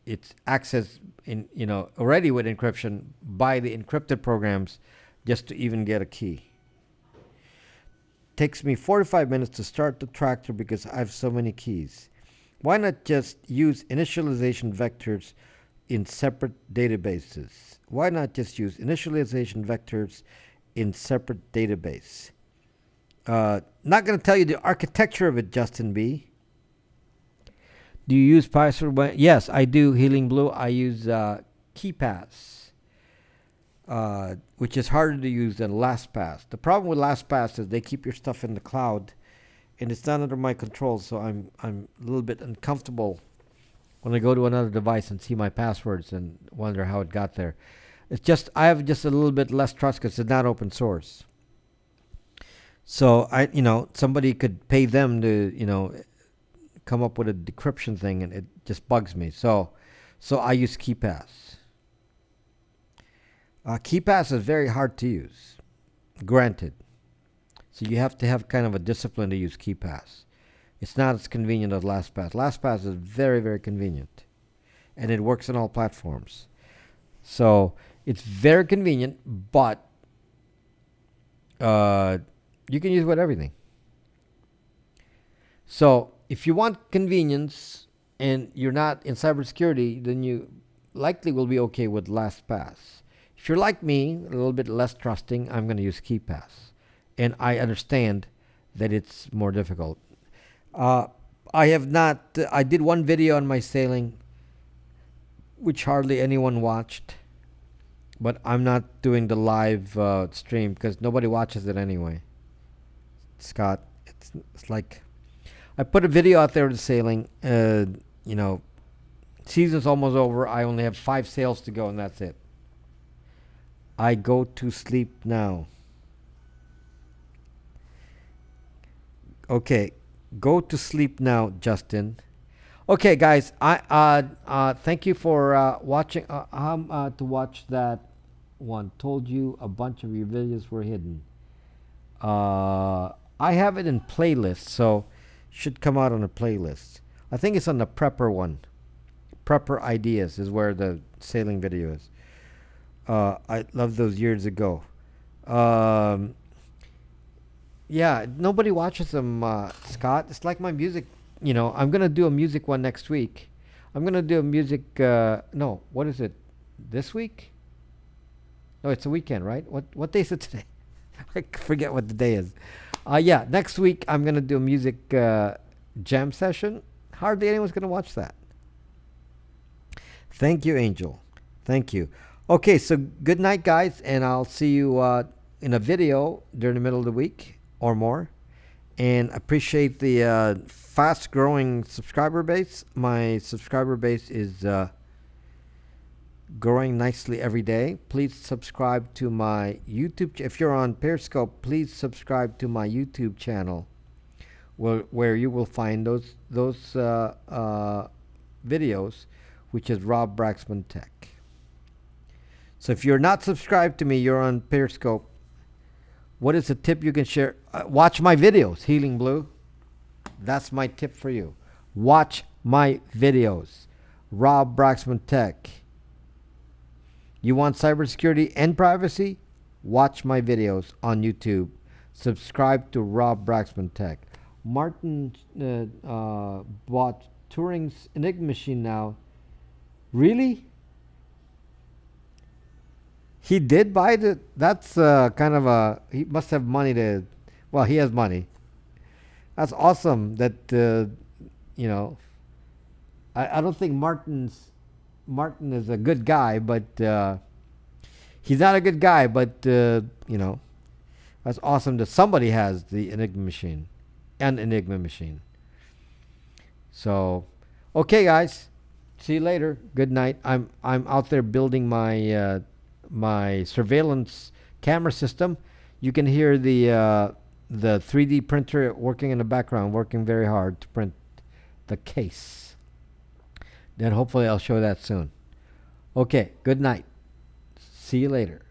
it's accessed in already with encryption by the encrypted programs just to even get a key. Takes me 45 minutes to start the tractor because I have so many keys. Why not just use initialization vectors in separate databases? Why not just use initialization vectors in separate database? Not going to tell you the architecture of it, Justin B. Do you use password? Yes, I do. Healing Blue. I use KeePass. Which is harder to use than LastPass. The problem with LastPass is they keep your stuff in the cloud, and it's not under my control. So I'm a little bit uncomfortable when I go to another device and see my passwords and wonder how it got there. It's just I have just a little bit less trust because it's not open source. So somebody could pay them to come up with a decryption thing, and it just bugs me. So I use KeePass. KeePass is very hard to use, granted. So you have to have kind of a discipline to use KeePass. It's not as convenient as LastPass. LastPass is very, very convenient, and it works on all platforms. So it's very convenient, but you can use it with everything. So if you want convenience and you're not in cybersecurity, then you likely will be okay with LastPass. If you're like me, a little bit less trusting, I'm going to use KeePass. And I understand that it's more difficult. I did one video on my sailing, which hardly anyone watched. But I'm not doing the live stream because nobody watches it anyway. Scott, it's like I put a video out there of the sailing. Season's almost over. I only have 5 sails to go, and that's it. I go to sleep now. Okay, go to sleep now, Justin. Okay, guys. Thank you for watching. To watch that one. Told you a bunch of your videos were hidden. I have it in playlists, so should come out on a playlist. I think it's on the Prepper one. Prepper Ideas is where the sailing video is. I love those years ago. Yeah, nobody watches them, Scott. It's like my music. I'm gonna do a music one next week. I'm gonna do a music. No, what is it? This week? No, it's a weekend, right? What day is it today? I forget what the day is. Yeah, next week I'm gonna do a music jam session. Hardly anyone's gonna watch that. Thank you, Angel. Thank you. Okay, so good night, guys, and I'll see you in a video during the middle of the week or more. And appreciate the fast-growing subscriber base. My subscriber base is growing nicely every day. Please subscribe to my YouTube. If you're on Periscope, please subscribe to my YouTube channel, where you will find those videos, which is Rob Braxman Tech. So if you're not subscribed to me, you're on Periscope, What is a tip you can share? Watch my videos, Healing Blue. That's my tip for you. Watch my videos. Rob Braxman Tech. You want cybersecurity and privacy? Watch my videos on YouTube. Subscribe to Rob Braxman Tech. Martin bought Turing's Enigma machine now. Really? He did buy it. That's kind of a. He must have money to. Well, he has money. That's awesome. That you know. I don't think Martin is a good guy, but he's not a good guy. But you know, that's awesome that somebody has the Enigma machine, an Enigma machine. So, okay, guys. See you later. Good night. I'm out there building my my surveillance camera system. You can hear the 3D printer working in the background, working very hard to print the case. Then hopefully I'll show that soon. Okay, good night. See you later.